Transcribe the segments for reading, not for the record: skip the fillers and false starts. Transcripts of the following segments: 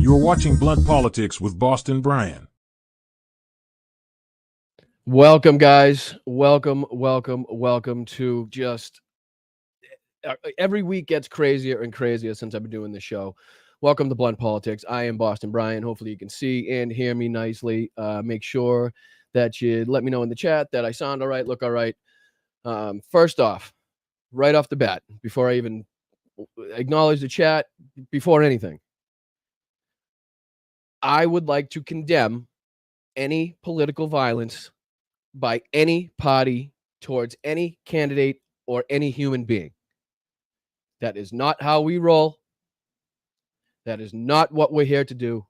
You're watching Blunt Politics with Boston Brian. Welcome, guys. Welcome to just every week gets crazier and crazier since I've been doing this show. Welcome to Blunt Politics. I am Boston Brian. Hopefully you can see and hear me nicely. Make sure that you let me know in the chat that I sound all right, look all right. First off, right off the bat, before I even acknowledge the chat, before anything, I would like to condemn any political violence by any party towards any candidate or any human being. That is not how we roll. That is not what we're here to do.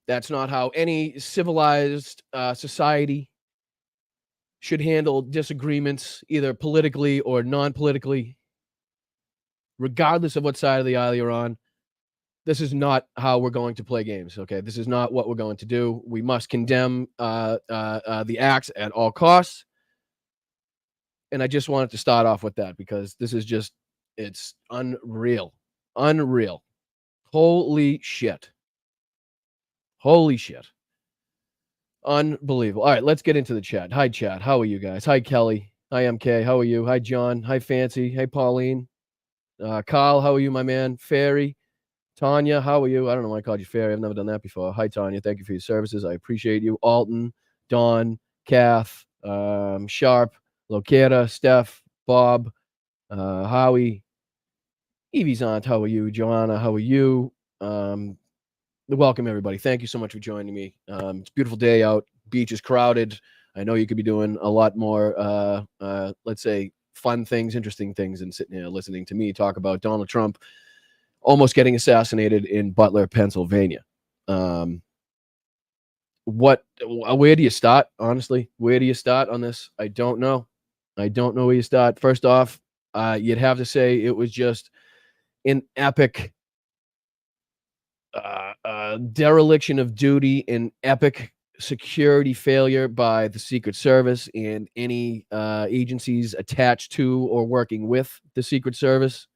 That's not how any civilized society should handle disagreements, either politically or non-politically, regardless of what side of the aisle you're on. This is not how we're going to play games, okay? This is not what we're going to do. We must condemn the acts at all costs. And I just wanted to start off with that because this is just, it's unreal. Unreal. Holy shit. Holy shit. Unbelievable. All right, let's get into the chat. Hi, chat. How are you guys? Hi, Kelly. Hi, MK. How are you? Hi, John. Hi, Fancy. Hey, Pauline. Kyle, how are you, my man? Fairy. Tanya, how are you? I don't know why I called you Fairy. I've never done that before. Hi, Tanya. Thank you for your services. I appreciate you. Alton, Dawn, Kath, Sharp, Loquera, Steph, Bob, Howie, Evie's aunt, how are you? Joanna, how are you? Welcome, everybody. Thank you so much for joining me. It's a beautiful day out. Beach is crowded. I know you could be doing a lot more, let's say, fun things, interesting things, and sitting here listening to me talk about Donald Trump almost getting assassinated in Butler, Pennsylvania. Where do you start, honestly? Where do you start on this? I don't know. I don't know where you start. First off, you'd have to say it was just an epic dereliction of duty, an epic security failure by the Secret Service and any agencies attached to or working with the Secret Service.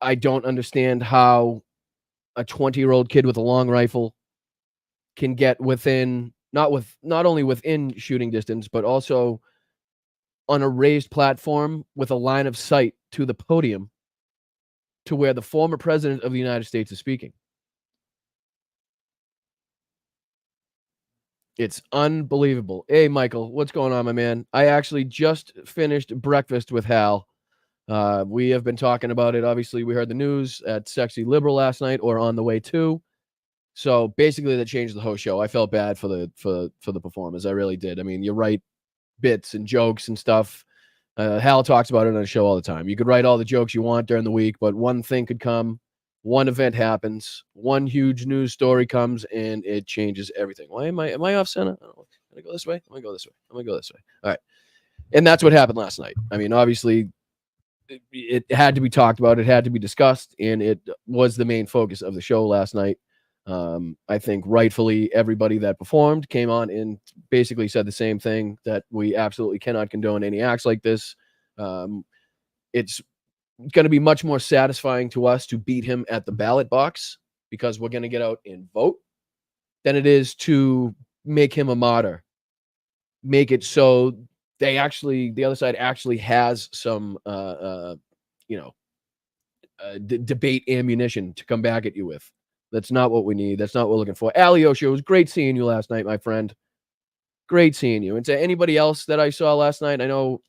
I don't understand how a 20-year-old kid with a long rifle can get within, not only within shooting distance, but also on a raised platform with a line of sight to the podium to where the former president of the United States is speaking. It's unbelievable. Hey, Michael, what's going on, my man? I actually just finished breakfast with Hal. We have been talking about it. Obviously, we heard the news at Sexy Liberal last night, or on the way to. So basically, that changed the whole show. I felt bad for the performers. I really did. I mean, you write bits and jokes and stuff. Hal talks about it on the show all the time. You could write all the jokes you want during the week, but one thing could come, one event happens, one huge news story comes, and it changes everything. Why am I off center? I don't know. Can I go this way? I'm gonna go this way. I'm gonna go this way. All right. And that's what happened last night. I mean, obviously, it had to be talked about. It had to be discussed, and it was the main focus of the show last night. I think rightfully everybody that performed came on and basically said the same thing, that we absolutely cannot condone any acts like this. It's going to be much more satisfying to us to beat him at the ballot box because we're going to get out and vote than it is to make him a martyr. Make it so the other side actually has some, debate ammunition to come back at you with. That's not what we need. That's not what we're looking for. Aliosha, it was great seeing you last night, my friend. Great seeing you. And to anybody else that I saw last night, I know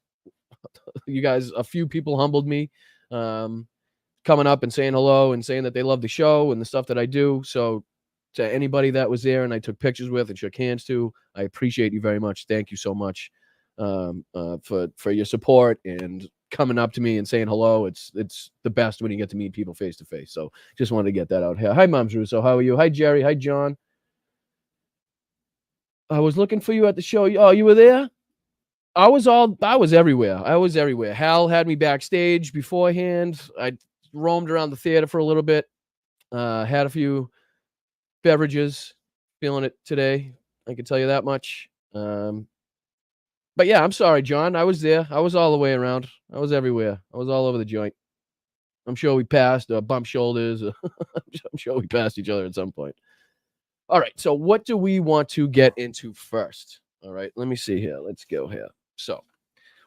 you guys, a few people humbled me, coming up and saying hello and saying that they love the show and the stuff that I do. So to anybody that was there and I took pictures with and shook hands to, I appreciate you very much. Thank you so much for your support and coming up to me and saying hello. It's the best when you get to meet people face to face. So just wanted to get that out here. Hi, Moms Russo. How are you? Hi, Jerry. Hi, John. I was looking for you at the show. Oh, you were there? I was everywhere. I was everywhere. Hal had me backstage beforehand. I roamed around the theater for a little bit. Had a few beverages. Feeling it today. I can tell you that much. But yeah, I'm sorry, John. I was there. I was all the way around. I was everywhere. I was all over the joint. I'm sure we passed, bump shoulders. I'm sure we passed each other at some point. All right. So what do we want to get into first? All right. Let me see here. Let's go here. So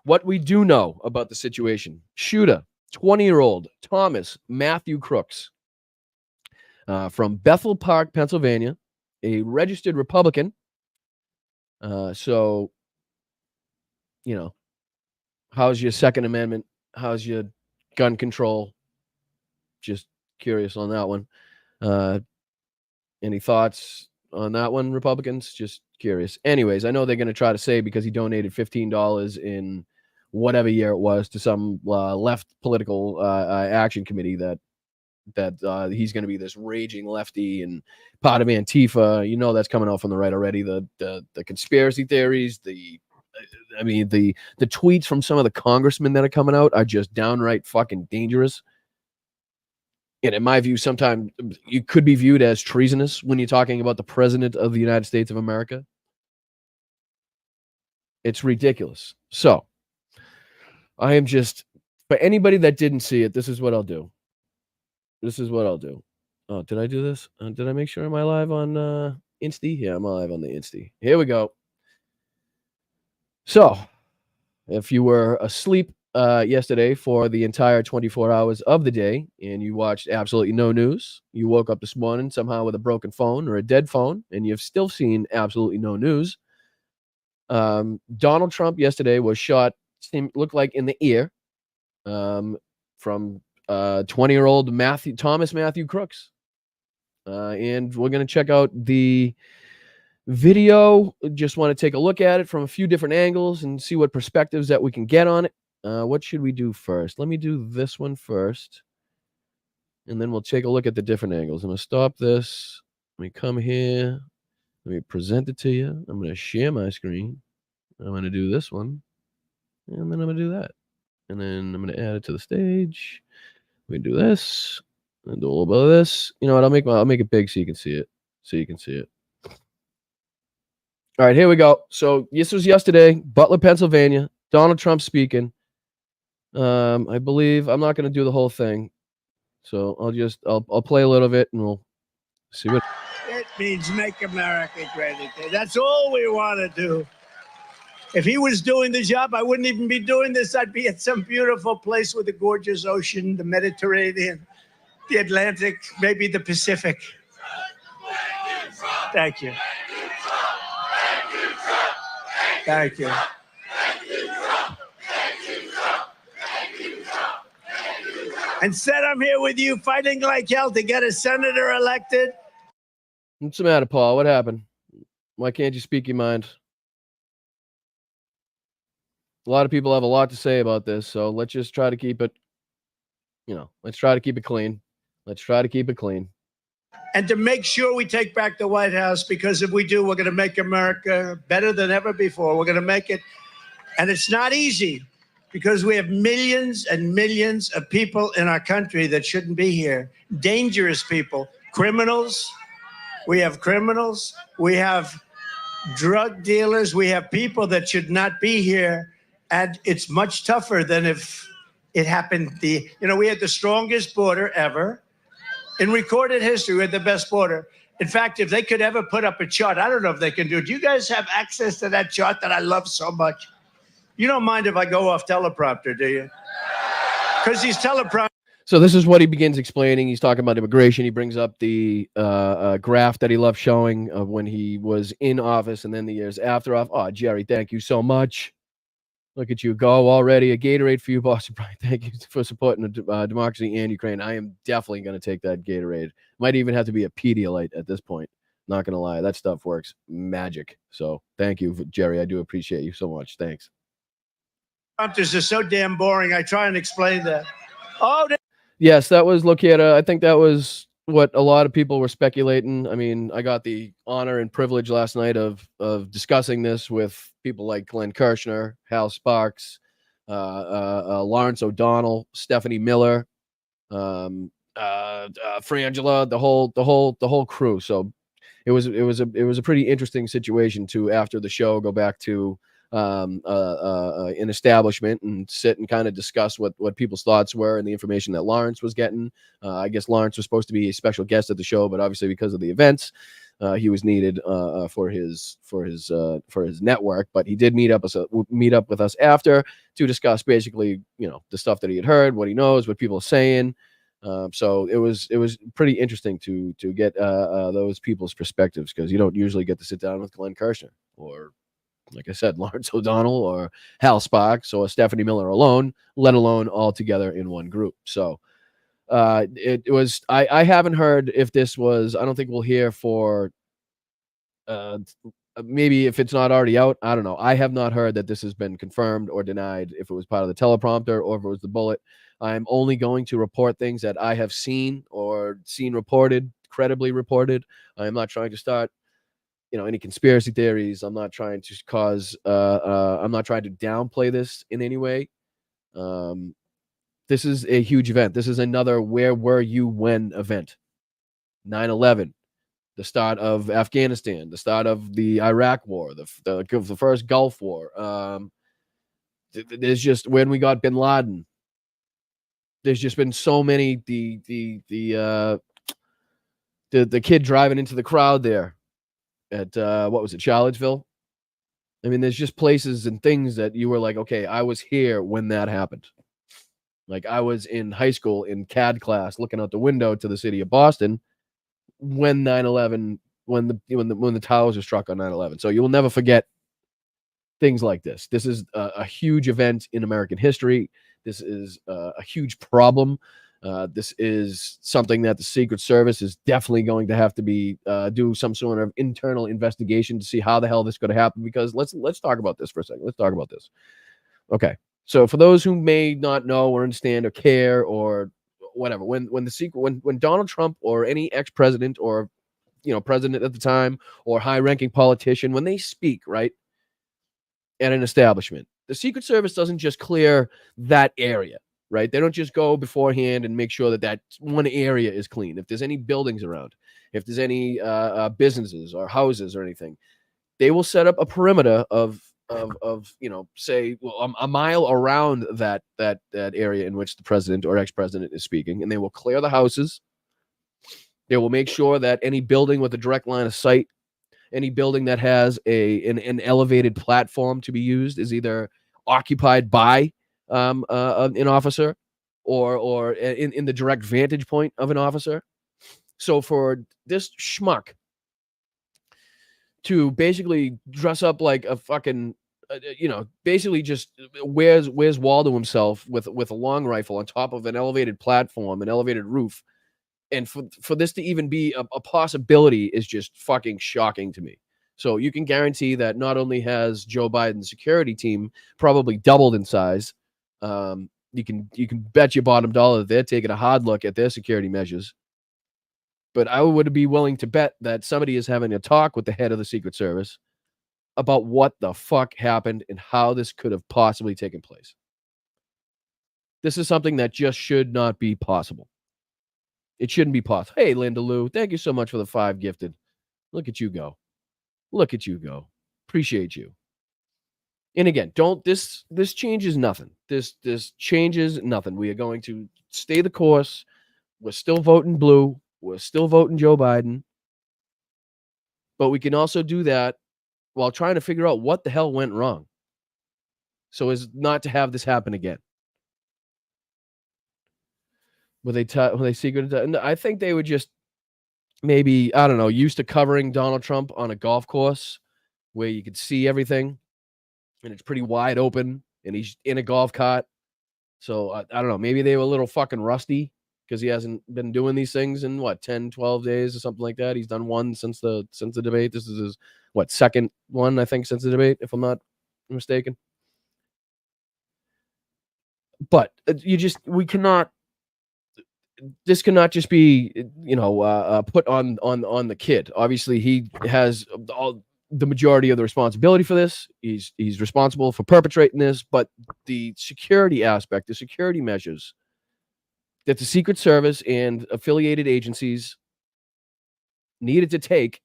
what we do know about the situation: shooter, 20-year-old Thomas Matthew Crooks, from Bethel Park, Pennsylvania, a registered Republican. So, how's your Second Amendment? How's your gun control? Just curious on that one. Any thoughts on that one, Republicans? Just curious. Anyways, I know they're going to try to say because he donated $15 in whatever year it was to some left political action committee that he's going to be this raging lefty and part of Antifa. That's coming out from the right already. The conspiracy theories, the tweets from some of the congressmen that are coming out are just downright fucking dangerous. And in my view, sometimes you could be viewed as treasonous when you're talking about the president of the United States of America. It's ridiculous. So I am just, for anybody that didn't see it, this is what I'll do. Oh, did I do this? Did I make sure am I live on Insty? Yeah, I'm live on the Insty. Here we go. So, if you were asleep yesterday for the entire 24 hours of the day and you watched absolutely no news, you woke up this morning somehow with a broken phone or a dead phone, and you've still seen absolutely no news. Donald Trump yesterday was shot, looked like in the ear, from 20-year-old Thomas Matthew Crooks. And we're going to check out the video. Just want to take a look at it from a few different angles and see what perspectives that we can get on it. What should we do first? Let me do this one first, and then we'll take a look at the different angles. I'm going to stop this. Let me come here. Let me present it to you. I'm going to share my screen. I'm going to do this one, and then I'm going to do that. And then I'm going to add it to the stage. We do this and do a little bit of this. You know what? I'll make it big so you can see it. All right, here we go. So this was yesterday, Butler, Pennsylvania. Donald Trump speaking. I believe I'm not going to do the whole thing, so I'll play a little bit and we'll see what. It means make America great again. That's all we want to do. If he was doing the job, I wouldn't even be doing this. I'd be at some beautiful place with a gorgeous ocean, the Mediterranean, the Atlantic, maybe the Pacific. Thank you. Thank you. Instead, I'm here with you fighting like hell to get a senator elected. What's the matter, Paul? What happened? Why can't you speak your mind? A lot of people have a lot to say about this, so let's just try to keep it, let's try to keep it clean. And to make sure we take back the White House, because if we do, we're going to make America better than ever before. We're going to make it. And it's not easy because we have millions and millions of people in our country that shouldn't be here. Dangerous people, criminals. We have criminals. We have drug dealers. We have people that should not be here. And it's much tougher than if it happened. We had the strongest border ever. In recorded history, we had the best border. In fact, if they could ever put up a chart, I don't know if they can do it. Do you guys have access to that chart that I love so much? You don't mind if I go off teleprompter, do you? Because these teleprompters. So this is what he begins explaining. He's talking about immigration. He brings up the graph that he loved showing of when he was in office and then the years after off. Oh, Jerry, thank you so much. Look at you go already. A Gatorade for you, Boston Brian. Thank you for supporting democracy and Ukraine. I am definitely going to take that Gatorade. Might even have to be a Pedialyte at this point. Not going to lie. That stuff works magic. So thank you, Jerry. I do appreciate you so much. Thanks. This is so damn boring. I try and explain that. Yes, that was Locata. I think that was what a lot of people were speculating. I mean, I got the honor and privilege last night of discussing this with people like Glenn Kirshner, Hal Sparks, Lawrence O'Donnell, Stephanie Miller, Frangela, the whole crew. So it was a pretty interesting situation to, after the show, go back to an establishment and sit and kind of discuss what people's thoughts were and the information that Lawrence was getting. I guess Lawrence was supposed to be a special guest at the show, but obviously because of the events, he was needed for his network. But he did meet up with us after to discuss basically, the stuff that he had heard, what he knows, what people are saying. So it was pretty interesting to get those people's perspectives, because you don't usually get to sit down with Glenn Kirshner or, like I said, Lawrence O'Donnell or Hal Sparks or Stephanie Miller alone, let alone all together in one group. So it was, I haven't heard if this was, I don't think we'll hear for maybe if it's not already out, I don't know. I have not heard that this has been confirmed or denied, if it was part of the teleprompter or if it was the bullet. I'm only going to report things that I have seen or seen reported, credibly reported. I'm not trying to start any conspiracy theories. I'm not trying to cause I'm not trying to downplay this in any way. This is a huge event. This is another where were you when event. 9/11, the start of Afghanistan, the start of the Iraq war, the first Gulf War. There's just when we got bin Laden. There's just been so many the kid driving into the crowd there at what was it, Charlottesville? I mean, there's just places and things that you were like, okay, I was here when that happened. Like I was in high school in CAD class looking out the window to the city of Boston when 9/11, when the towers were struck on 9/11. So you will never forget things like this. This is a huge event in American history. This is a huge problem. This is something that the Secret Service is definitely going to have to be do some sort of internal investigation to see how the hell this is going to happen. Because let's talk about this for a second. Let's talk about this. Okay, so for those who may not know or understand or care or whatever, when Donald Trump or any ex-president or president at the time or high-ranking politician, when they speak right at an establishment, the Secret Service doesn't just clear that area. Right? They don't just go beforehand and make sure that one area is clean. If there's any buildings around, if there's any businesses or houses or anything, they will set up a perimeter of say a mile around that area in which the president or ex-president is speaking, and they will clear the houses. They will make sure that any building with a direct line of sight, any building that has an elevated platform to be used, is either occupied by an officer or in the direct vantage point of an officer. So for this schmuck to basically dress up like a fucking basically just wears Waldo himself with a long rifle on top of an elevated platform, an elevated roof, and for this to even be a possibility is just fucking shocking to me. So you can guarantee that not only has Joe Biden's security team probably doubled in size, you can bet your bottom dollar that they're taking a hard look at their security measures. But I would be willing to bet that somebody is having a talk with the head of the Secret Service about what the fuck happened and how this could have possibly taken place. This is something that just should not be possible. It shouldn't be possible. Hey, Linda Lou, thank you so much for the 5 gifted. Look at you go. Look at you go. Appreciate you. And again, this changes nothing. This changes nothing. We are going to stay the course. We're still voting blue. We're still voting Joe Biden. But we can also do that while trying to figure out what the hell went wrong, so as not to have this happen again. Were they secreted? And I think they would just maybe, I don't know, used to covering Donald Trump on a golf course where you could see everything and it's pretty wide open and he's in a golf cart. So I don't know, maybe they were a little fucking rusty because he hasn't been doing these things in 10, 12 days or something like that. He's done one since the debate. This is his second one, I think, since the debate, if I'm not mistaken. But this cannot just be put on the kid. Obviously, he has the majority of the responsibility for this. He's responsible for perpetrating this, but the security aspect, the security measures that the Secret Service and affiliated agencies needed to take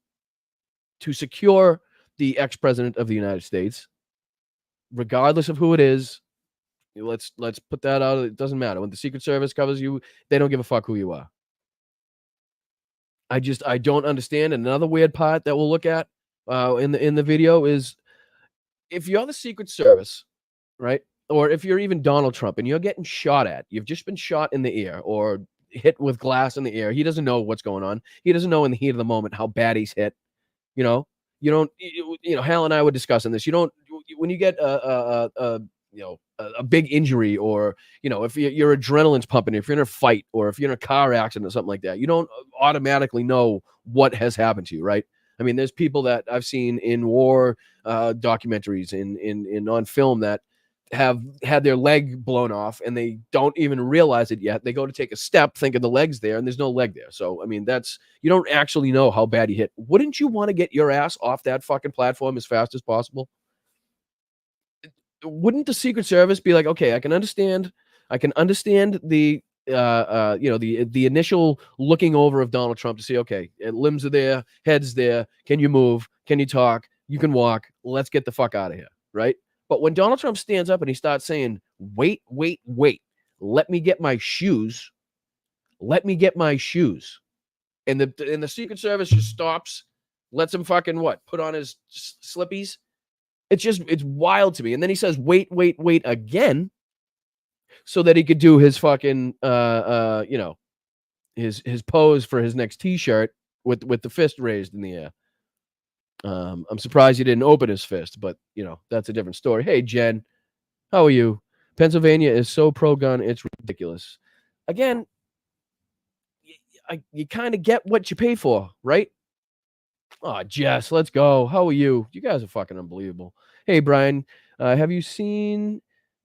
to secure the ex-president of the United States regardless of who it is. Let's put that out. It doesn't matter. When the Secret Service covers you, they don't give a fuck who you are. I don't understand. Another weird part that we'll look at in the video is if you're the Secret Service, right? Or if you're even Donald Trump and you're getting shot at, you've just been shot in the ear or hit with glass in the ear. He doesn't know what's going on. He doesn't know in the heat of the moment how bad he's hit. You know, you don't. Hal and I were discussing this. You don't when you get a big injury, or if your adrenaline's pumping, if you're in a fight, or if you're in a car accident or something like that, you don't automatically know what has happened to you, right? I mean, there's people that I've seen in war documentaries in on film that have had their leg blown off and they don't even realize it yet. They go to take a step thinking the leg's there and there's no leg there. So, I mean, you don't actually know how bad you hit. Wouldn't you want to get your ass off that fucking platform as fast as possible? Wouldn't the Secret Service be like, okay, I can understand the the initial looking over of Donald Trump to see, okay, limbs are there, head's there, can you move, can you talk, you can walk, let's get the fuck out of here, right? But when Donald Trump stands up and he starts saying, wait, let me get my shoes, and the Secret Service just stops, lets him fucking put on his slippies. It's wild to me. And then he says, wait again, so that he could do his fucking his pose for his next t-shirt with the fist raised in the air. I'm surprised he didn't open his fist, but that's a different story. Hey Jen, how are you? Pennsylvania is so pro-gun, it's ridiculous. Again, you kind of get what you pay for, right? Oh, Jess, let's go. How are you? You guys are fucking unbelievable. Hey, Brian, have you seen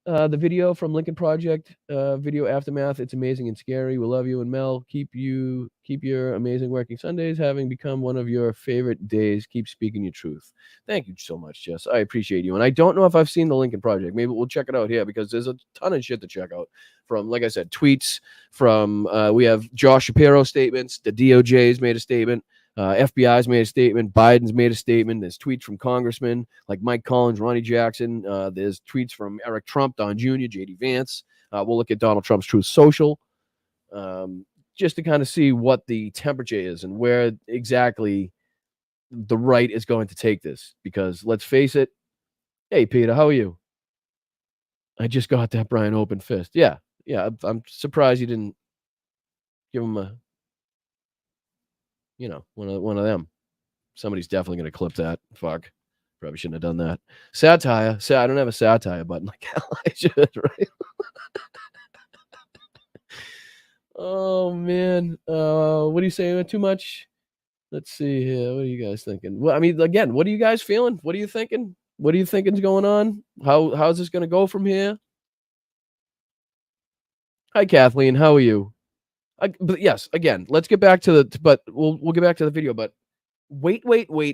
the video from Lincoln Project video Aftermath? It's amazing and scary. We love you. And Mel, keep your amazing working Sundays having become one of your favorite days. Keep speaking your truth. Thank you so much, Jess. I appreciate you. And I don't know if I've seen the Lincoln Project. Maybe we'll check it out here because there's a ton of shit to check out from, like I said, tweets from, we have Josh Shapiro statements. The DOJ's made a statement. FBI's made a statement. Biden's made a statement. There's tweets from congressmen like Mike Collins, Ronnie Jackson. There's tweets from Eric Trump, Don Jr., J.D. Vance. We'll look at Donald Trump's Truth Social just to kind of see what the temperature is and where exactly the right is going to take this. Because let's face it. Hey, Peter, how are you? I just got that Brian open fist. Yeah. I'm surprised you didn't give him a one of them. Somebody's definitely going to clip that. Fuck. Probably shouldn't have done that. Satire. I don't have a satire button like hell. I should, right? Oh, man. What are you saying? Too much? Let's see here. What are you guys thinking? Well, I mean, again, what are you guys feeling? What are you thinking? What are you thinking's going on? How's this going to go from here? Hi, Kathleen. How are you? But yes, again, let's get back to but we'll get back to the video. But wait,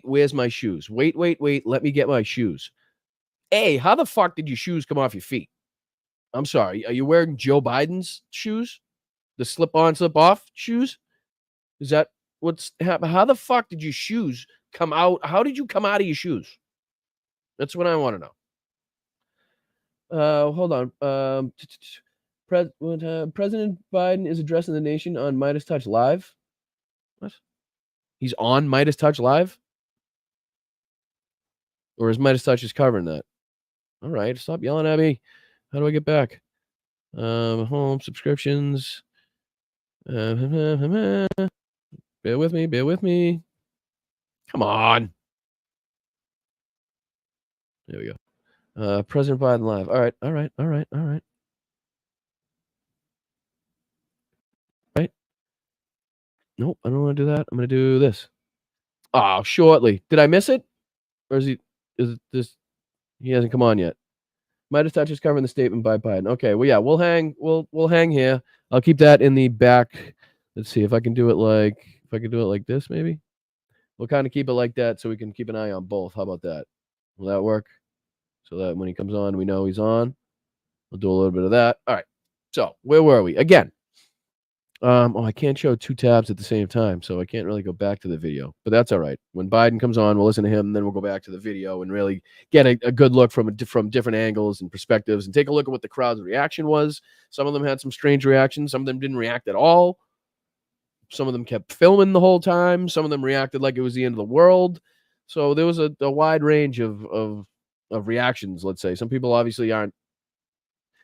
where's my shoes? Wait, let me get my shoes. Hey, how the fuck did your shoes come off your feet? I'm sorry. Are you wearing Joe Biden's shoes? The slip-on, slip-off shoes? Is that what's happening? How the fuck did your shoes come out? How did you come out of your shoes? That's what I want to know. Hold on. President Biden is addressing the nation on Midas Touch Live. What? He's on Midas Touch Live? Or is Midas Touch just covering that? All right, stop yelling at me. How do I get back? Home subscriptions. Bear with me. Come on. There we go. President Biden Live. All right. Nope, I don't want to do that. I'm going to do this. Oh, shortly. Did I miss it? Or is this? He hasn't come on yet. Midas Touch is covering the statement by Biden. Okay, well, yeah, we'll hang here. I'll keep that in the back. Let's see if I can do it like this, maybe. We'll kind of keep it like that so we can keep an eye on both. How about that? Will that work? So that when he comes on, we know he's on. We'll do a little bit of that. All right. So where were we? Again, I can't show two tabs at the same time, so I can't really go back to the video. But that's all right. When Biden comes on, we'll listen to him, and then we'll go back to the video and really get a good look from different angles and perspectives, and take a look at what the crowd's reaction was. Some of them had some strange reactions. Some of them didn't react at all. Some of them kept filming the whole time. Some of them reacted like it was the end of the world. So there was a wide range of reactions, let's say. Some people obviously aren't.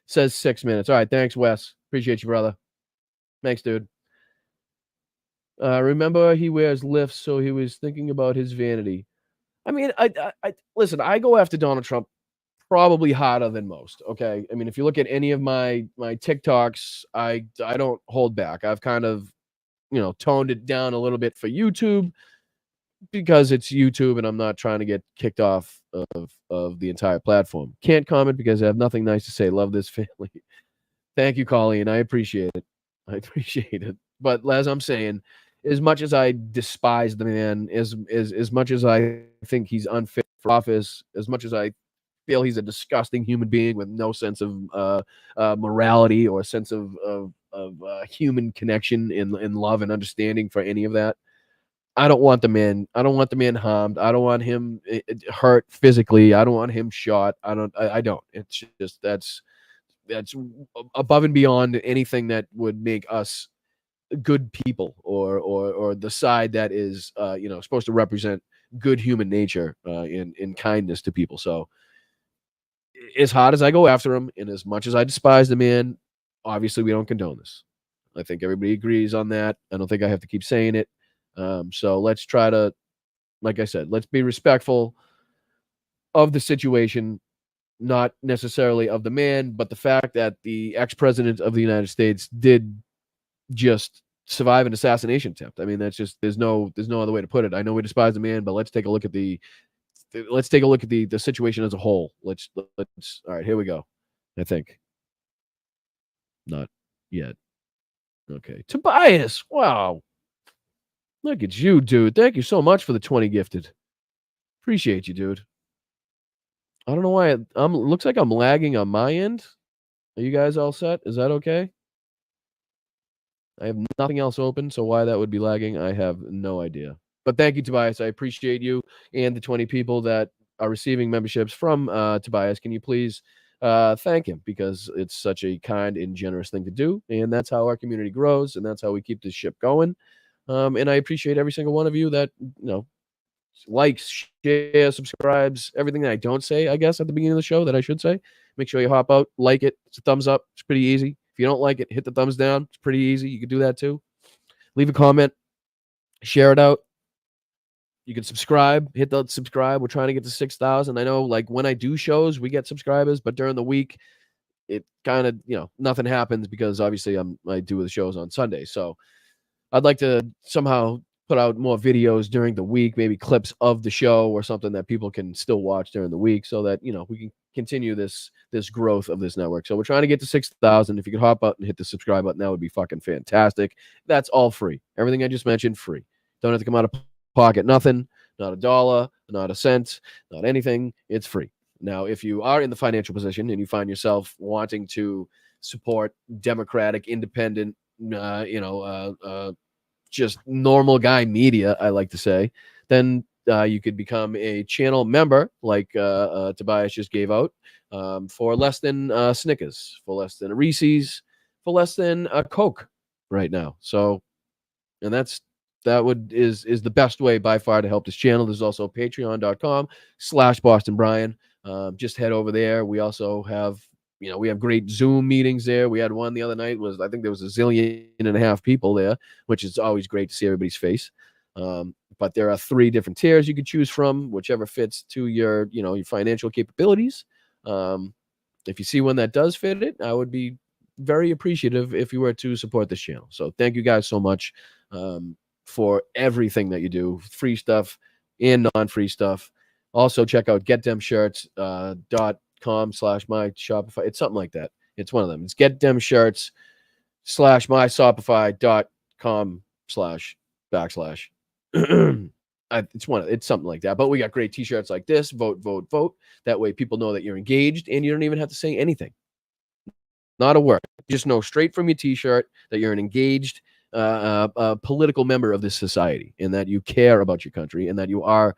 Says 6 minutes. All right, thanks, Wes. Appreciate you, brother. Thanks, dude. Remember, he wears lifts, so he was thinking about his vanity. I mean, I listen. I go after Donald Trump probably harder than most. Okay, I mean, if you look at any of my TikToks, I don't hold back. I've kind of toned it down a little bit for YouTube because it's YouTube, and I'm not trying to get kicked off of the entire platform. Can't comment because I have nothing nice to say. Love this family. Thank you, Colleen. I appreciate it. But as I'm saying, as much as I despise the man, as much as I think he's unfit for office, as much as I feel he's a disgusting human being with no sense of morality or sense of human connection in love and understanding for any of that. I don't want the man. I don't want the man harmed. I don't want him hurt physically. I don't want him shot. I don't. It's just that's above and beyond anything that would make us good people or the side that is supposed to represent good human nature in kindness to people. So as hard as I go after him and as much as I despise the man, obviously we don't condone this. I think everybody agrees on that. I don't think I have to keep saying it. So let's try to, like I said, let's be respectful of the situation, not necessarily of the man, but the fact that the ex-president of the United States did just survive an assassination attempt. I mean, that's just there's no other way to put it. I know we despise the man, but let's take a look at the situation as a whole. Let's all right, here we go. I think not yet. Okay, Tobias. Wow, look at you, dude. Thank you so much for the 20 gifted. Appreciate you, dude. I don't know why looks like I'm lagging on my end. Are you guys all set? Is that okay? I have nothing else open, so why that would be lagging, I have no idea. But thank you, Tobias. I appreciate you and the 20 people that are receiving memberships from Tobias. Can you please thank him, because it's such a kind and generous thing to do, and that's how our community grows, and that's how we keep this ship going. And I appreciate every single one of you that likes, shares, subscribes, everything that I don't say, I guess, at the beginning of the show that I should say. Make sure you hop out, like it. It's a thumbs up. It's pretty easy. If you don't like it, hit the thumbs down. It's pretty easy. You can do that too. Leave a comment. Share it out. You can subscribe. Hit the subscribe. We're trying to get to 6,000. I know, like, when I do shows, we get subscribers, but during the week, it kind of, nothing happens because obviously I do the shows on Sunday. So I'd like to somehow put out more videos during the week, maybe clips of the show or something that people can still watch during the week, so that we can continue this growth of this network. So we're trying to get to 6,000. If you could hop out and hit the subscribe button, that would be fucking fantastic. That's all free. Everything I just mentioned, free. Don't have to come out of pocket. Nothing. Not a dollar. Not a cent. Not anything. It's free. Now, if you are in the financial position and you find yourself wanting to support democratic, independent, just normal guy media, I like to say, then you could become a channel member, like Tobias just gave out, for less than Snickers, for less than a Reese's, for less than a Coke right now. So, and that is the best way by far to help this channel. There's also patreon.com/BostonBrian. Just head over there. We also have we have great Zoom meetings there. We had one the other night. I think there was 1.5 zillion people there, which is always great to see everybody's face. But there are 3 different tiers you could choose from, whichever fits to your your financial capabilities. If you see one that does fit it, I would be very appreciative if you were to support this channel. So thank you guys so much for everything that you do, free stuff and non-free stuff. Also check out getdemshirts.com/myshopify. It's something like that. It's one of them. It's getdemshirts/myshopify.com// it's something like that. But we got great t-shirts like this. Vote, vote, vote. That way people know that you're engaged and you don't even have to say anything. Not a word. Just know straight from your T-shirt that you're an engaged political member of this society, and that you care about your country, and that you are,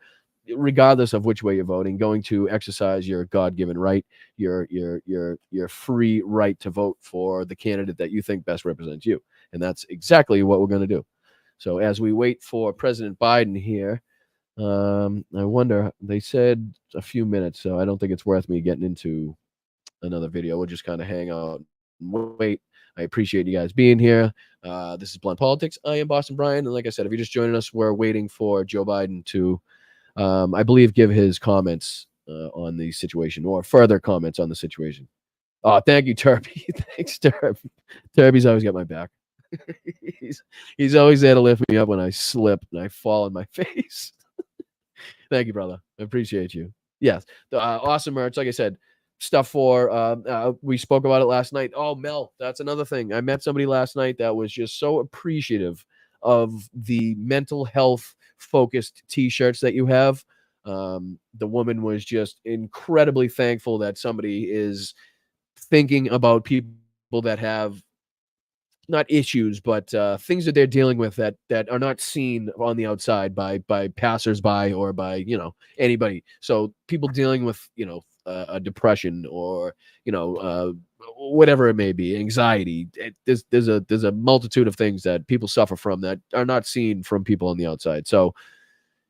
regardless of which way you're voting, going to exercise your God-given right, your free right to vote for the candidate that you think best represents you. And that's exactly what we're going to do. So as we wait for President Biden here, I wonder, they said a few minutes, so I don't think it's worth me getting into another video. We'll just kind of hang out and wait. I appreciate you guys being here. This is Blunt Politics. I am Boston Brian. And like I said, if you're just joining us, we're waiting for Joe Biden to, I believe, give his comments on the situation, or further comments on the situation. Oh, thank you, Turby. Thanks, Turb. Turby's always got my back. he's always there to lift me up when I slip and I fall on my face. Thank you, brother. I appreciate you. Yes, the awesome merch. Like I said, stuff for we spoke about it last night. Oh, Mel, that's another thing. I met somebody last night that was just so appreciative of the mental health focused T-shirts that you have. The woman was just incredibly thankful that somebody is thinking about people that have not issues, but things that they're dealing with that are not seen on the outside by passersby or by anybody. So people dealing with a depression or whatever it may be, anxiety. There's a multitude of things that people suffer from that are not seen from people on the outside. So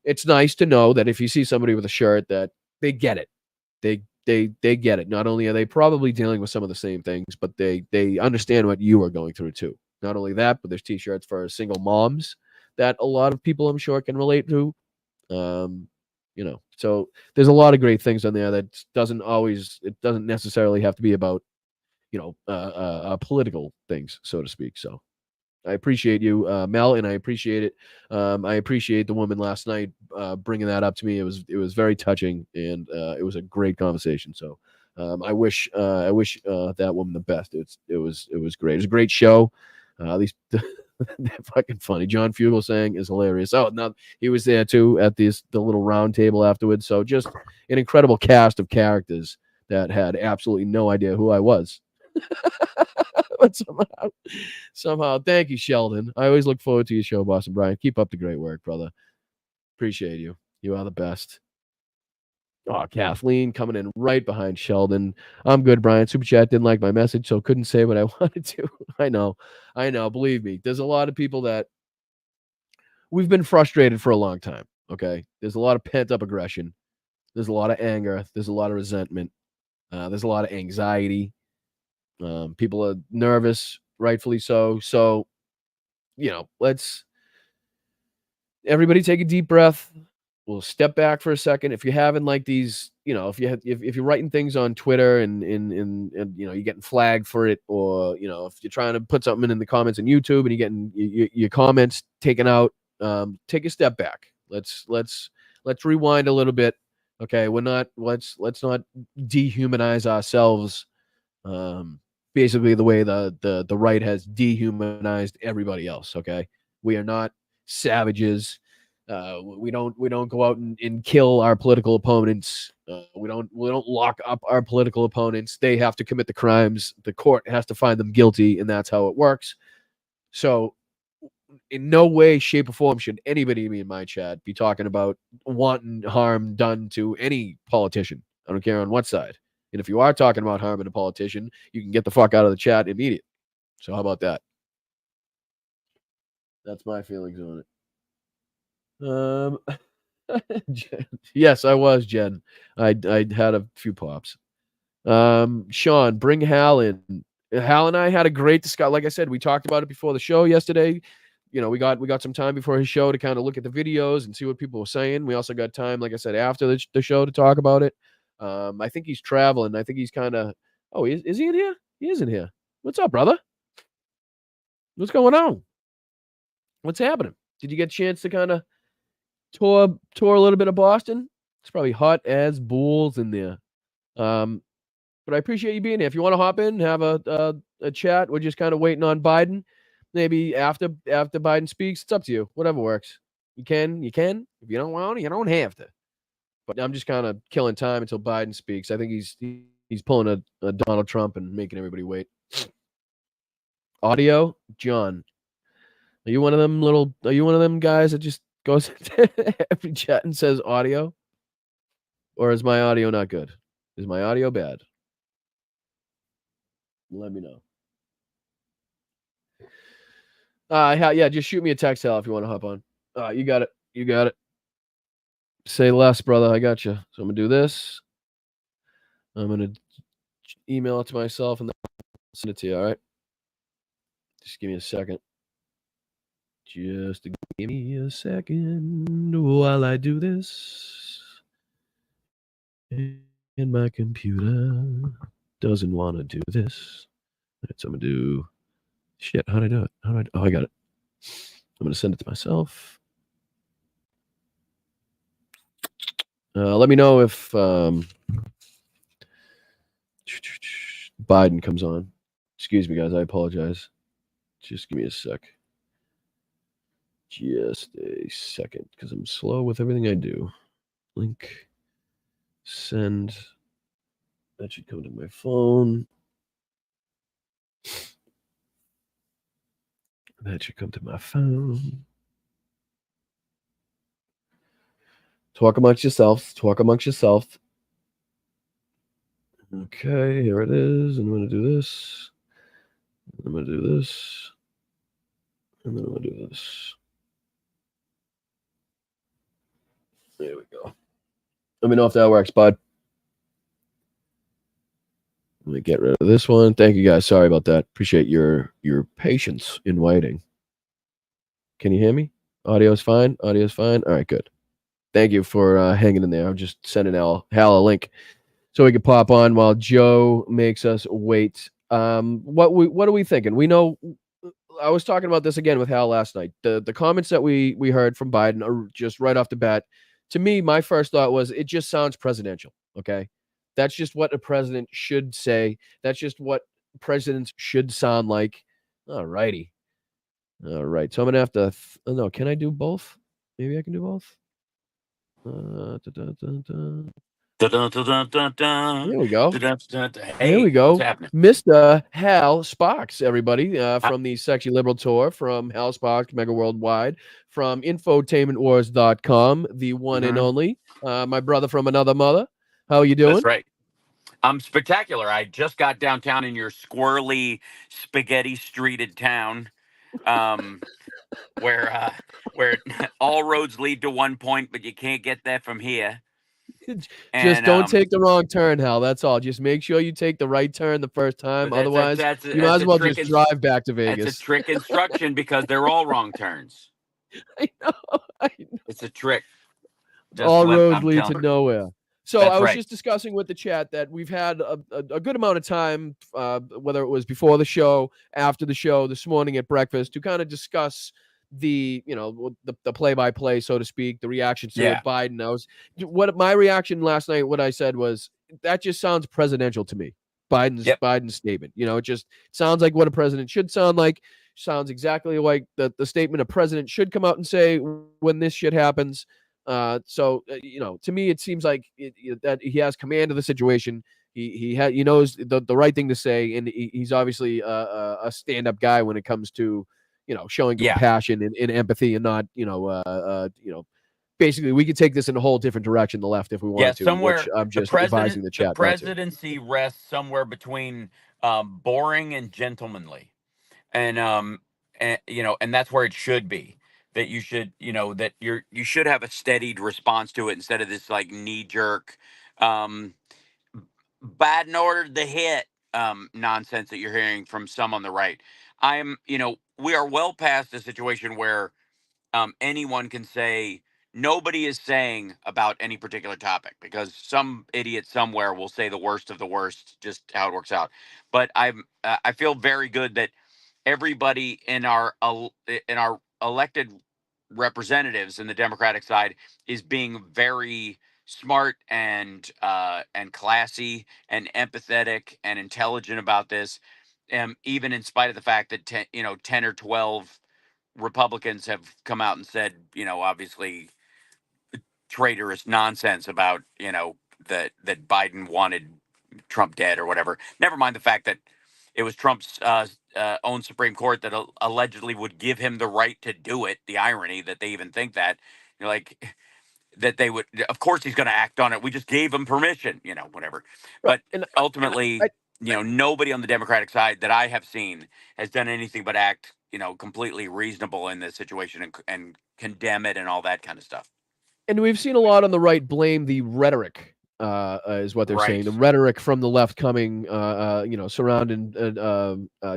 it's nice to know that if you see somebody with a shirt, that they get it. They get it. Not only are they probably dealing with some of the same things, but they understand what you are going through too. Not only that, but there's T-shirts for single moms that a lot of people, I'm sure, can relate to. So there's a lot of great things on there that it doesn't necessarily have to be about political things, so to speak. So I appreciate you, Mel, and I appreciate it. I appreciate the woman last night bringing that up to me. It was very touching, and it was a great conversation. So I wish that woman the best. It was great. It was a great show. At least they're fucking funny. John Fugel saying is hilarious. Oh, no, he was there too at the little round table afterwards. So just an incredible cast of characters that had absolutely no idea who I was. But somehow, thank you, Sheldon. I always look forward to your show, Boston Brian. Keep up the great work, brother. Appreciate you. You are the best. Oh, Kathleen coming in right behind Sheldon. I'm good, Brian. Super Chat didn't like my message, so couldn't say what I wanted to. I know. Believe me, there's a lot of people that we've been frustrated for a long time. Okay, there's a lot of pent up aggression. There's a lot of anger. There's a lot of resentment. There's a lot of anxiety. People are nervous, rightfully so. So, let's everybody take a deep breath. We'll step back for a second. If you're having like these, if you're writing things on Twitter and you're getting flagged for it, or if you're trying to put something in the comments on YouTube and you're getting your comments taken out, take a step back. Let's rewind a little bit. Okay, let's not dehumanize ourselves. Basically the way the right has dehumanized everybody else. Okay, we are not savages. We don't go out and kill our political opponents. We don't lock up our political opponents. They have to commit the crimes. The court has to find them guilty, and that's how it works. So in no way, shape, or form should anybody in my chat be talking about wanton harm done to any politician. I don't care on what side. And if you are talking about harming a politician, you can get the fuck out of the chat immediately. So how about that? That's my feelings on it. Yes, I was, Jen. I had a few pops. Sean, bring Hal in. Hal and I had a great discussion. Like I said, we talked about it before the show yesterday. We got some time before his show to kind of look at the videos and see what people were saying. We also got time, like I said, after the show to talk about it. I think he's traveling. I think he's kind of. Oh, is he in here? He is in here. What's up, brother? What's going on? What's happening? Did you get a chance to kind of tour a little bit of Boston? It's probably hot as bulls in there. But I appreciate you being here. If you want to hop in and have a chat, we're just kind of waiting on Biden. Maybe after Biden speaks, it's up to you. Whatever works. You can. If you don't want to, you don't have to. But I'm just kind of killing time until Biden speaks. I think he's pulling a Donald Trump and making everybody wait. Audio, John. Are you one of them guys that just goes into every chat and says audio? Or is my audio not good? Is my audio bad? Let me know. Yeah, just shoot me a text, Hal, if you want to hop on. You got it. You got it. Say less, brother. I got you. So I'm gonna do this. I'm gonna email it to myself and then send it to you. All right. Just give me a second. Just give me a second while I do this. And my computer doesn't want to do this. All right, so I'm gonna do. Shit, how'd I do it? Oh, I got it. I'm gonna send it to myself. Let me know if Biden comes on. Excuse me, guys. I apologize. Just give me a sec. Just a second, because I'm slow with everything I do. Link. Send. That should come to my phone. That should come to my phone. Talk amongst yourself. Talk amongst yourself. Okay, here it is. And I'm going to do this. I'm going to do this. And then I'm going to do this. There we go. Let me know if that works, bud. Let me get rid of this one. Thank you, guys. Sorry about that. Appreciate your patience in waiting. Can you hear me? Audio's fine? Audio's fine? All right, good. Thank you for hanging in there. I'm just sending Hal a link so we can pop on while Joe makes us wait. What are we thinking? We know I was talking about this again with Hal last night. The comments that we heard from Biden are just right off the bat. To me, my first thought was it just sounds presidential. Okay. That's just what a president should say. That's just what presidents should sound like. All righty. All right. So I'm gonna have to no, can I do both? Maybe I can do both. Here we go. Hey, Here we go. what's happening? Mr. Hal Sparks, everybody, from the Sexy Liberal Tour, from Hal Sparks, Mega Worldwide, from infotainmentwars.com, the one and only, my brother from another mother. How are you doing? That's right. I'm spectacular. I just got downtown in your squirrely, spaghetti-streeted town, where all roads lead to one point, but you can't get there from here. Just don't take the wrong turn, Hal. That's all. Just make sure you take the right turn the first time. Otherwise, you might as well just drive back to Vegas. That's a trick instruction because they're all wrong turns. I know. It's a trick. All roads lead to nowhere. So That's I was right. just discussing with the chat that we've had a good amount of time, whether it was before the show, after the show, this morning at breakfast, to kind of discuss the play-by-play, so to speak, the reactions to it. Biden. What my reaction last night, what I said was, that just sounds presidential to me. Biden's statement. It just sounds like what a president should sound like. Sounds exactly like the statement a president should come out and say when this shit happens. To me, it seems like that he has command of the situation. He knows the right thing to say, and he's obviously a stand-up guy when it comes to showing compassion and empathy, and not basically we could take this in a whole different direction, the left, if we wanted to. Which I'm just advising the chat. The presidency rests somewhere between boring and gentlemanly, and that's where it should be. That you should, that you should have a steadied response to it instead of this like knee jerk, Biden ordered the hit nonsense that you're hearing from some on the right. We are well past a situation where anyone can say nobody is saying about any particular topic because some idiot somewhere will say the worst of the worst, just how it works out. But I feel very good that everybody in our elected representatives in the Democratic side is being very smart and classy and empathetic and intelligent about this, even in spite of the fact that 10 or 12 Republicans have come out and said, obviously traitorous nonsense about that Biden wanted Trump dead or whatever. Never mind the fact that it was Trump's own Supreme Court that allegedly would give him the right to do it. The irony that they even think that, like, that they would, of course he's going to act on it. We just gave him permission, whatever. Right. But And ultimately, nobody on the Democratic side that I have seen has done anything but act, completely reasonable in this situation and condemn it and all that kind of stuff. And we've seen a lot on the right blame the rhetoric, is what they're saying. The rhetoric from the left coming, surrounding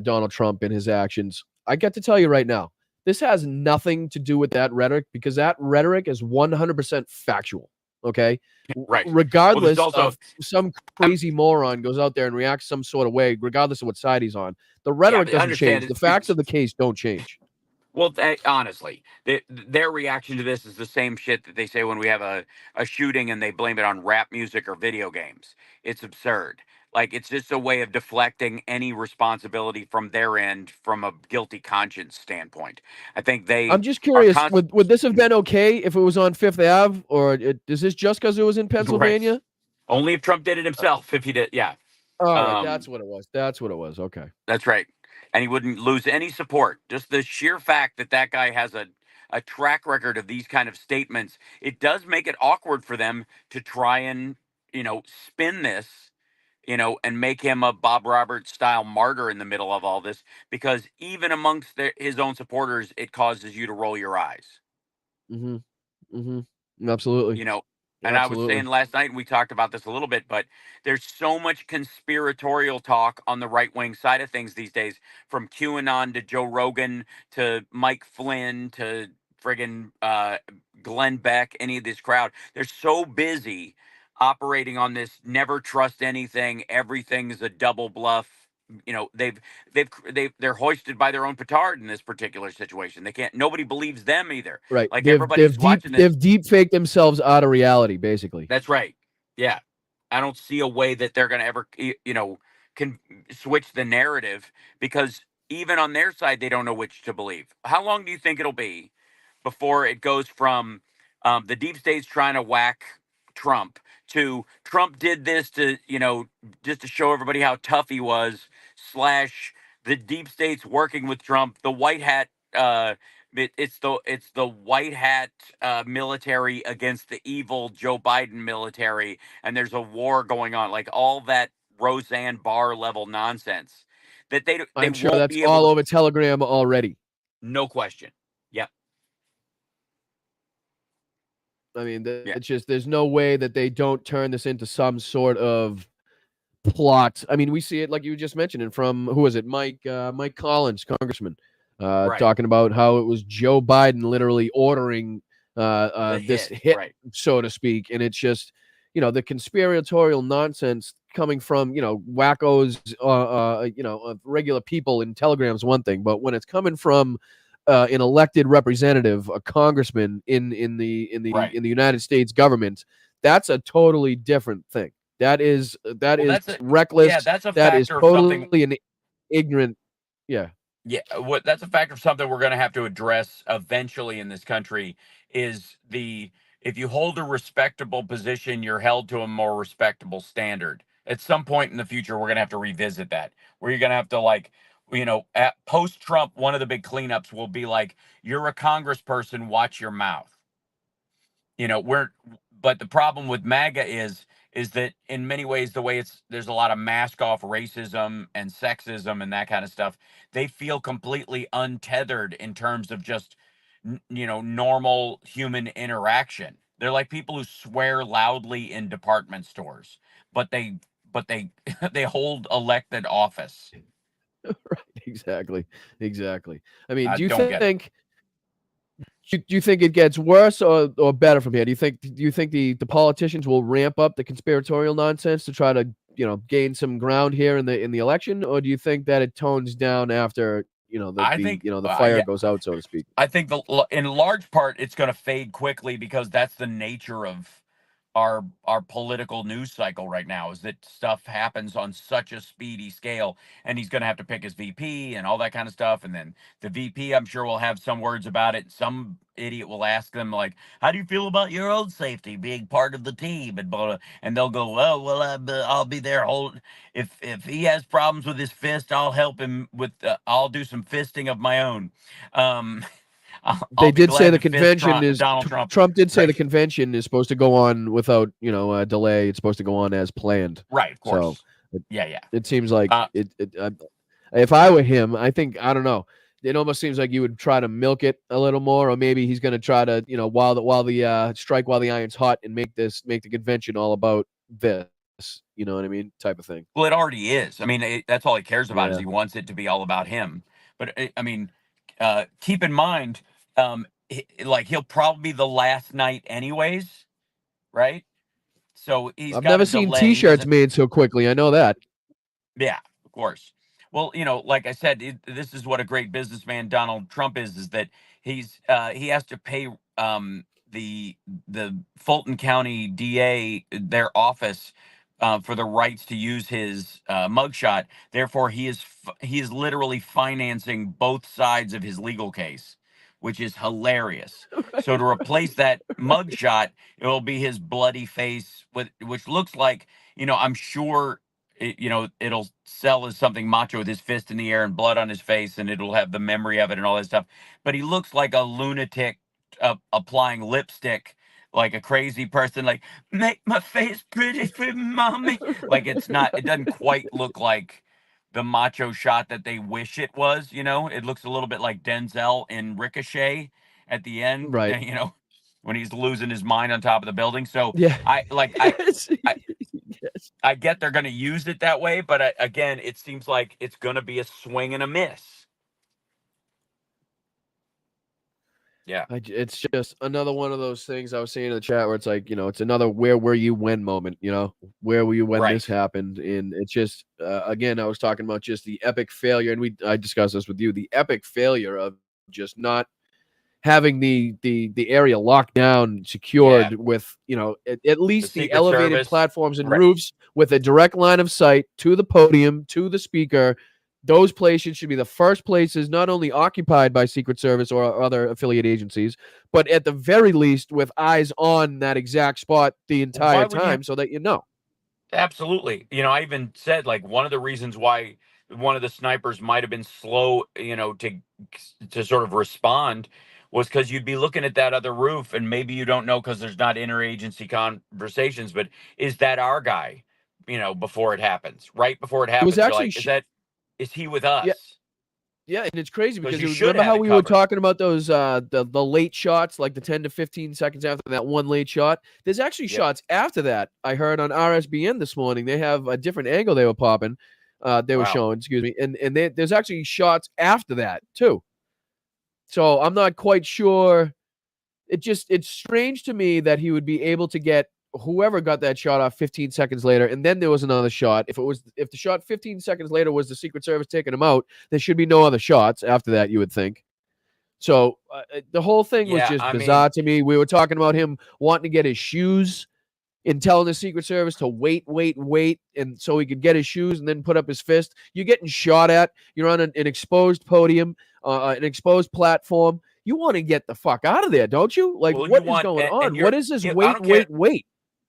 Donald Trump and his actions. I get to tell you right now, this has nothing to do with that rhetoric, because that rhetoric is 100% factual. Okay. Right. Regardless of some crazy moron goes out there and reacts some sort of way, regardless of what side he's on, the rhetoric doesn't change. The facts of the case don't change. Well, honestly, their reaction to this is the same shit that they say when we have a shooting and they blame it on rap music or video games. It's absurd. Like, it's just a way of deflecting any responsibility from their end from a guilty conscience standpoint. I think I'm just curious, would this have been okay if it was on Fifth Ave, or is this just because it was in Pennsylvania? Right. Only if Trump did it himself, if he did, yeah. All right, that's what it was. That's what it was. Okay. That's right. And he wouldn't lose any support. Just the sheer fact that that guy has a track record of these kind of statements, it does make it awkward for them to try and, spin this, and make him a Bob Roberts style martyr in the middle of all this, because even amongst his own supporters, it causes you to roll your eyes. Mm-hmm. Mm-hmm. Absolutely. And I was saying last night, and we talked about this a little bit, but there's so much conspiratorial talk on the right-wing side of things these days, from QAnon to Joe Rogan to Mike Flynn to friggin' Glenn Beck, any of this crowd. They're so busy operating on this never trust anything, everything is a double bluff. They're hoisted by their own petard in this particular situation. Nobody believes them either. Right. Like, everybody's watching this. They've deep faked themselves out of reality, basically. That's right. Yeah. I don't see a way that they're going to ever, can switch the narrative, because even on their side, they don't know which to believe. How long do you think it'll be before it goes from the deep state's trying to whack Trump to Trump did this to, just to show everybody how tough he was, / the deep state's working with Trump, the white hat, it's the white hat military against the evil Joe Biden military, and there's a war going on, like all that Roseanne Barr level nonsense that I'm sure that's all over Telegram already. No question. Yep. I mean, it's just, there's no way that they don't turn this into some sort of plot. I mean, we see it, like you just mentioned, and from, who was it, Mike Collins, congressman, talking about how it was Joe Biden literally ordering this hit, so to speak. And it's just, the conspiratorial nonsense coming from, wackos, regular people in Telegram's one thing, but when it's coming from an elected representative, a congressman in the United States government, that's a totally different thing. That is reckless. Yeah, that's a that factor is totally of an ignorant. Yeah. Yeah, that's a factor of something we're going to have to address eventually in this country. Is if you hold a respectable position, you're held to a more respectable standard. At some point in the future, we're going to have to revisit that, where you're going to have to, at post-Trump, one of the big cleanups will be like, you're a congressperson, watch your mouth. But the problem with MAGA is that in many ways, the way there's a lot of mask off racism and sexism and that kind of stuff. They feel completely untethered in terms of just, normal human interaction. They're like people who swear loudly in department stores, but they they hold elected office. Right. Exactly. I mean, do you think it gets worse or better from here? Do you think the politicians will ramp up the conspiratorial nonsense to try to, gain some ground here in the election, or do you think that it tones down after, the fire goes out, so to speak? I think in large part it's going to fade quickly, because that's the nature of our political news cycle right now, is that stuff happens on such a speedy scale, and he's going to have to pick his VP and all that kind of stuff, and then the VP, I'm sure, will have some words about it. Some idiot will ask them, like, how do you feel about your own safety being part of the team, and blah, blah, and they'll go, well, I'll be there holding, if he has problems with his fist, I'll help him with I'll do some fisting of my own. They I'll be did say glad the to fist convention is Donald Trump. Trump did say the Right. convention is supposed to go on without a delay. It's supposed to go on as planned. Right, of So course. Yeah. it seems like Uh, if I were him, I don't know. It almost seems like you would try to milk it a little more, or maybe he's going to try to while the strike while the iron's hot and make the convention all about this. You know what I mean? Type of thing. Well, it already is. I mean, that's all he cares about, is Yeah. he wants it to be all about him. But I mean, keep in mind, like, he'll probably be the last night anyways, right? So he's I've got never a seen delay. He T-shirts doesn't. made so quickly. I know that. Yeah, of course. Well, like I said, this is what a great businessman Donald Trump is that he has to pay the Fulton County DA, their office, for the rights to use his mugshot. Therefore, he is literally financing both sides of his legal case, which is hilarious. So to replace that mugshot, it will be his bloody face, which looks like, I'm sure it'll sell as something macho with his fist in the air and blood on his face, and it'll have the memory of it and all that stuff. But he looks like a lunatic applying lipstick, like a crazy person, like, make my face pretty for mommy. Like, it doesn't quite look like the macho shot that they wish it was. It looks a little bit like Denzel in Ricochet at the end, Right. when he's losing his mind on top of the building. So Yeah. I Yes. I get they're going to use it that way, but again, it seems like it's going to be a swing and a miss. Yeah. It's just another one of those things I was saying in the chat where it's like, it's another where were you when moment, where were you when this Right. happened? And it's just, again, I was talking about just the epic failure, and I discussed this with you, the epic failure of just not having the area locked down, secured with, at least the Secret elevated Service. platforms and Right. roofs with a direct line of sight to the podium, to the speaker. Those places should be the first places not only occupied by Secret Service or other affiliate agencies, but at the very least with eyes on that exact spot the entire time, so that Absolutely. I even said, like, one of the reasons why one of the snipers might have been slow, to sort of respond, was because you'd be looking at that other roof, and maybe you don't know because there's not interagency conversations, but is that our guy? Before it happens, right before it happens, was actually you're like, is he with us? Yeah. Yeah, and it's crazy because you should remember have how it we were covered. talking about those the late shots, like the 10 to 15 seconds after that one late shot? There's actually Yep. shots after that. I heard on RSBN this morning. They have a different angle they were popping. They were Wow. showing, excuse me. And there's actually shots after that too. So I'm not quite sure. It's strange to me that he would be able to get whoever got that shot off 15 seconds later, and then there was another shot. If the shot 15 seconds later was the Secret Service taking him out, there should be no other shots after that, you would think. So the whole thing was just bizarre to me. We were talking about him wanting to get his shoes and telling the Secret Service to wait, and so he could get his shoes and then put up his fist. You're getting shot at. You're on an exposed podium, an exposed platform. You want to get the fuck out of there, don't you? Like, Well, what is going on? What is this wait?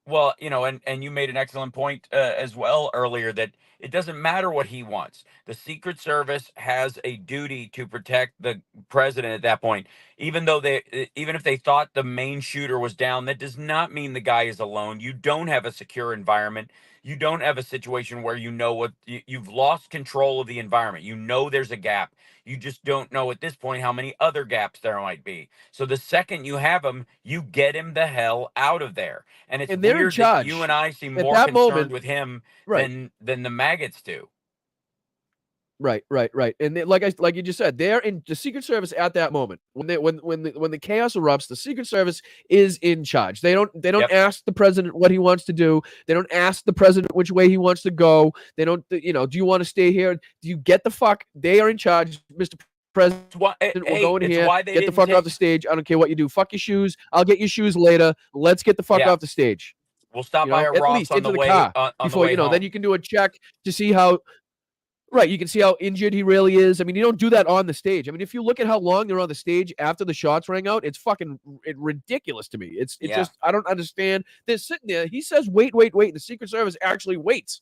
Well, and you made an excellent point as well earlier, that it doesn't matter what he wants. The Secret Service has a duty to protect the president at that point. Even if they thought the main shooter was down, that does not mean the guy is alone. You don't have a secure environment. You don't have a situation where you've lost control of the environment. There's a gap. You just don't know at this point how many other gaps there might be. So the second you have him, you get him the hell out of there. And it's weird that you and I seem more concerned with him than the maggots do. Right. And like you just said, they're in the Secret Service at that moment. When the chaos erupts, the Secret Service is in charge. They don't ask the president what he wants to do. They don't ask the president which way he wants to go. They don't, do you want to stay here? Do you get the fuck? They are in charge, Mr. President. We're going here. Get the fuck off the stage. I don't care what you do. Fuck your shoes. I'll get your shoes later. Let's get the fuck off the stage. We'll stop you by know, a at Ross least on into the the way car on the before, way you know, home. then you can do a check to see how, right, you can see how injured he really is. I mean, you don't do that on the stage. I mean, if you look at how long they're on the stage after the shots rang out, it's fucking ridiculous to me. It's just, I don't understand. They're sitting there. He says, wait. And the Secret Service actually waits.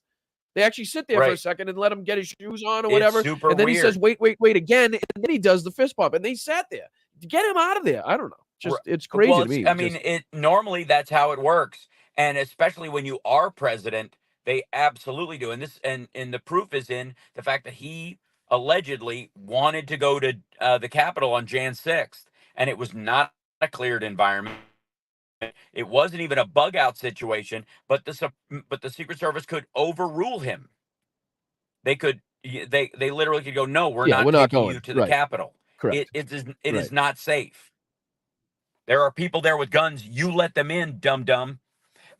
They actually sit there for a second and let him get his shoes on or whatever. It's super and then weird. he says, wait again. And then he does the fist bump. And they sat there. Get him out of there. I don't know. Just, it's crazy Well, to me. I mean, it normally that's how it works. And especially when you are president, they absolutely do. And and the proof is in the fact that he allegedly wanted to go to the Capitol on Jan 6th, and it was not a cleared environment. It wasn't even a bug out situation, but the Secret Service could overrule him. They could they literally could go, no, we're Yeah, not we're not taking going. you to the Right. Capitol. Correct. It is Right. not safe. There are people there with guns. You let them in, dum.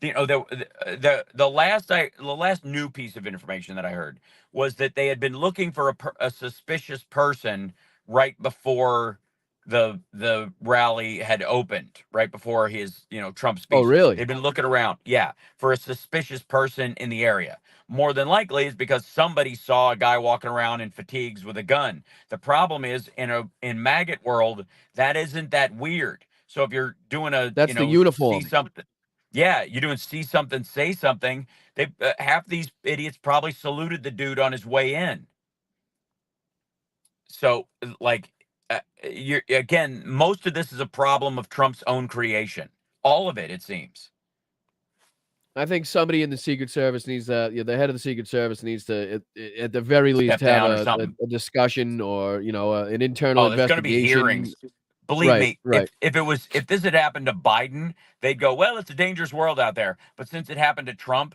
You know, the last new piece of information that I heard was that they had been looking for a suspicious person right before the rally had opened, right before his, you know, Trump Oh, speech. really? They've been looking around, yeah, for a suspicious person in the area. More than likely is because somebody saw a guy walking around in fatigues with a gun. The problem is in maggot world, that isn't that weird. So if you're doing a, That's you the know, see uniform. something, yeah, you're doing see something, say something. They half these idiots probably saluted the dude on his way in. So, like, you're again, most of this is a problem of Trump's own creation. All of it, it seems. I think somebody in the Secret Service needs to, the head of the Secret Service needs to, at the very least, Step have down or something. a discussion or, an internal Oh, there's going to be investigation. hearings. Believe Right, me, right. if this had happened to Biden, they'd go, well, it's a dangerous world out there. But since it happened to Trump,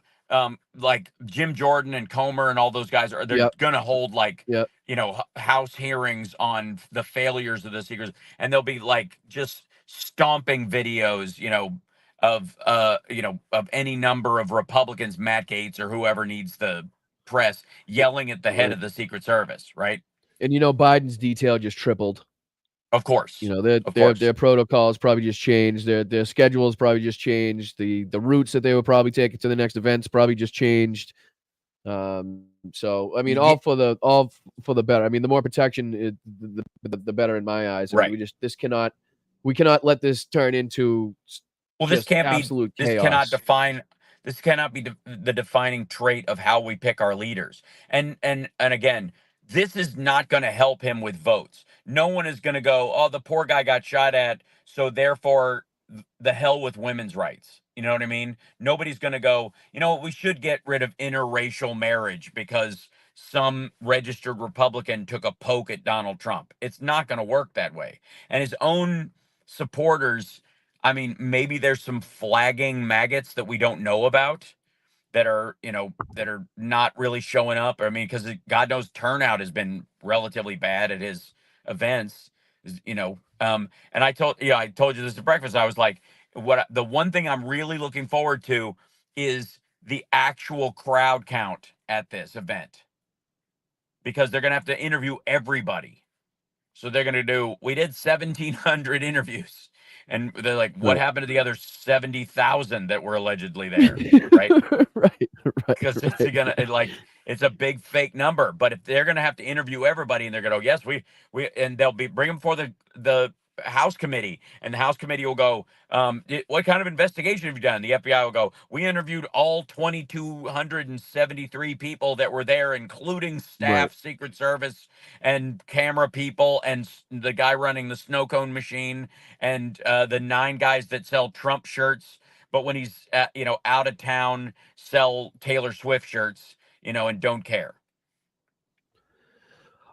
like Jim Jordan and Comer and all those guys they're Yep. going to hold like, Yep. you know, house hearings on the failures of the Secret, and they'll be like just stomping videos, of any number of Republicans, Matt Gaetz or whoever needs the press, yelling at the head Right. of the Secret Service, right? And Biden's detail just tripled. Of course. Their protocols probably just changed. Their schedules probably just changed. The routes that they would probably take to the next events probably just changed. So I mean, all for the better. I mean, the more protection, the better in my eyes. I mean, Right. we cannot let this turn into This can't absolute be, chaos. this cannot be the defining trait of how we pick our leaders. And again, this is not going to help him with votes. No one is going to go, oh, the poor guy got shot at, so therefore the hell with women's rights. You know what I mean? Nobody's going to go, you know, we should get rid of interracial marriage because some registered Republican took a poke at Donald Trump. It's not going to work that way. And his own supporters, I mean, maybe there's some flagging maggots that we don't know about that are, that are not really showing up. I mean, because God knows turnout has been relatively bad at his events, and I told you this at breakfast. I was like, the one thing I'm really looking forward to is the actual crowd count at this event, because they're going to have to interview everybody. So they're going to we did 1,700 interviews. And they're like, what happened to the other 70,000 that were allegedly there? Right. right. Because it's a big fake number. But if they're going to have to interview everybody and they're going to go, yes, and they'll bring them for the House committee, and the House committee will go, what kind of investigation have you done? The FBI will go, we interviewed all 2,273 people that were there, including staff, Secret Service, and camera people, and the guy running the snow cone machine, and the 9 guys that sell Trump shirts, but when he's out of town, sell Taylor Swift shirts, and don't care.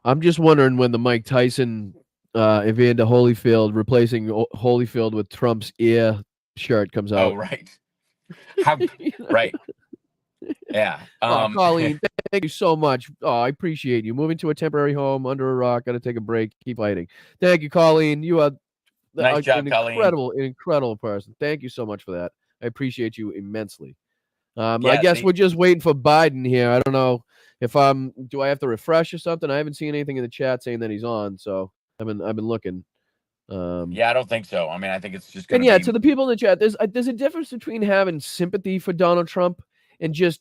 I'm just wondering when the Mike Tyson Evander Holyfield replacing Holyfield with Trump's ear shirt comes out. Oh, right. How right. Yeah. Colleen, thank you so much. Oh, I appreciate you. Moving to a temporary home under a rock. Got to take a break. Keep fighting. Thank you, Colleen. You are nice job, an incredible person. Thank you so much for that. I appreciate you immensely. Yeah, I guess we're just waiting for Biden here. I don't know if do I have to refresh or something? I haven't seen anything in the chat saying that he's on, so I've been looking. Yeah, I don't think so. I mean, I think it's just going And to yeah, be. to the people in the chat, there's a difference between having sympathy for Donald Trump and just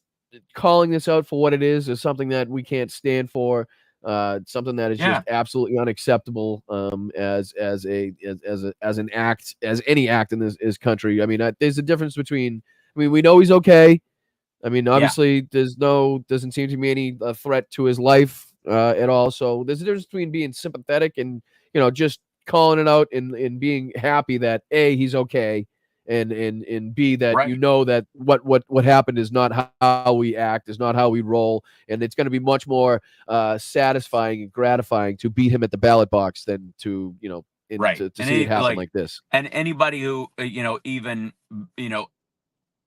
calling this out for what it is, as something that we can't stand for, something that is just absolutely unacceptable, as an act, as any act in this country. I mean, there's a difference between. I mean, we know he's okay. I mean, obviously, doesn't seem to be any threat to his life at all. So there's a difference between being sympathetic and just calling it out and being happy that A, he's okay, and B, that that what happened is not how we act, is not how we roll, and it's going to be much more satisfying and gratifying to beat him at the ballot box than to to see it happen like this. And anybody who even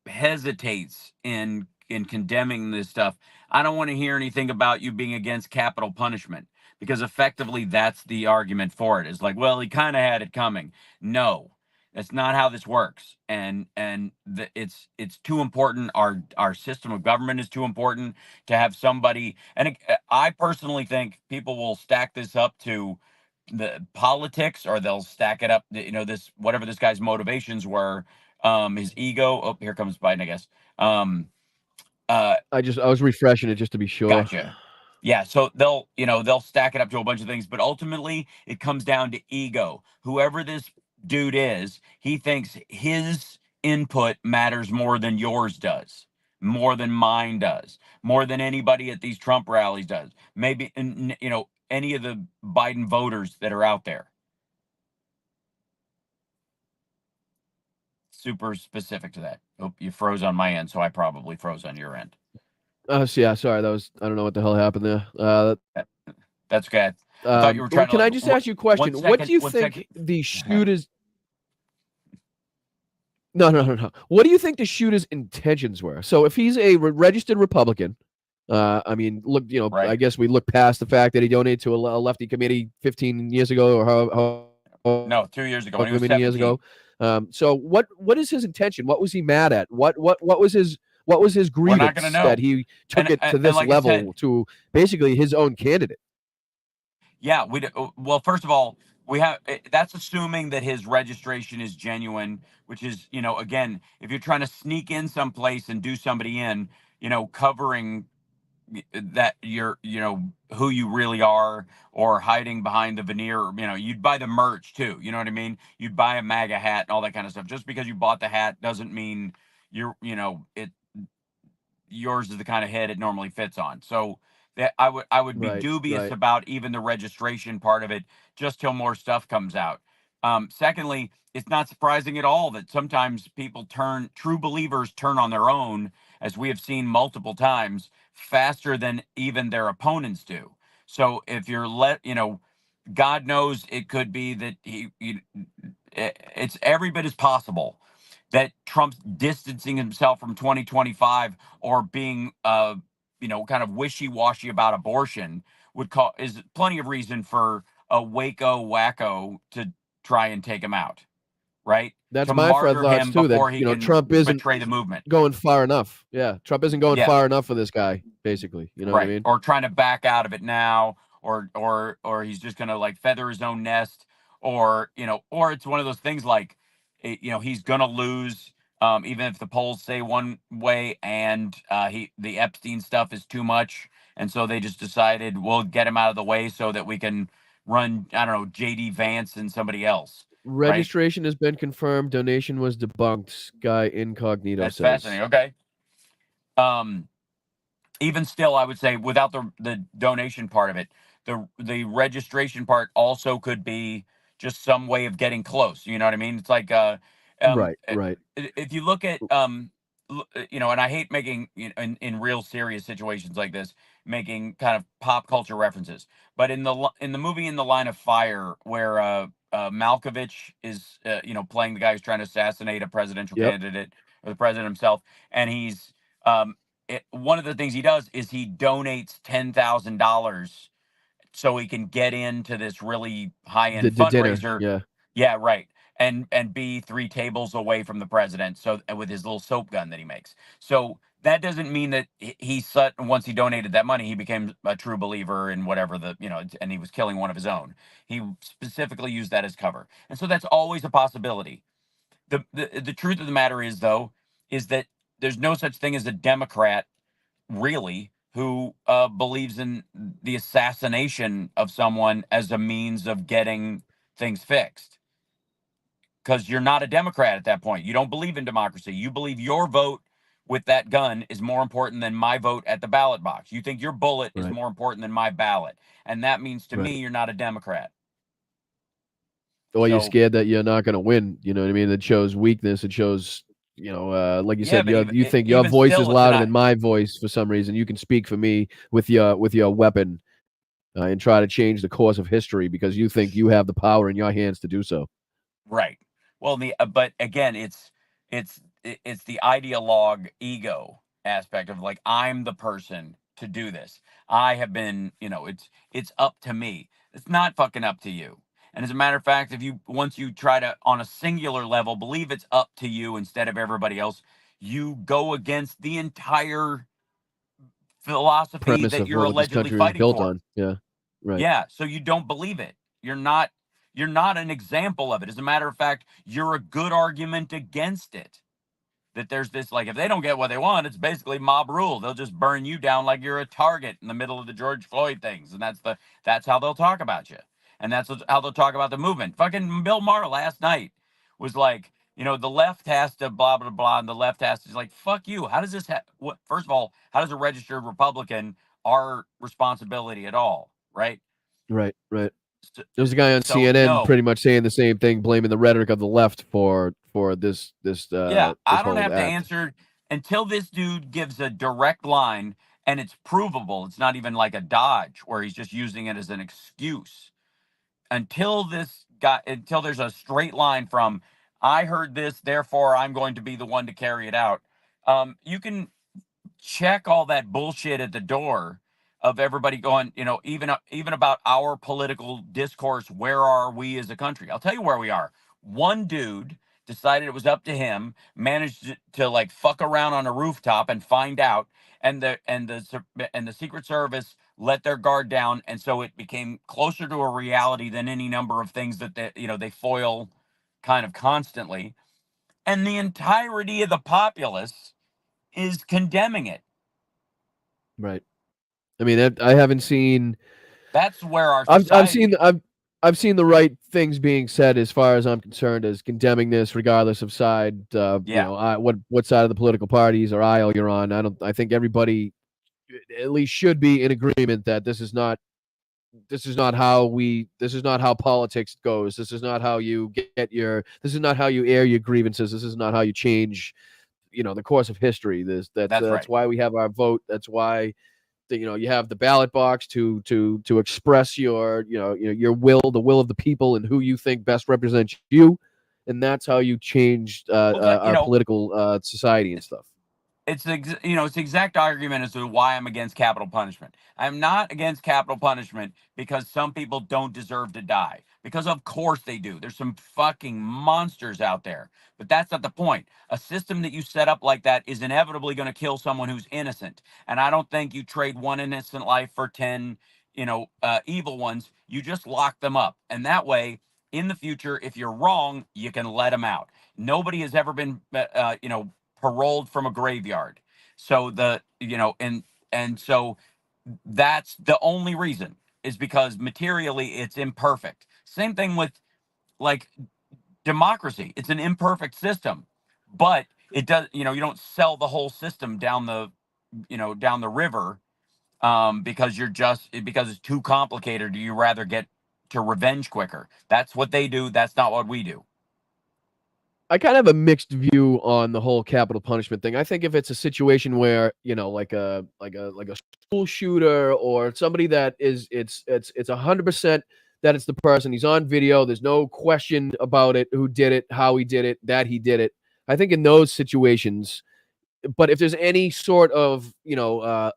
hesitates in condemning this stuff, I don't want to hear anything about you being against capital punishment, because effectively that's the argument for it. Is like, well, he kind of had it coming. No, that's not how this works. And it's too important. Our system of government is too important to have somebody. And I personally think people will stack this up to the politics, or they'll stack it up, this whatever this guy's motivations were, his ego. Oh, here comes Biden, I guess. I was refreshing it just to be sure. Gotcha. Yeah, so they'll stack it up to a bunch of things, but ultimately it comes down to ego. Whoever this dude is, he thinks his input matters more than yours does, more than mine does, more than anybody at these Trump rallies does. Maybe any of the Biden voters that are out there. Super specific to that. Oh, you froze on my end, so I probably froze on your end. Yeah, sorry. I don't know what the hell happened there. That's okay. I thought you were trying can to. I just ask you a question? What do you think the shooters? No. What do you think the shooter's intentions were? So if he's a registered Republican, I mean, look, I guess we look past the fact that he donated to a lefty committee 15 years ago, or no, 2 years ago. When he was 17. Years ago. So what is his intention? What was he mad at? What was his grievance that he took it to this level, to basically his own candidate? Yeah, well, first of all, that's assuming that his registration is genuine, which is, again, if you're trying to sneak in someplace and do somebody in, covering that you're, who you really are, or hiding behind the veneer, you'd buy the merch too. You know what I mean? You'd buy a MAGA hat and all that kind of stuff. Just because you bought the hat doesn't mean yours is the kind of head it normally fits on. So that I would be dubious about even the registration part of it, just till more stuff comes out. Secondly, it's not surprising at all that sometimes true believers turn on their own, as we have seen multiple times, faster than even their opponents do. So if you're God knows, it could be that it's every bit as possible that Trump's distancing himself from 2025, or being kind of wishy-washy about abortion, is plenty of reason for a Waco wacko to try and take him out, right? That's to my thoughts too. Before that he can Trump isn't betray the movement, going far enough. Yeah, Trump isn't going far enough for this guy, basically. You know what I mean? Or trying to back out of it now, or he's just gonna feather his own nest, or it's one of those things like, he's gonna lose. Even if the polls say one way, and the Epstein stuff is too much, and so they just decided we'll get him out of the way so that we can run, I don't know, JD Vance and somebody else. Registration has been confirmed. Donation was debunked. Guy Incognito That's says. Fascinating. Okay. Even still, I would say, without the donation part of it, the registration part also could be just some way of getting close. You know what I mean? It's like right. If you look at and I hate making in real serious situations like this, making kind of pop culture references, but in the movie In the Line of Fire, where Malkovich is playing the guy who's trying to assassinate a presidential candidate, or the president himself, and he's one of the things he does is he donates $10,000 so he can get into this really high-end fundraiser. Dinner, yeah, right. And be 3 tables away from the president, so with his little soap gun that he makes. So that doesn't mean that once he donated that money, he became a true believer in whatever and he was killing one of his own. He specifically used that as cover. And so that's always a possibility. The truth of the matter is, though, is that there's no such thing as a Democrat, really, who believes in the assassination of someone as a means of getting things fixed. Because you're not a Democrat at that point. You don't believe in democracy. You believe your vote with that gun is more important than my vote at the ballot box. You think your bullet is more important than my ballot. And that means to me, you're not a Democrat. Or you're scared that you're not going to win. You know what I mean? It shows weakness. It shows, like you said, you think your voice is louder than my voice for some reason. You can speak for me with your weapon and try to change the course of history because you think you have the power in your hands to do so. Right. Well, but again, it's the ideologue ego aspect of like, I'm the person to do this. I have been, it's up to me. It's not fucking up to you. And as a matter of fact, once you try to, on a singular level, believe it's up to you instead of everybody else, you go against the entire philosophy that you're allegedly fighting built for. On. Yeah. Right. Yeah. So you don't believe it. You're not an example of it. As a matter of fact, you're a good argument against it. That there's this, like, if they don't get what they want, it's basically mob rule. They'll just burn you down like you're a target in the middle of the George Floyd things. And that's how they'll talk about you. And that's how they'll talk about the movement. Fucking Bill Maher last night was like, the left has to blah, blah, blah. And the left has to, like, fuck you. How does this, first of all, how does a registered Republican our responsibility at all? Right. Right. There was a guy on CNN pretty much saying the same thing, blaming the rhetoric of the left for this. I don't have to answer until this dude gives a direct line and it's provable. It's not even like a dodge where he's just using it as an excuse. Until there's a straight line from, I heard this, therefore I'm going to be the one to carry it out. You can check all that bullshit at the door of everybody going, even about our political discourse. Where are we as a country? I'll tell you where we are. One dude decided it was up to him, managed to like fuck around on a rooftop and find out, and the Secret Service let their guard down, and so it became closer to a reality than any number of things that they foil kind of constantly, and the entirety of the populace is condemning it. Right. I mean, I haven't seen. That's where our society... I've seen the right things being said as far as I'm concerned, as condemning this regardless of side. What side of the political parties or aisle you're on. I think everybody at least should be in agreement that this is not how politics goes. This is not how you this is not how you air your grievances. This is not how you change, the course of history. That's why we have our vote. That's why you have the ballot box to express your will, the will of the people, and who you think best represents you, and that's how you change our political society and stuff. It's the exact argument as to why I'm against capital punishment. I'm not against capital punishment because some people don't deserve to die. Because of course they do. There's some fucking monsters out there. But that's not the point. A system that you set up like that is inevitably going to kill someone who's innocent. And I don't think you trade one innocent life for 10, evil ones. You just lock them up. And that way, in the future, if you're wrong, you can let them out. Nobody has ever been, paroled from a graveyard. So and so that's the only reason, is because materially it's imperfect. Same thing with like democracy. It's an imperfect system, but it does, you don't sell the whole system down the river because it's too complicated. Do you rather get to revenge quicker? That's what they do. That's not what we do. I kind of have a mixed view on the whole capital punishment thing. I think if it's a situation where, like a school shooter or somebody that is, it's 100% that it's the person, he's on video, there's no question about it, who did it, how he did it, that he did it. I think in those situations, but if there's any sort of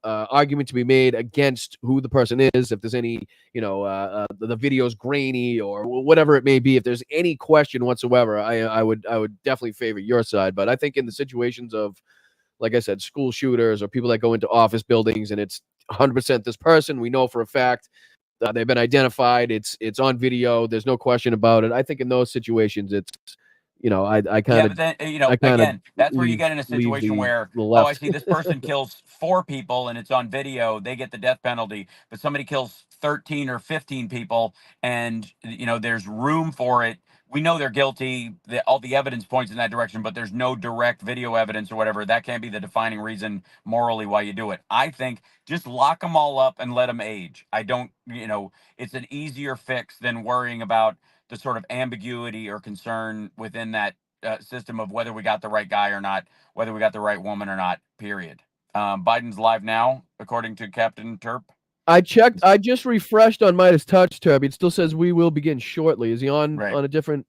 argument to be made against who the person is, if there's any the video's grainy or whatever it may be, if there's any question whatsoever, I would definitely favor your side. But I think in the situations of like I said, school shooters or people that go into office buildings and it's 100% this person. We know for a fact they've been identified. It's on video. There's no question about it. I think in those situations, it's, I kind Yeah, of but then I kind of again, that's where you leave get in a situation the where, the oh, I left. see this person kills 4 people and it's on video, they get the death penalty, but somebody kills 13 or 15 people and there's room for it. We know they're guilty. All the evidence points in that direction, but there's no direct video evidence or whatever. That can't be the defining reason morally why you do it. I think just lock them all up and let them age. I don't, it's an easier fix than worrying about the sort of ambiguity or concern within that system of whether we got the right guy or not, whether we got the right woman or not, period. Biden's live now, according to Captain Terp. I checked. I just refreshed on Midas Touch, Tab. It still says we will begin shortly. Is he on Right. on a different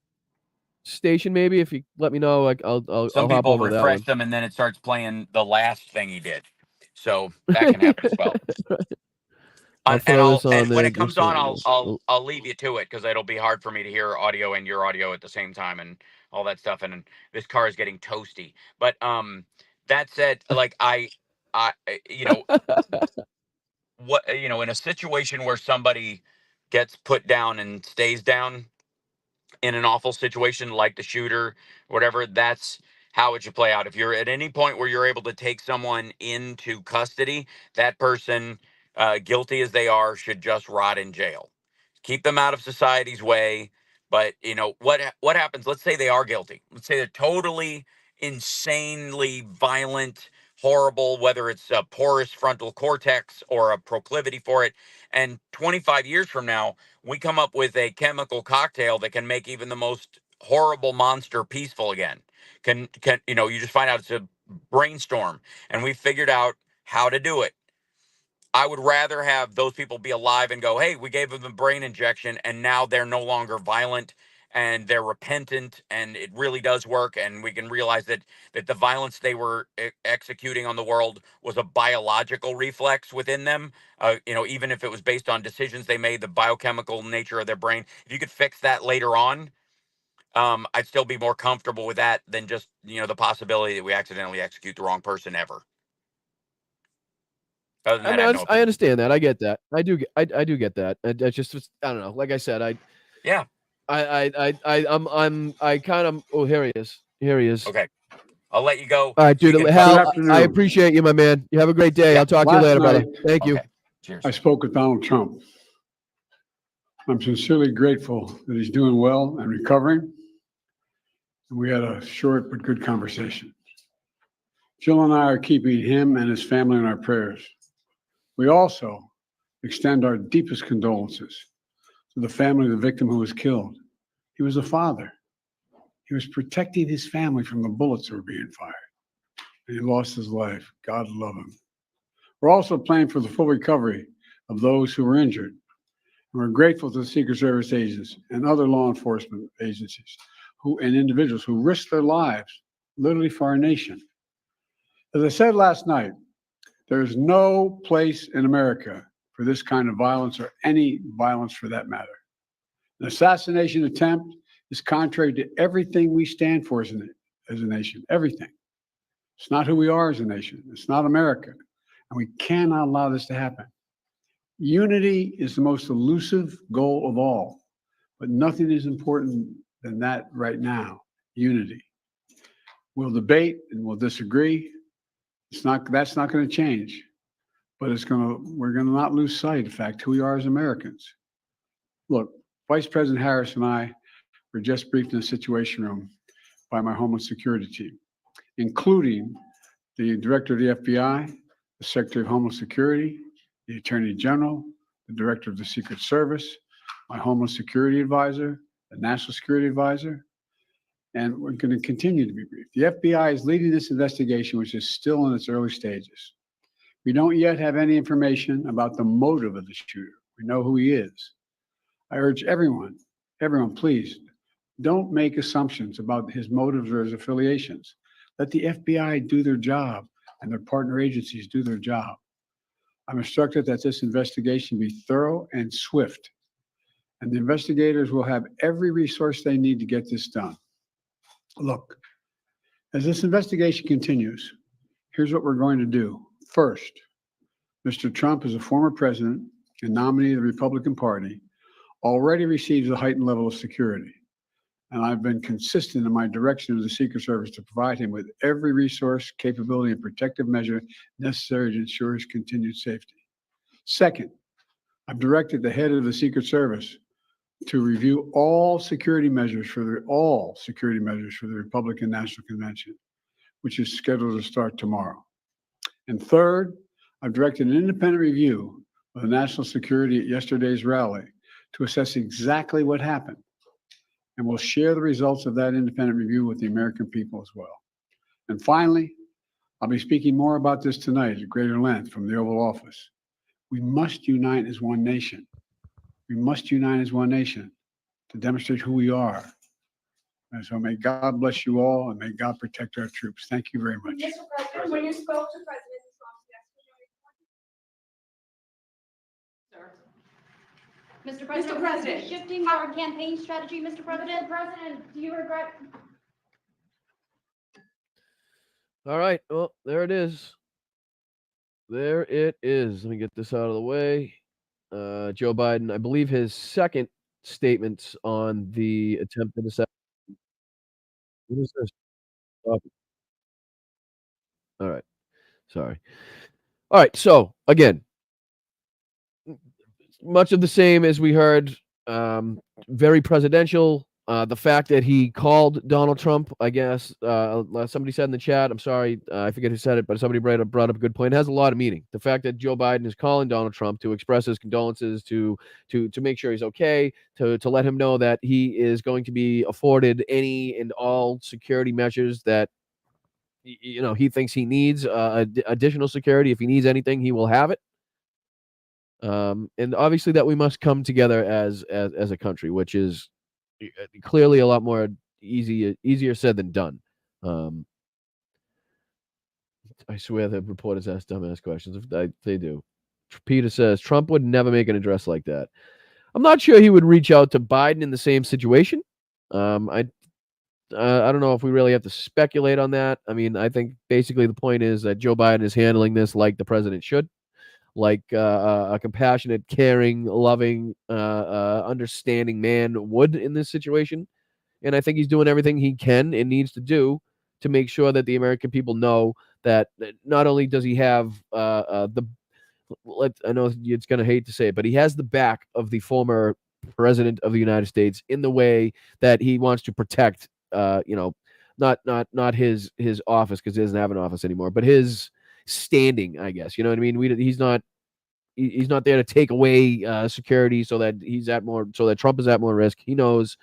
station? Maybe if you let me know, I'll Some hop people over to that refresh one. them and then it starts playing the last thing he did. So that can happen as well. I'll throw this on And when there. it comes on, I'll leave you to it because it'll be hard for me to hear audio and your audio at the same time and all that stuff. And this car is getting toasty. But that said, like I what in a situation where somebody gets put down and stays down in an awful situation like the shooter, whatever, that's how it should play out. If you're at any point where you're able to take someone into custody, that person, guilty as they are, should just rot in jail. Keep them out of society's way. But what happens? Let's say they are guilty. Let's say they're totally insanely violent, horrible, whether it's a porous frontal cortex or a proclivity for it. And 25 years from now, we come up with a chemical cocktail that can make even the most horrible monster peaceful again. Can you just find out it's a brainstorm and we figured out how to do it. I would rather have those people be alive and go, hey, we gave them a brain injection and now they're no longer violent and they're repentant and it really does work. And we can realize that the violence they were executing on the world was a biological reflex within them. Even if it was based on decisions they made, the biochemical nature of their brain. If you could fix that later on, I'd still be more comfortable with that than just, the possibility that we accidentally execute the wrong person ever. Other than that, I have no I opinion. understand that. I get that. I do get that. I just I don't know. Like I said, Yeah. I kind of. Oh, here he is. Here he is. Okay. I'll let you go. All right, dude. So Hal, I appreciate you, my man. You have a great day. Yeah. I'll talk to you later, brother. Thank you. Okay. Cheers. I spoke with Donald Trump. I'm sincerely grateful that he's doing well and recovering. And we had a short but good conversation. Jill and I are keeping him and his family in our prayers. We also extend our deepest condolences to the family of the victim who was killed. He was a father. He was protecting his family from the bullets that were being fired. And he lost his life. God love him. We're also praying for the full recovery of those who were injured. And we're grateful to the Secret Service agents and other law enforcement agencies and individuals who risked their lives literally for our nation. As I said last night, there is no place in America for this kind of violence or any violence for that matter. An assassination attempt is contrary to everything we stand for as a nation, everything. It's not who we are as a nation. It's not America. And we cannot allow this to happen. Unity is the most elusive goal of all, but nothing is important than that right now, unity. We'll debate and we'll disagree. That's not going to change, but we're going to not lose sight of the fact who we are as Americans. Look, Vice President Harris and I were just briefed in the Situation Room by my Homeland Security team, including the Director of the FBI, the Secretary of Homeland Security, the Attorney General, the Director of the Secret Service, my Homeland Security Advisor, the National Security Advisor, and we're going to continue to be briefed. The FBI is leading this investigation, which is still in its early stages. We don't yet have any information about the motive of the shooter. We know who he is. I urge everyone, please, don't make assumptions about his motives or his affiliations. Let the FBI do their job and their partner agencies do their job. I'm instructed that this investigation be thorough and swift, and the investigators will have every resource they need to get this done. Look, as this investigation continues, Here's what we're going to do. First, Mr. Trump, as a former president and nominee of the Republican Party, already receives a heightened level of security. And I've been consistent in my direction to the Secret Service to provide him with every resource, capability, and protective measure necessary to ensure his continued safety. Second, I've directed the head of the Secret Service to review all security measures for the Republican National Convention, which is scheduled to start tomorrow. And third, I've directed an independent review of the national security at yesterday's rally to assess exactly what happened. And we'll share the results of that independent review with the American people as well. And finally, I'll be speaking more about this tonight at greater length from the Oval Office. We must unite as one nation. We must unite as one nation to demonstrate who we are. And so may God bless you all, and may God protect our troops. Thank you very much. Mr. President, when you spoke to President Trump yesterday. Mr. President, Mr. President, shifting our campaign strategy, Mr. President. Mr. President, do you regret? All right. Well, there it is. There it is. Let me get this out of the way. Joe Biden, I believe his second statements on the attempted assassination. What is this? Oh. All right. Sorry. All right. So again, much of the same as we heard. Very presidential. The fact that he called Donald Trump, I guess, somebody said in the chat, I'm sorry, I forget who said it, but somebody brought up a good point. It has a lot of meaning. The fact that Joe Biden is calling Donald Trump to express his condolences, to make sure he's okay, to let him know that he is going to be afforded any and all security measures that he thinks he needs, additional security. If he needs anything, he will have it. And obviously that we must come together as a country, which is clearly a lot more easier said than done. I swear the reporters ask dumbass questions. They do. Peter says Trump would never make an address like that. I'm not sure he would reach out to Biden in the same situation. I don't know if we really have to speculate on that. I mean, I think basically the point is that Joe Biden is handling this like the president should, like a compassionate, caring, loving, understanding man would in this situation. And I think he's doing everything he can and needs to do to make sure that the American people know that not only does he have I know it's going to hate to say it, but he has the back of the former president of the United States in the way that he wants to protect, not his office, because he doesn't have an office anymore, but his standing, I guess. You know what I mean? He's not there to take away security so that Trump is at more risk. He knows,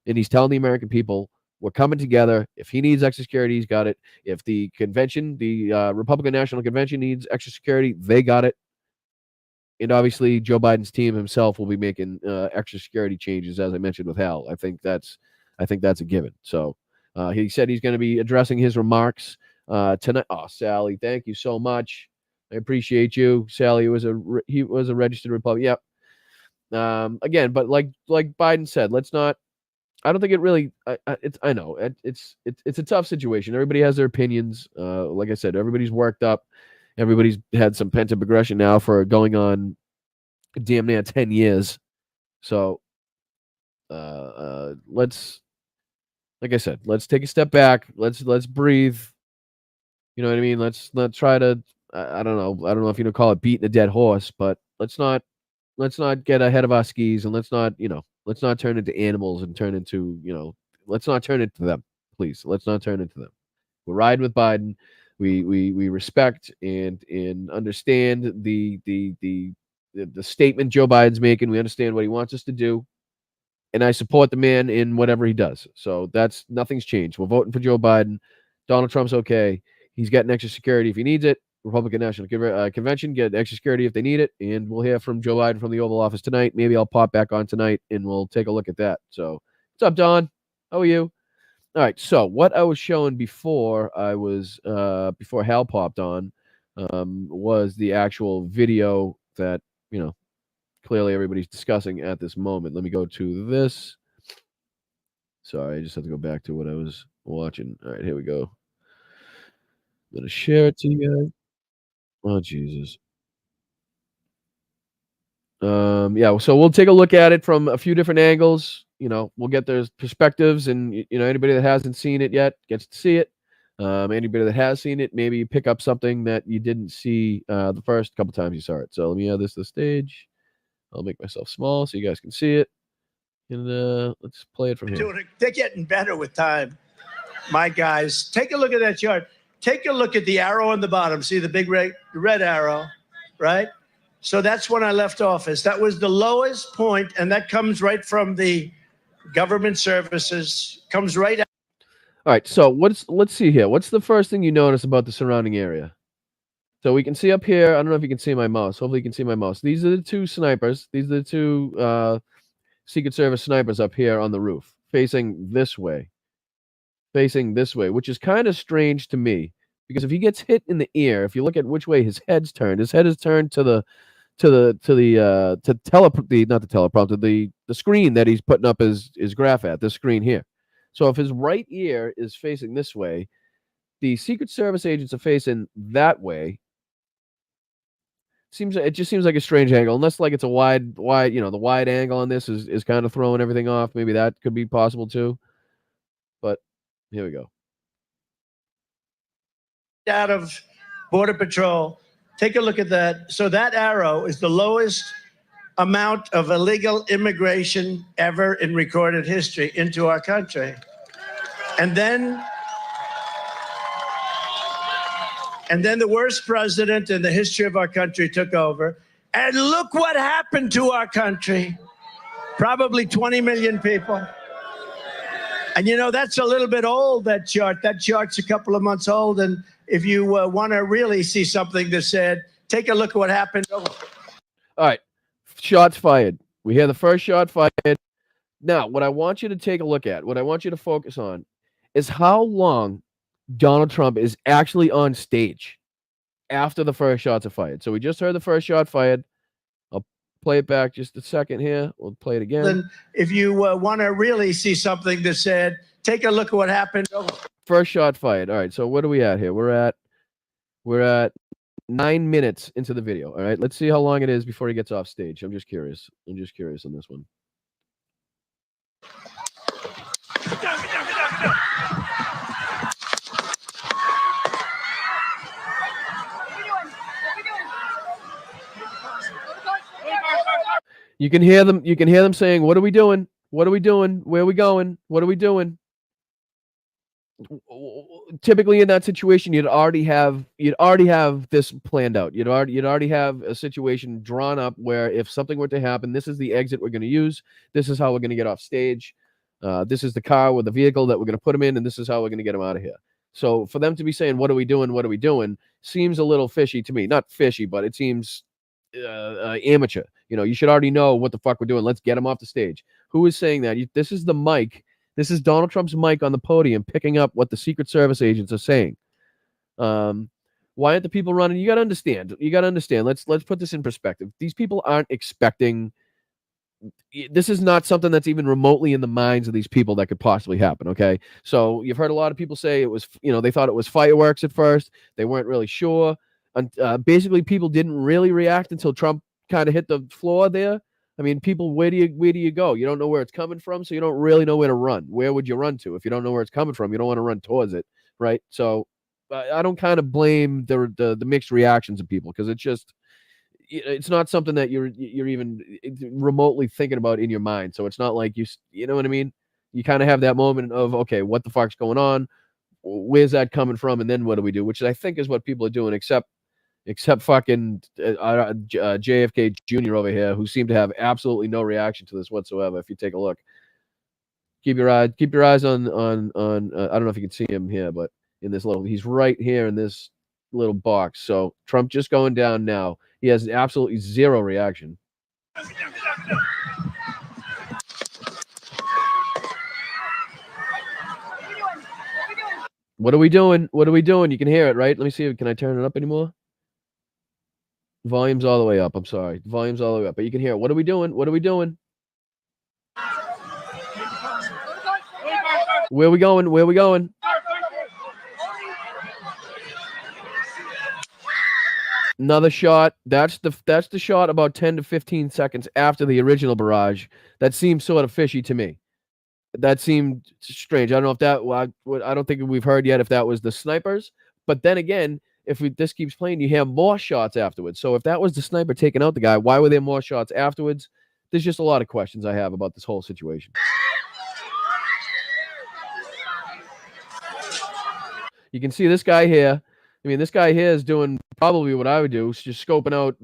and he's telling the American people, we're coming together. If he needs extra security, he's got it. If the convention, the Republican National Convention, needs extra security, they got it. And obviously, Joe Biden's team himself will be making extra security changes, as I mentioned with Hal. I think that's a given. So he said he's going to be addressing his remarks tonight. Oh, Sally, thank you so much. I appreciate you, Sally. He was a registered Republican. Yep. Again, but like Biden said, let's not. I don't think it really. I know it's a tough situation. Everybody has their opinions. Like I said, everybody's worked up. Everybody's had some pent-up aggression now for going on damn near 10 years. So let's, like I said, let's take a step back. Let's breathe. You know what I mean? Let's not try to. I don't know if you call it beating a dead horse, but let's not get ahead of our skis, and let's not turn into animals and let's not turn into them. Please, let's not turn into them. We're riding with Biden. We respect and understand the statement Joe Biden's making. We understand what he wants us to do, and I support the man in whatever he does. So nothing's changed. We're voting for Joe Biden. Donald Trump's okay. He's getting extra security if he needs it. Republican National Convention get extra security if they need it, and we'll hear from Joe Biden from the Oval Office tonight. Maybe I'll pop back on tonight and we'll take a look at that. So, what's up, Don? How are you? All right. So, what I was showing before Hal popped on was the actual video that clearly everybody's discussing at this moment. Let me go to this. Sorry, I just have to go back to what I was watching. All right, here we go. I'm gonna share it to you guys. Oh Jesus. Yeah, so we'll take a look at it from a few different angles. You know, we'll get their perspectives, and you know, anybody that hasn't seen it yet gets to see it. Anybody that has seen it, maybe pick up something that you didn't see the first couple times you saw it. So let me add this to the stage. I'll make myself small so you guys can see it, and let's play it from here. They're getting better with time. My guys, take a look at that chart. Take a look at the arrow on the bottom. See the big red arrow, right? So that's when I left office. That was the lowest point, and that comes right from the government services, comes right out. All right, so let's see here. What's the first thing you notice about the surrounding area? So we can see up here. I don't know if you can see my mouse. Hopefully you can see my mouse. These are the two snipers. These are the two Secret Service snipers up here on the roof, facing this way, which is kind of strange to me because if he gets hit in the ear, if you look at which way his head is turned to the screen that he's putting up his graph at, this screen here. So if his right ear is facing this way, the Secret Service agents are facing that way. It just seems like a strange angle, unless like it's a wide, you know, the wide angle on this is kind of throwing everything off. Maybe that could be possible too. But here we go. Out of Border Patrol. Take a look at that. So that arrow is the lowest amount of illegal immigration ever in recorded history into our country. And then the worst president in the history of our country took over. And look what happened to our country. Probably 20 million people. And you know, that's a little bit old, that chart. That chart's a couple of months old. And if you want to really see something that said, take a look at what happened. All right. Shots fired. We hear the first shot fired. Now, what I want you to take a look at, what I want you to focus on, is how long Donald Trump is actually on stage after the first shots are fired. So we just heard the first shot fired. I'll play it back just a second here. We'll play it again. Then if you want to really see something that said, take a look at what happened. First shot fired. All right, so what are we at here? We're at 9 minutes into the video. All right, let's see how long it is before he gets off stage. I'm just curious on this one. You can hear them saying, "What are we doing? What are we doing? Where are we going? What are we doing?" Typically in that situation, you'd already have this planned out. You'd already have a situation drawn up where if something were to happen, this is the exit we're going to use. This is how we're going to get off stage. This is the car with the vehicle that we're going to put them in, and this is how we're going to get them out of here. So for them to be saying, "What are we doing? What are we doing?" seems a little fishy to me. Not fishy, but it seems amateur. You know, you should already know what the fuck we're doing. Let's get him off the stage. Who is saying that? This is the mic. This is Donald Trump's mic on the podium picking up what the Secret Service agents are saying. Why aren't the people running? You got to understand. Let's put this in perspective. These people aren't expecting. This is not something that's even remotely in the minds of these people that could possibly happen. Okay, so you've heard a lot of people say it was. You know, they thought it was fireworks at first. They weren't really sure. And basically, people didn't really react until Trump kind of hit the floor there. I mean, people, where do you go? You don't know where it's coming from, so you don't really know where to run. Where would you run to if you don't know where it's coming from? You don't want to run towards it, right? So I don't kind of blame the mixed reactions of people because it's not something that you're even remotely thinking about in your mind. So it's not like you know what I mean? You kind of have that moment of, okay, what the fuck's going on? Where's that coming from? And then what do we do? Which I think is what people are doing, except fucking JFK Jr. over here, who seemed to have absolutely no reaction to this whatsoever. If you take a look, keep your eyes on I don't know if you can see him here, but in this he's right here in this little box. So Trump just going down now. He has absolutely zero reaction. What are we doing? What are we doing? You can hear it, right? Let me see. Can I turn it up anymore? Volume's all the way up. I'm sorry. Volume's all the way up. But you can hear it. What are we doing? What are we doing? Where are we going? Where are we going? Another shot. That's the shot about 10 to 15 seconds after the original barrage. That seems sort of fishy to me. That seemed strange. I don't know if that. I don't think we've heard yet if that was the snipers. But then again, if this keeps playing, you have more shots afterwards. So if that was the sniper taking out the guy, why were there more shots afterwards? There's just a lot of questions I have about this whole situation. You can see this guy here. I mean, this guy here is doing probably what I would do, is just scoping out,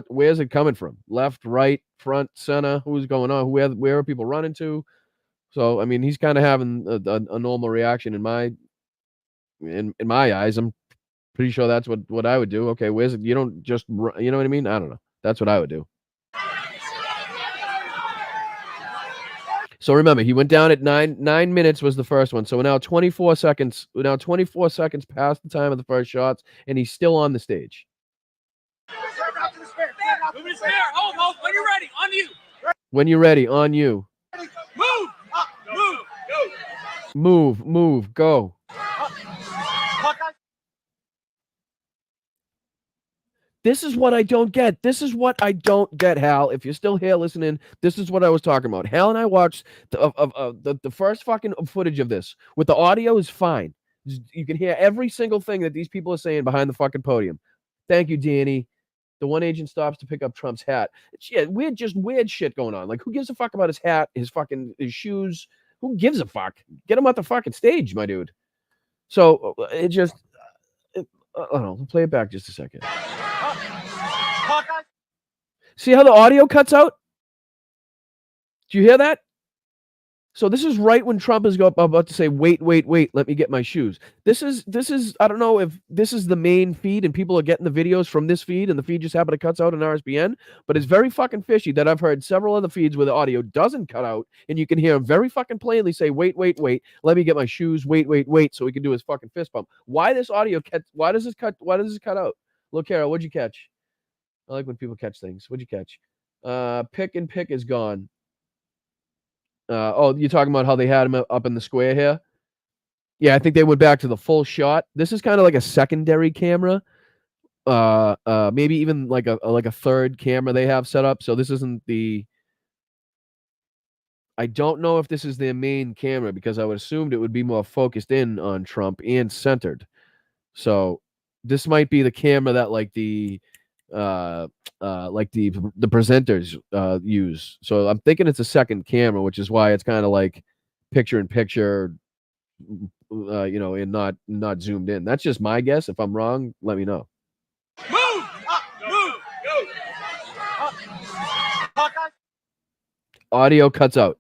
where's it coming from? Left, right, front, center, who's going on, where are people running to? So, I mean, he's kind of having a normal reaction in my eyes. I'm pretty sure that's what I would do. Okay, where's it? You don't just, you know what I mean? I don't know. That's what I would do. So remember, he went down at 9 minutes was the first one. So we're now 24 seconds. We're now 24 seconds past the time of the first shots, and he's still on the stage. Hold. When you're ready, on you. When you're ready, on you. Move, go. This is what I don't get. This is what I don't get, Hal. If you're still here listening, this is what I was talking about. Hal and I watched the first fucking footage of this. With the audio is fine. You can hear every single thing that these people are saying behind the fucking podium. Thank you, Danny. The one agent stops to pick up Trump's hat. Weird shit going on. Like, who gives a fuck about his hat, his shoes? Who gives a fuck? Get him off the fucking stage, my dude. So I don't know. Play it back just a second. See how the audio cuts out? Do you hear that? So this is right when Trump is about to say, wait, let me get my shoes. This is, I don't know if this is the main feed and people are getting the videos from this feed and the feed just happened to cut out in RSBN, but it's very fucking fishy that I've heard several other feeds where the audio doesn't cut out and you can hear him very fucking plainly say, wait, let me get my shoes, wait, so he can do his fucking fist bump. Why does this cut out? Look, Carol, what'd you catch? I like when people catch things. What'd you catch? Pick is gone. You're talking about how they had him up in the square here? Yeah, I think they went back to the full shot. This is kind of like a secondary camera. Maybe even like a third camera they have set up. So this isn't I don't know if this is their main camera because I would assumed it would be more focused in on Trump and centered. So this might be the camera that like the presenters use. So I'm thinking it's a second camera, which is why it's kind of like picture in picture, and not zoomed in. That's just my guess. If I'm wrong, let me know. Audio cuts out.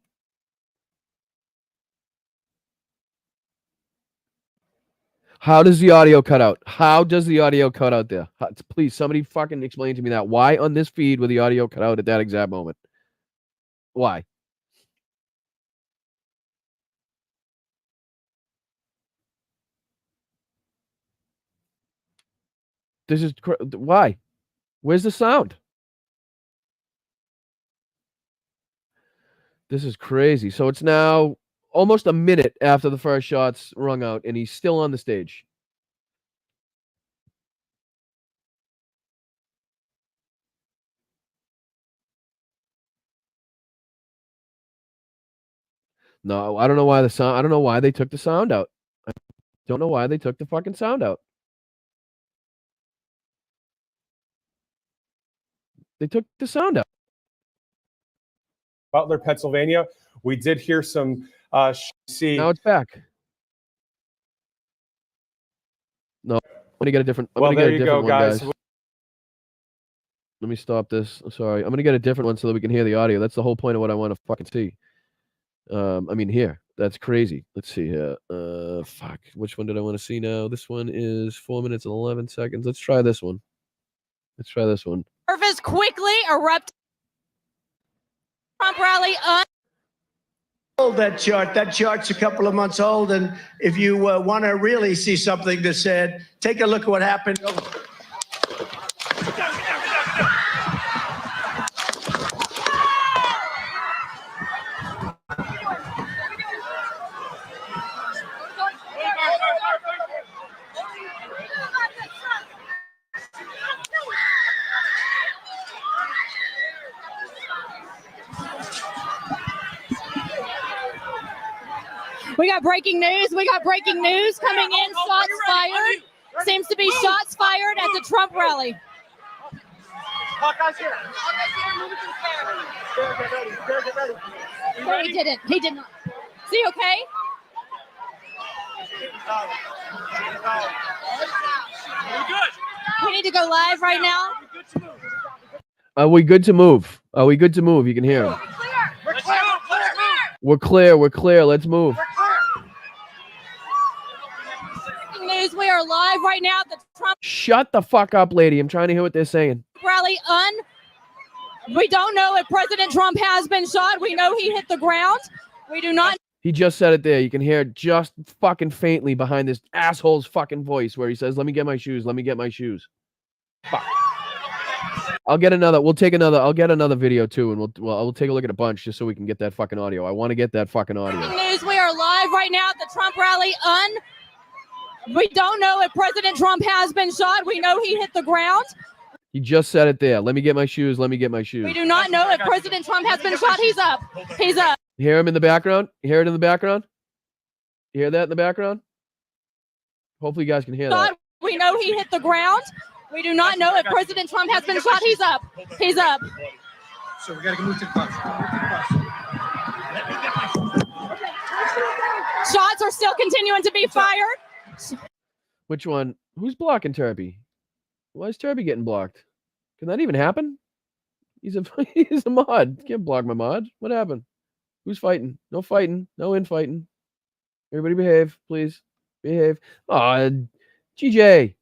How does the audio cut out? How does the audio cut out there? Please, somebody fucking explain to me that. Why on this feed would the audio cut out at that exact moment? Why? This is why? Where's the sound? This is crazy. So it's now almost a minute after the first shot's rung out, and he's still on the stage. No, I don't know why I don't know why they took the sound out. I don't know why they took the fucking sound out. They took the sound out. Butler, Pennsylvania. We did hear some see. Now it's back. No, I'm gonna get a different. Well, there you go, guys. Let me stop this. I'm sorry. I'm gonna get a different one so that we can hear the audio. That's the whole point of what I want to fucking see. Here. That's crazy. Let's see here. Fuck. Which one did I want to see now? This one is 4 minutes and 11 seconds. Let's try this one. Nervous quickly erupt. Trump rally. That chart's a couple of months old, and if you want to really see something that's said, take a look at what happened. We got breaking news. We got breaking news coming in. Shots fired. Seems to be shots fired at the Trump rally. No, he didn't. He did not. Is he okay? We need to go live right now. Are we good to move? Are we good to move? You can hear him. We're clear. We're clear. Let's move. Breaking news. We are live right now at the Trump Shut the fuck up, lady. I'm trying to hear what they're saying. rally. We don't know if President Trump has been shot. We know he hit the ground. We do not. He just said it there. You can hear it just fucking faintly behind this asshole's fucking voice where he says, "Let me get my shoes. Let me get my shoes." Fuck. I'll get another. We'll take another. I'll get another video too, and we'll take a look at a bunch just so we can get that fucking audio. I want to get that fucking audio. Breaking news. We are live right now at the Trump rally. We don't know if President Trump has been shot. We know he hit the ground. He just said it there. Let me get my shoes. Let me get my shoes. We do not know if President Trump has been shot. He's up. He's up. You hear him in the background? You hear it in the background? You hear that in the background? Hopefully you guys can hear that. We know he hit the ground. We do not know if President Trump has been shot. He's up. He's up. So we got to move to the bus. Shots are still continuing to be fired. Which one? Who's blocking Turpy? Why is Turpy getting blocked? Can that even happen? He's a he's a mod. Can't block my mod. What happened? Who's fighting? No fighting. No infighting. Everybody behave, please. Behave. GJ.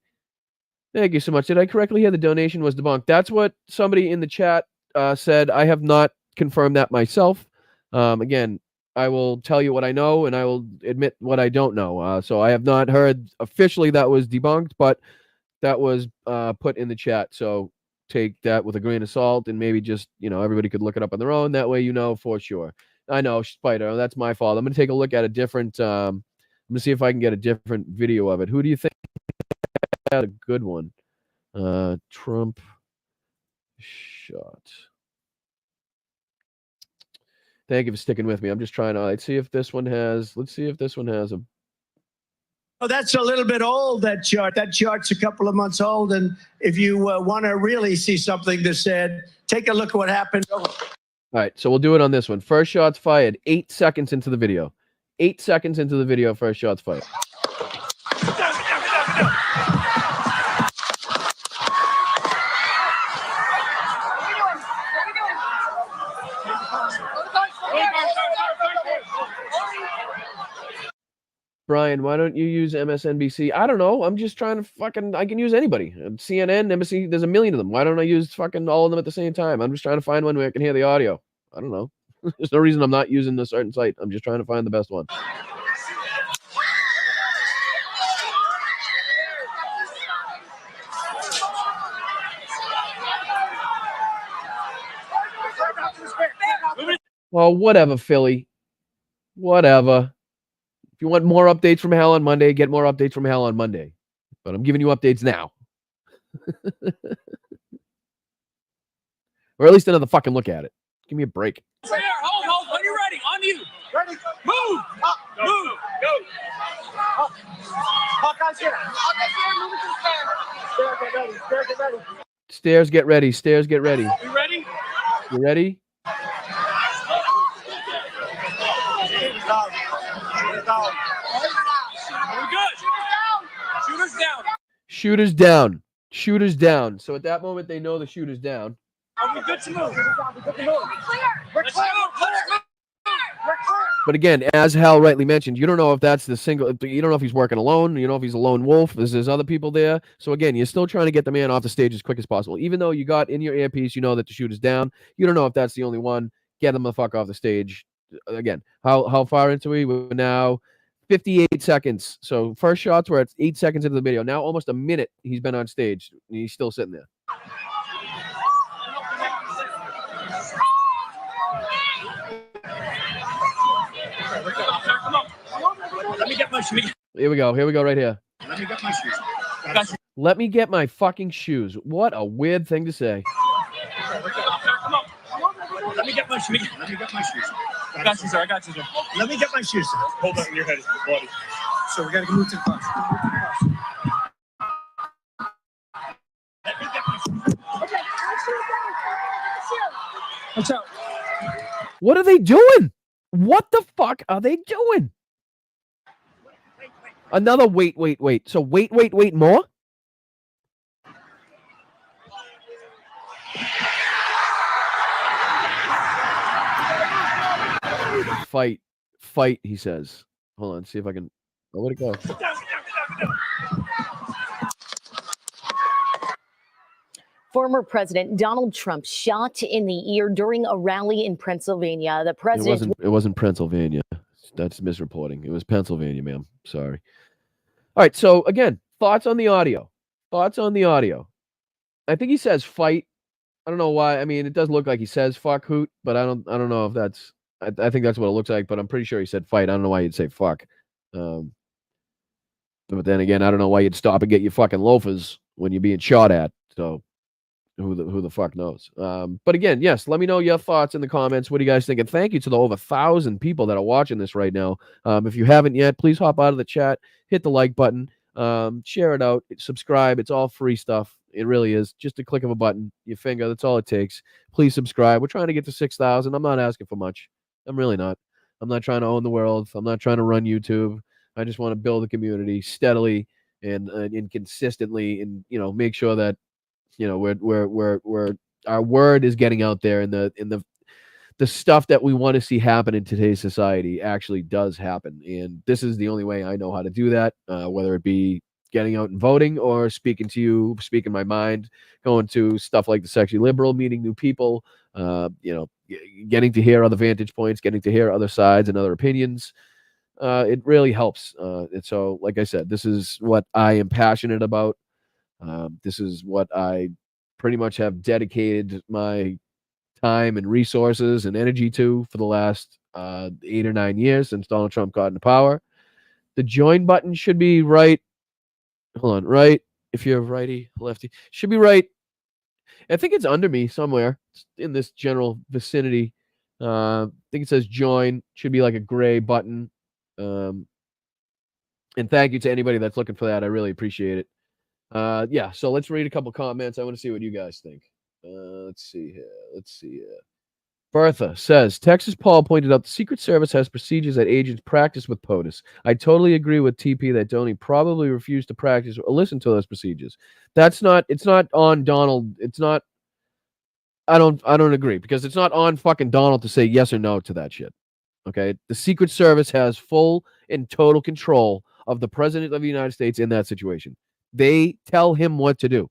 Thank you so much. Did I correctly hear the donation was debunked? That's what somebody in the chat said. I have not confirmed that myself. Again, I will tell you what I know, and I will admit what I don't know. So I have not heard officially that was debunked, but that was put in the chat. So take that with a grain of salt, and maybe just, everybody could look it up on their own. That way, for sure. I know, Spider. That's my fault. I'm going to take a look at a different. I'm going to see if I can get a different video of it. Who do you think had a good one? Trump shot. Thank you for sticking with me. I'm just trying to. Let's see if this one has. Let's see if this one has a. Oh, that's a little bit old, that chart. That chart's a couple of months old. And if you want to really see something that's said, take a look at what happened. All right, so we'll do it on this one. First shots fired 8 seconds into the video. 8 seconds into the video, first shots fired. Brian, why don't you use MSNBC? I don't know. I'm just trying to I can use anybody. CNN, NBC, there's a million of them. Why don't I use fucking all of them at the same time? I'm just trying to find one where I can hear the audio. I don't know. There's no reason I'm not using a certain site. I'm just trying to find the best one. Well, whatever, Philly. Whatever. If you want more updates from hell on Monday, get more updates from hell on Monday. But I'm giving you updates now. Or at least another fucking look at it. Give me a break. Hold. When you're ready, on you. Ready. Move. Up. Move. Go. Up. Hawkeye's here. Moving to the stairs. Stairs, get ready. Stairs, get ready. Stairs, get ready. You ready? You ready? We're good. Shooters down. Shooters down. Shooters down. So at that moment, they know the shooter's down. Are we good to move? We're clear. We're clear. But again, as Hal rightly mentioned, you don't know if that's the single. You don't know if he's working alone. You don't know if he's a lone wolf. There's other people there. So again, you're still trying to get the man off the stage as quick as possible. Even though you got in your earpiece, you know that the shooter's down. You don't know if that's the only one. Get him the fuck off the stage. Again, how far into we? We're now 58 seconds. So first shots were at 8 seconds into the video. Now almost a minute he's been on stage. And he's still sitting there. Let me get my shoes. Here we go. Here we go right here. Let me get my shoes. Let me get my fucking shoes. What a weird thing to say. Let me get my shoes. I got you, sir. I got you, sir. Let me get my shoes, sir. Hold on, your head is bloody. So we got to move to the class. Let me get my shoes. Okay, Watch out. What are they doing? What the fuck are they doing? Another wait. So wait more? Fight, he says. Hold on, see if I can. Oh, where'd it go? Former President Donald Trump shot in the ear during a rally in Pennsylvania. The president. It wasn't Pennsylvania. That's misreporting. It was Pennsylvania, ma'am. Sorry. All right. So again, thoughts on the audio. I think he says fight. I don't know why. I mean, it does look like he says fuck hoot, but I don't know if that's. I think that's what it looks like, but I'm pretty sure he said fight. I don't know why you'd say fuck. But then again, I don't know why you'd stop and get your fucking loafers when you're being shot at. So who the fuck knows? But again, yes, let me know your thoughts in the comments. What do you guys think? And thank you to the over 1,000 people that are watching this right now. If you haven't yet, please hop out of the chat, hit the like button, share it out, subscribe. It's all free stuff. It really is. Just a click of a button, your finger. That's all it takes. Please subscribe. We're trying to get to 6,000. I'm not asking for much. I'm really not. I'm not trying to own the world. I'm not trying to run YouTube. I just want to build a community steadily and consistently, and make sure that we're our word is getting out there, and the stuff that we want to see happen in today's society actually does happen. And this is the only way I know how to do that, whether it be getting out and voting or speaking to you, speaking my mind, going to stuff like the Sexy Liberal, meeting new people, getting to hear other vantage points, getting to hear other sides and other opinions. It really helps. And so, like I said, this is what I am passionate about. This is what I pretty much have dedicated my time and resources and energy to for the last 8 or 9 years since Donald Trump got into power. The join button should be right. Hold on, right. If you're righty, lefty, should be right. I think it's under me somewhere. It's in this general vicinity. I think it says join. Should be like a gray button. And thank you to anybody that's looking for that. I really appreciate it. Yeah, so let's read a couple comments. I want to see what you guys think. Let's see here. Bertha says, Texas Paul pointed out the Secret Service has procedures that agents practice with POTUS. I totally agree with TP that Donnie probably refused to practice or listen to those procedures. It's not on Donald. It's not, I don't agree, because it's not on fucking Donald to say yes or no to that shit. Okay? The Secret Service has full and total control of the President of the United States in that situation. They tell him what to do.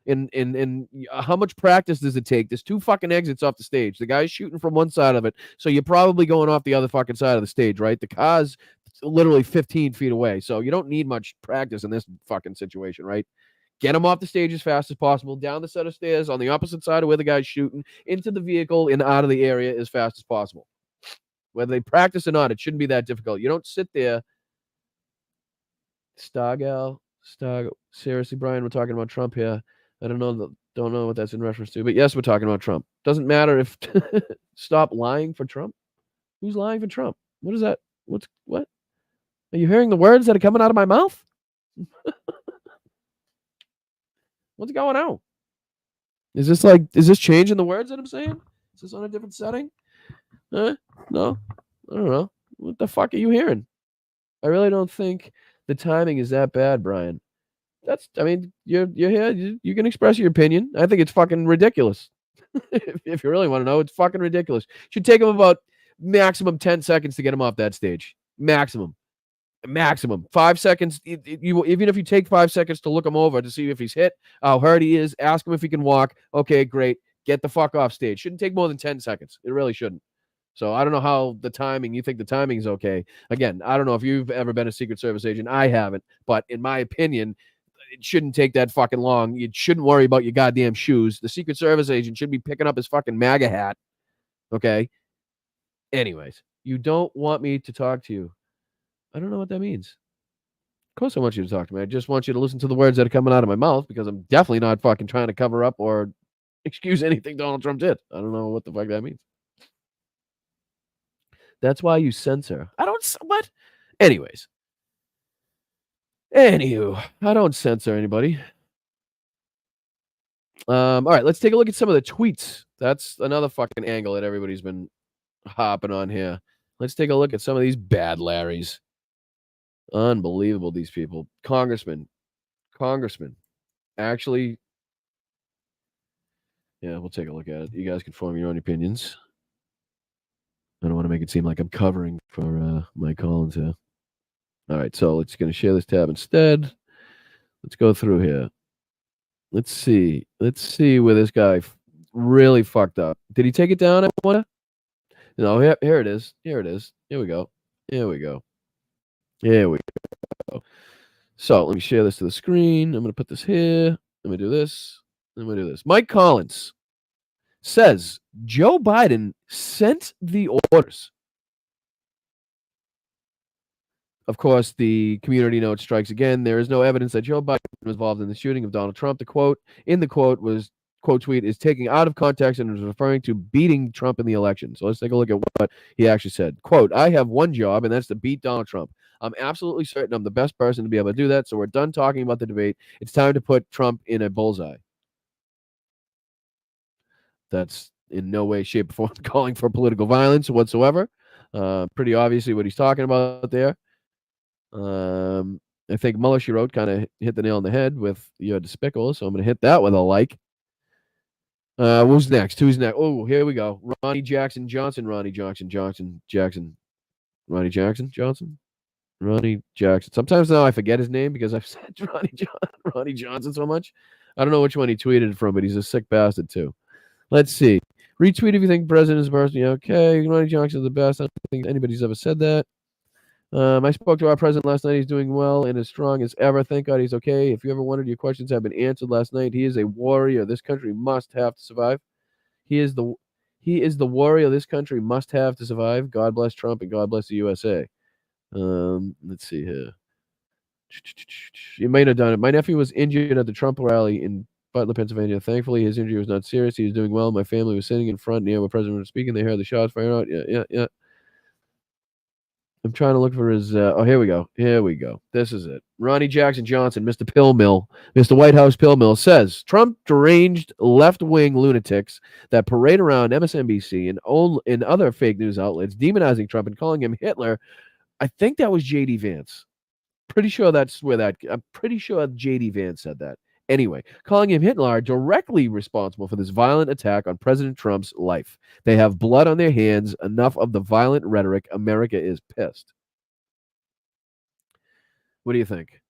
And how much practice does it take? There's 2 fucking exits off the stage. The guy's shooting from one side of it, so you're probably going off the other fucking side of the stage, right? The car's literally 15 feet away, so you don't need much practice in this fucking situation, right? Get him off the stage as fast as possible, down the set of stairs on the opposite side of where the guy's shooting, into the vehicle and out of the area as fast as possible. Whether they practice or not, it shouldn't be that difficult. You don't sit there. Stargal. Seriously, Brian, we're talking about Trump here. I don't know what that's in reference to, but yes, we're talking about Trump. Doesn't matter if stop lying for Trump. Who's lying for Trump? What is that? What? Are you hearing the words that are coming out of my mouth? What's going on? Is this changing the words that I'm saying? Is this on a different setting? No, I don't know. What the fuck are you hearing? I really don't think the timing is that bad, Brian. You're here. You can express your opinion. I think it's fucking ridiculous. If you really want to know, it's fucking ridiculous. Should take him about maximum 10 seconds to get him off that stage. Maximum 5 seconds. Even if you take 5 seconds to look him over to see if he's hit, how hurt he is, ask him if he can walk. Okay, great. Get the fuck off stage. Shouldn't take more than 10 seconds. It really shouldn't. So I don't know how you think the timing is okay. Again, I don't know if you've ever been a Secret Service agent. I haven't, but in my opinion, it shouldn't take that fucking long. You shouldn't worry about your goddamn shoes. The Secret Service agent should be picking up his fucking MAGA hat. Okay? Anyways, you don't want me to talk to you. I don't know what that means. Of course I want you to talk to me. I just want you to listen to the words that are coming out of my mouth, because I'm definitely not fucking trying to cover up or excuse anything Donald Trump did. I don't know what the fuck that means. That's why you censor. I don't. What? Anyways. Anywho, I don't censor anybody. All right, let's take a look at some of the tweets. That's another fucking angle that everybody's been hopping on here. Let's take a look at some of these bad Larrys. Unbelievable, these people. Congressman. Actually, yeah, we'll take a look at it. You guys can form your own opinions. I don't want to make it seem like I'm covering for Mike Collins here. All right, so let's going to share this tab instead. Let's go through here. Let's see where this guy really fucked up. Did he take it down? I wonder. No, here it is. Here we go. So let me share this to the screen. I'm going to put this here. I'm going to do this. Mike Collins says Joe Biden sent the orders. Of course, the community note strikes again. There is no evidence that Joe Biden was involved in the shooting of Donald Trump. The quote was, quote tweet, is taken out of context and is referring to beating Trump in the election. So let's take a look at what he actually said. Quote, I have one job, and that's to beat Donald Trump. I'm absolutely certain I'm the best person to be able to do that. So we're done talking about the debate. It's time to put Trump in a bullseye. That's in no way, shape, or form calling for political violence whatsoever. Pretty obviously what he's talking about there. I think Mueller, she wrote, kind of hit the nail on the head with you're despicable, so I'm going to hit that with a like. Who's next? Oh, here we go. Ronnie Jackson Johnson. Sometimes now I forget his name because I've said Ronnie Johnson so much. I don't know which one he tweeted from, but he's a sick bastard too. Let's see. Retweet if you think president is a person. Yeah, okay. Ronnie Johnson's the best. I don't think anybody's ever said that. I spoke to our president last night. He's doing well and as strong as ever. Thank God he's okay. If you ever wondered, your questions have been answered last night. He is a warrior. This country must have to survive. He is the warrior this country must have to survive. God bless Trump and God bless the USA. Let's see here. You might have done it. My nephew was injured at the Trump rally in Butler, Pennsylvania. Thankfully, his injury was not serious. He was doing well. My family was sitting in front near where President was speaking. They heard the shots fired out. Yeah. I'm trying to look for his. Here we go. This is it. Ronnie Jackson Johnson, Mr. Pill Mill, Mr. White House Pill Mill, says Trump deranged left-wing lunatics that parade around MSNBC and other fake news outlets demonizing Trump and calling him Hitler. I think that was J.D. Vance. Pretty sure I'm pretty sure J.D. Vance said that. Anyway, calling him Hitler directly responsible for this violent attack on President Trump's life. They have blood on their hands. Enough of the violent rhetoric. America is pissed. What do you think?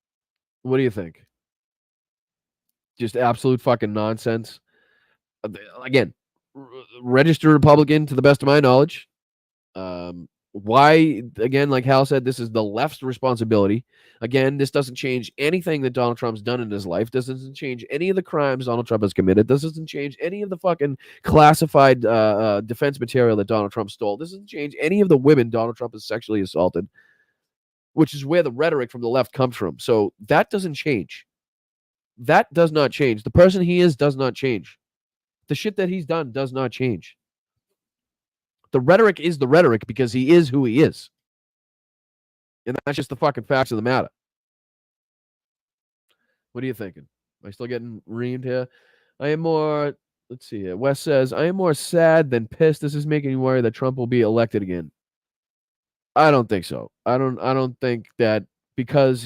Just absolute fucking nonsense. Again, registered Republican to the best of my knowledge. Why, again, like Hal said, this is the left's responsibility. Again, this doesn't change anything that Donald Trump's done in his life. This doesn't change any of the crimes Donald Trump has committed. This doesn't change any of the fucking classified defense material that Donald Trump stole. This doesn't change any of the women Donald Trump has sexually assaulted, which is where the rhetoric from the left comes from. So that doesn't change. That does not change. The person he is does not change. The shit that he's done does not change. The rhetoric is the rhetoric because he is who he is. And that's just the fucking facts of the matter. What are you thinking? Am I still getting reamed here? Let's see here. Wes says, I am more sad than pissed. This is making me worry that Trump will be elected again. I don't think so. I don't think that because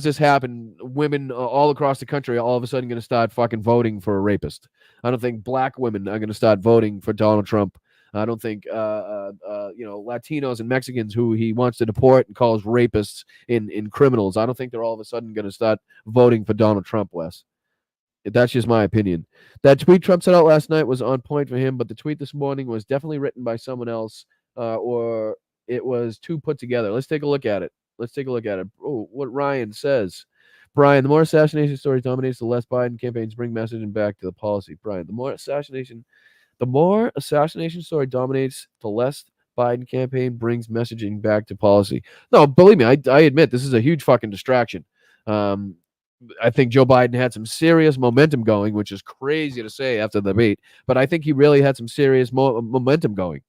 this happened, women all across the country are all of a sudden going to start fucking voting for a rapist. I don't think black women are going to start voting for Donald Trump. I don't think Latinos and Mexicans who he wants to deport and calls rapists in criminals. I don't think they're all of a sudden going to start voting for Donald Trump, Wes. That's just my opinion. That tweet Trump sent out last night was on point for him, but the tweet this morning was definitely written by someone else, or it was too put together. Let's take a look at it. Oh, what Ryan says. Brian, the more assassination stories dominates, the less Biden campaigns bring messaging back to the policy. Brian, the more assassination story dominates, the less Biden campaign brings messaging back to policy. No, believe me, I admit this is a huge fucking distraction. I think Joe Biden had some serious momentum going, which is crazy to say after the debate, but I think he really had some serious momentum going.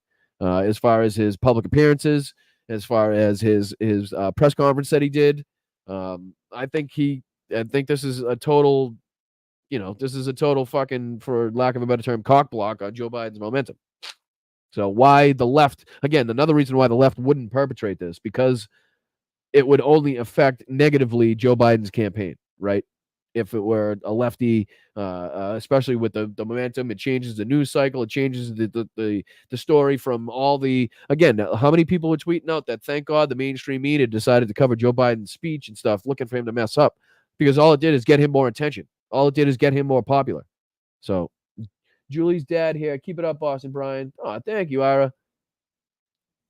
as far as his public appearances, as far as his press conference that he did. I think this is a total, this is a total fucking, for lack of a better term, cock block on Joe Biden's momentum. So why the left, again, another reason why the left wouldn't perpetrate this, because it would only affect negatively Joe Biden's campaign, right? If it were a lefty, especially with the momentum, it changes the news cycle. It changes the story from all the, again, how many people were tweeting out that thank God the mainstream media decided to cover Joe Biden's speech and stuff, looking for him to mess up, because all it did is get him more attention. All it did is get him more popular. So Julie's dad here. Keep it up, Boston Brian. Oh, thank you, Ira.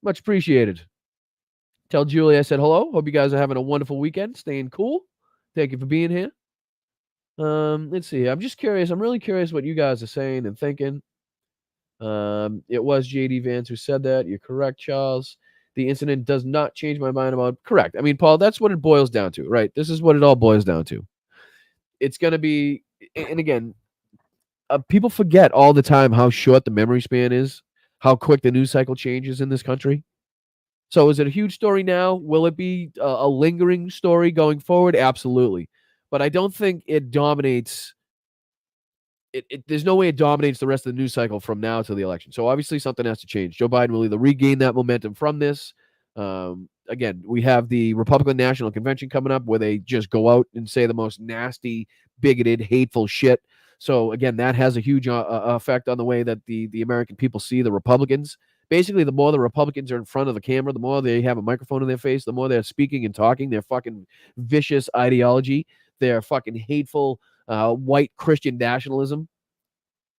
Much appreciated. Tell Julie I said hello. Hope you guys are having a wonderful weekend. Staying cool. Thank you for being here. Let's see. I'm just curious. I'm really curious what you guys are saying and thinking. It was JD Vance who said that. You're correct, Charles. The incident does not change my mind about. Correct. I mean, Paul, that's what it boils down to, right? This is what it all boils down to. It's going to be, and again, people forget all the time how short the memory span is, how quick the news cycle changes in this country. So is it a huge story now? Will it be a lingering story going forward? Absolutely. But I don't think it dominates. There's no way it dominates the rest of the news cycle from now to the election. So obviously something has to change. Joe Biden will either regain that momentum from this. Again, we have the Republican National Convention coming up where they just go out and say the most nasty, bigoted, hateful shit. So again, that has a huge effect on the way that the American people see the Republicans. Basically, the more the Republicans are in front of the camera, the more they have a microphone in their face, the more they're speaking and talking their fucking vicious ideology, their fucking hateful white Christian nationalism,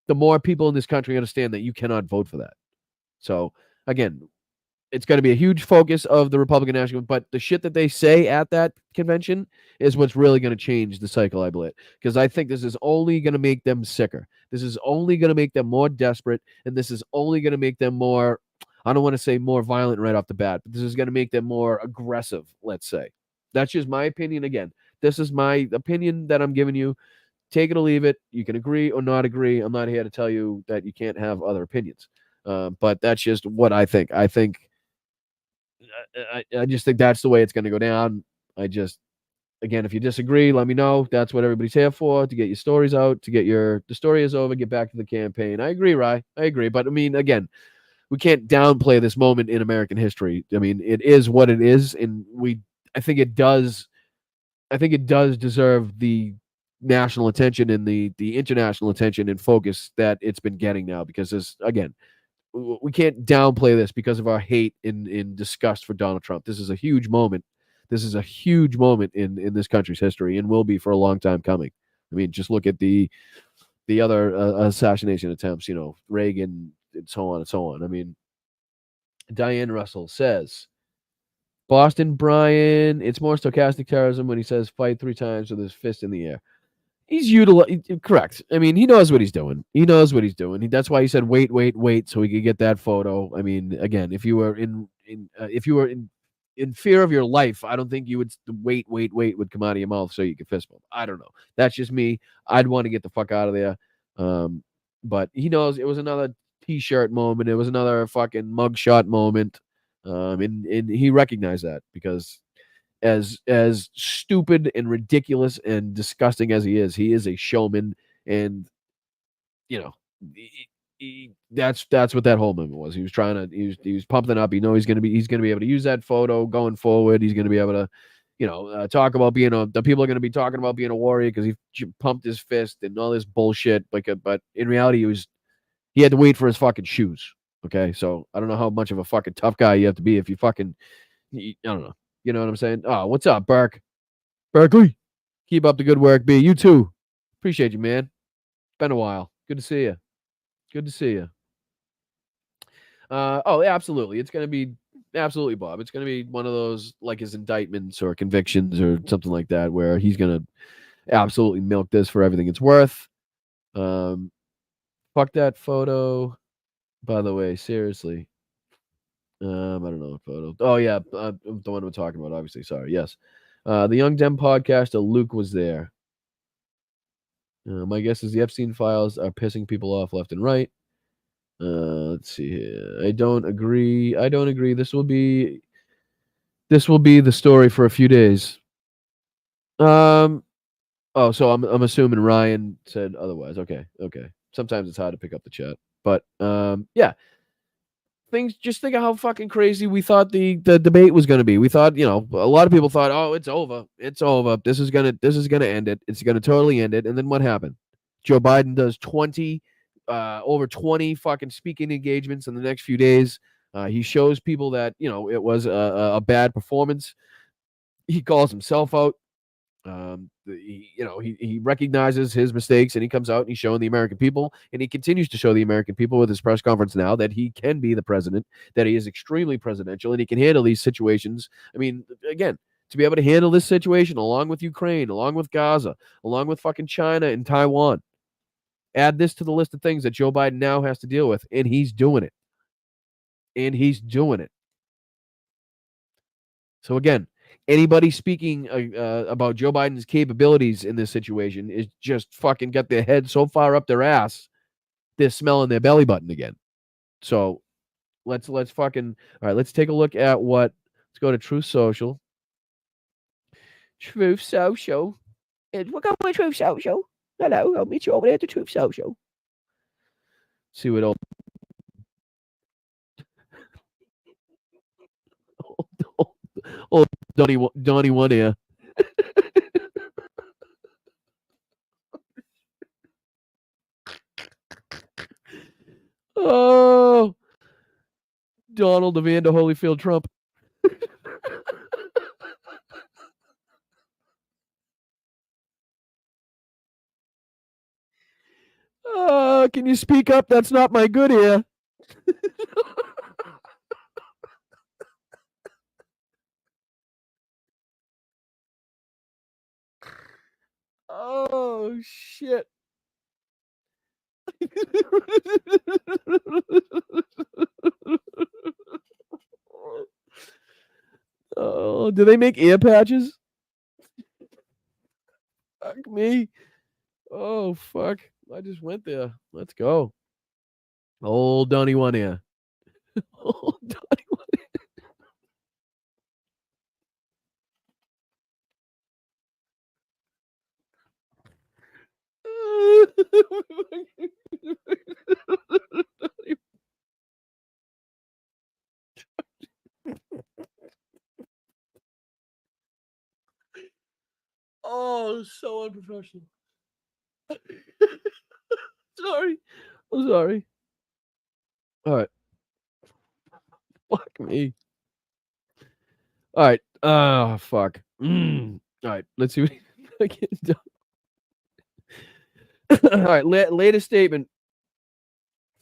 the more people in this country understand that you cannot vote for that. So again, it's going to be a huge focus of the Republican National, but the shit that they say at that convention is what's really going to change the cycle, I believe. Because I think this is only going to make them sicker. This is only going to make them more desperate, and this is only going to make them more, I don't want to say more violent right off the bat, but this is going to make them more aggressive, let's say. That's just my opinion. Again, this is my opinion that I'm giving you. Take it or leave it. You can agree or not agree. I'm not here to tell you that you can't have other opinions. But that's just what I think. I just think that's the way it's going to go down. Again, if you disagree, let me know. That's what everybody's here for, to get your stories out, to get the story is over, get back to the campaign. I agree, Rye. I agree. But I mean, again, we can't downplay this moment in American history. I mean, it is what it is. And I think it does deserve the national attention and the international attention and focus that it's been getting now, because again, we can't downplay this because of our hate and disgust for Donald Trump. This is a huge moment. This is a huge moment in this country's history and will be for a long time coming. I mean, just look at the other assassination attempts, Reagan and so on and so on. I mean, Diane Russell says, Boston Brian, it's more stochastic terrorism when he says fight 3 times with his fist in the air. He's correct. I mean, he knows what he's doing. That's why he said wait, so he could get that photo. I mean, again, if you were in fear of your life, I don't think you would wait would come out of your mouth so you could fist bump. I don't know. That's just me. I'd want to get the fuck out of there. But he knows it was another T-shirt moment. It was another fucking mugshot moment. And he recognized that, because as stupid and ridiculous and disgusting as he is a showman, and that's what that whole moment was. He was pumping up. He's gonna be able to use that photo going forward. He's gonna be able to talk about the people are gonna be talking about being a warrior because he pumped his fist and all this bullshit. But in reality, he had to wait for his fucking shoes. Okay, so I don't know how much of a fucking tough guy you have to be if you fucking, I don't know. You know what I'm saying? Oh, what's up, Berkeley? Keep up the good work, B. You too. Appreciate you, man. Been a while. Good to see you. Oh, yeah, absolutely. It's going to be, absolutely, Bob. It's going to be one of those, like his indictments or convictions or something like that, where he's going to absolutely milk this for everything it's worth. Fuck that photo. By the way, seriously. I don't know what photo. Oh, yeah. The one we're talking about, obviously. Sorry. Yes. The Young Dem podcaster, Luke, was there. My guess is the Epstein files are pissing people off left and right. Let's see here. I don't agree. This will be the story for a few days. Oh, so I'm assuming Ryan said otherwise. Okay. Sometimes it's hard to pick up the chat, but yeah. Just think of how fucking crazy we thought the debate was going to be. We thought, a lot of people thought, oh, it's over. This is gonna end it. It's gonna totally end it. And then what happened? Joe Biden does over 20 fucking speaking engagements in the next few days. He shows people that it was a bad performance. He calls himself out. He recognizes his mistakes, and he comes out and he's showing the American people, and he continues to show the American people with his press conference now that he can be the president, that he is extremely presidential, and he can handle these situations. I mean, again, to be able to handle this situation along with Ukraine, along with Gaza, along with fucking China and Taiwan, add this to the list of things that Joe Biden now has to deal with, and he's doing it. So again, anybody speaking about Joe Biden's capabilities in this situation is just fucking got their head so far up their ass, they're smelling their belly button again. So let's fucking, all right, let's take a look at let's go to Truth Social. Truth Social. Look up my Truth Social. Hello, I'll meet you over there at the Truth Social. See what Donnie one here. Oh, Donald Evander Holyfield Trump. Can you speak up? That's not my good ear. Oh, shit. Oh, do they make ear patches? Fuck me. Oh, fuck. I just went there. Let's go. Old Donnie one ear. Old Donnie one ear. Oh, so unprofessional. Sorry. I'm sorry. All right. Fuck me. All right. Fuck. All right. Let's see what I can do. All right. Latest statement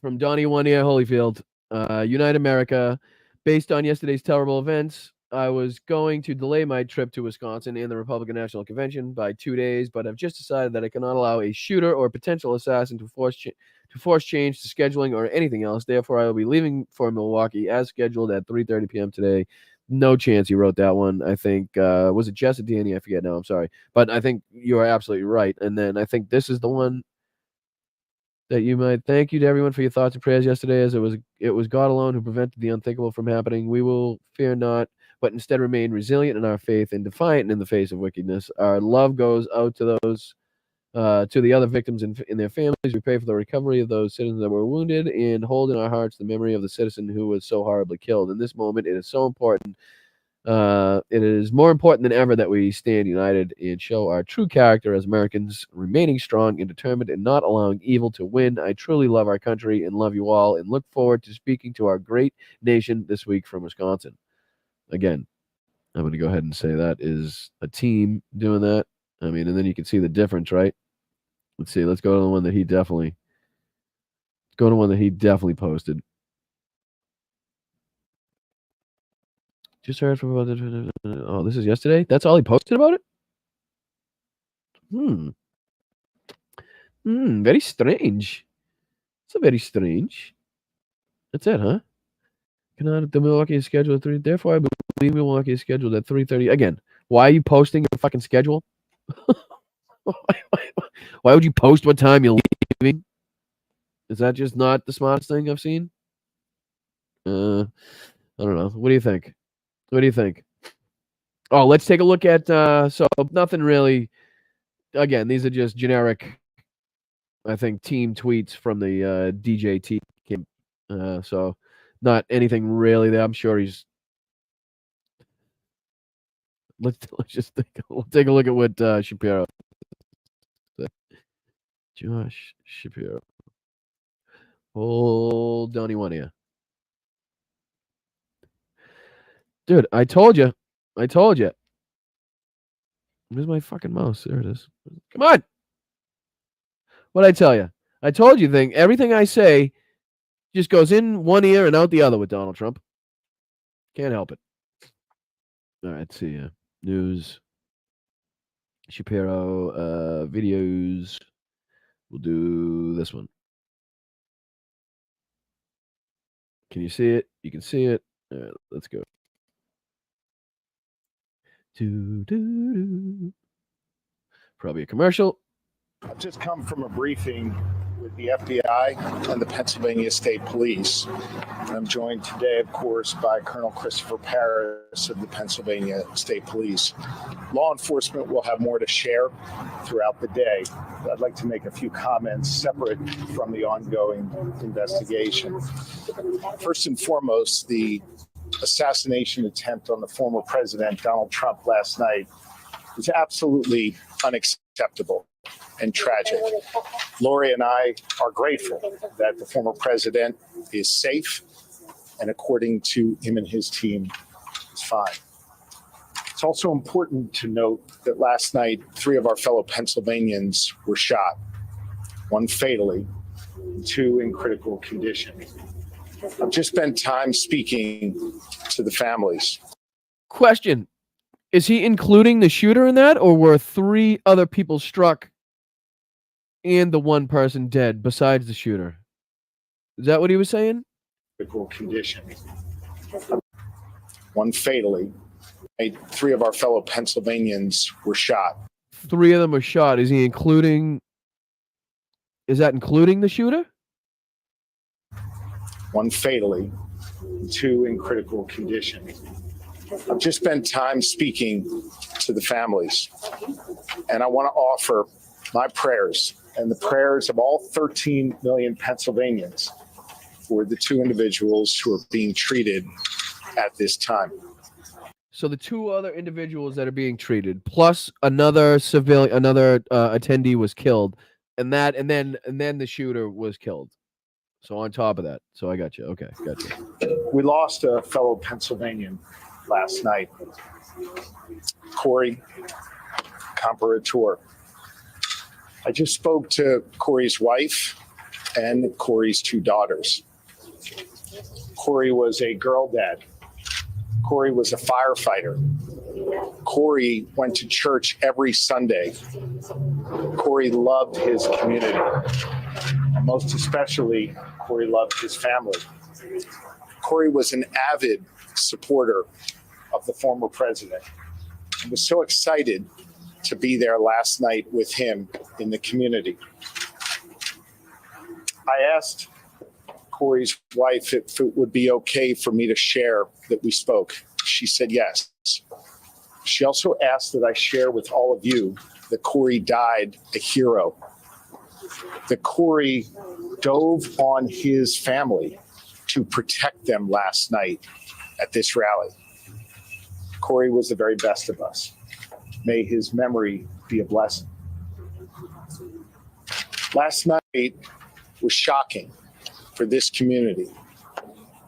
from Donnie One Ear Holyfield. Unite America. Based on yesterday's terrible events, I was going to delay my trip to Wisconsin and the Republican National Convention by 2 days, but I've just decided that I cannot allow a shooter or potential assassin to force change to scheduling or anything else. Therefore, I will be leaving for Milwaukee as scheduled at 3:30 p.m. today. No chance he wrote that one. I think, was it Jess or Danny? I forget now. I'm sorry. But I think you are absolutely right. And then I think this is the one that you might. Thank you to everyone for your thoughts and prayers yesterday, as it was God alone who prevented the unthinkable from happening. We will fear not, but instead remain resilient in our faith and defiant in the face of wickedness. Our love goes out to those, to the other victims and their families. We pray for the recovery of those citizens that were wounded and hold in our hearts the memory of the citizen who was so horribly killed. In this moment, it is so important. It is more important than ever that we stand united and show our true character as Americans, remaining strong and determined and not allowing evil to win. I truly love our country and love you all, and look forward to speaking to our great nation this week from Wisconsin. Again, I'm going to go ahead and say that is a team doing that. I mean, and then you can see the difference, right? Let's see. Let's go to the one that he definitely posted. Just heard from about the. Oh, this is yesterday. That's all he posted about it. Very strange. It's a very strange. That's it, huh? Cannot the Milwaukee is scheduled at 3. Therefore, I believe Milwaukee is scheduled at 3:30. Again, why are you posting your fucking schedule? Why would you post what time you're leaving? Is that just not the smartest thing I've seen? I don't know. What do you think? What do you think? Oh, let's take a look at so nothing really. Again, these are just generic, I think, team tweets from the DJT camp. So not anything really there. I'm sure he's. Let's just take a look at what Shapiro. Josh Shapiro. Hold on, one here. Dude, I told you. I told you. Where's my fucking mouse? There it is. Come on. What'd I tell you? I told you everything I say just goes in one ear and out the other with Donald Trump. Can't help it. All right, let's see. News. Shapiro videos. We'll do this one. Can you see it? You can see it. All right, let's go. Probably a commercial. I've just come from a briefing with the FBI and the Pennsylvania State Police. I'm joined today, of course, by Colonel Christopher Paris of the Pennsylvania State Police. Law enforcement will have more to share throughout the day. I'd like to make a few comments separate from the ongoing investigation. First and foremost, the assassination attempt on the former president, Donald Trump, last night was absolutely unacceptable and tragic. Lori and I are grateful that the former president is safe and, according to him and his team, is fine. It's also important to note that last night, 3 of our fellow Pennsylvanians were shot, 1 fatally, 2 in critical condition. I've just spent time speaking to the families. Question. Is he including the shooter in that, or were 3 other people struck and the 1 person dead besides the shooter? Is that what he was saying? Critical condition. 1 fatally. 3 of our fellow Pennsylvanians were shot. 3 of them were shot. Is that including the shooter? 1 fatally, 2 in critical condition. I've just spent time speaking to the families, and I want to offer my prayers and the prayers of all 13 million Pennsylvanians for the 2 individuals who are being treated at this time. So the 2 other individuals that are being treated, plus another civilian, another attendee was killed, and then the shooter was killed. So on top of that, so I got you. Okay, got you. We lost a fellow Pennsylvanian last night, Corey Comparator. I just spoke to Corey's wife and Corey's 2 daughters. Corey was a girl dad. Corey was a firefighter. Corey went to church every Sunday. Corey loved his community. And most especially, Corey loved his family. Corey was an avid supporter of the former president and was so excited to be there last night with him in the community. I asked Corey's wife if it would be okay for me to share that we spoke. She said yes. She also asked that I share with all of you that Corey died a hero, that Corey dove on his family to protect them last night at this rally. Corey was the very best of us. May his memory be a blessing. Last night was shocking for this community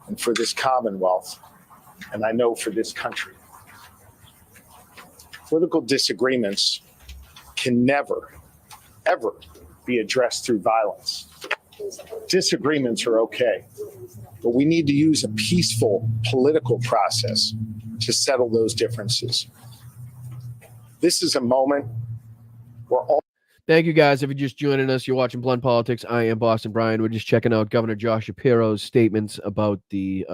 and for this Commonwealth, and I know for this country. Political disagreements can never, ever be addressed through violence. Disagreements are okay, but we need to use a peaceful political process to settle those differences. This is a moment where all. Thank you, guys. If you're just joining us, you're watching Blunt Politics. I am Boston Brian. We're just checking out Governor Josh Shapiro's statements about the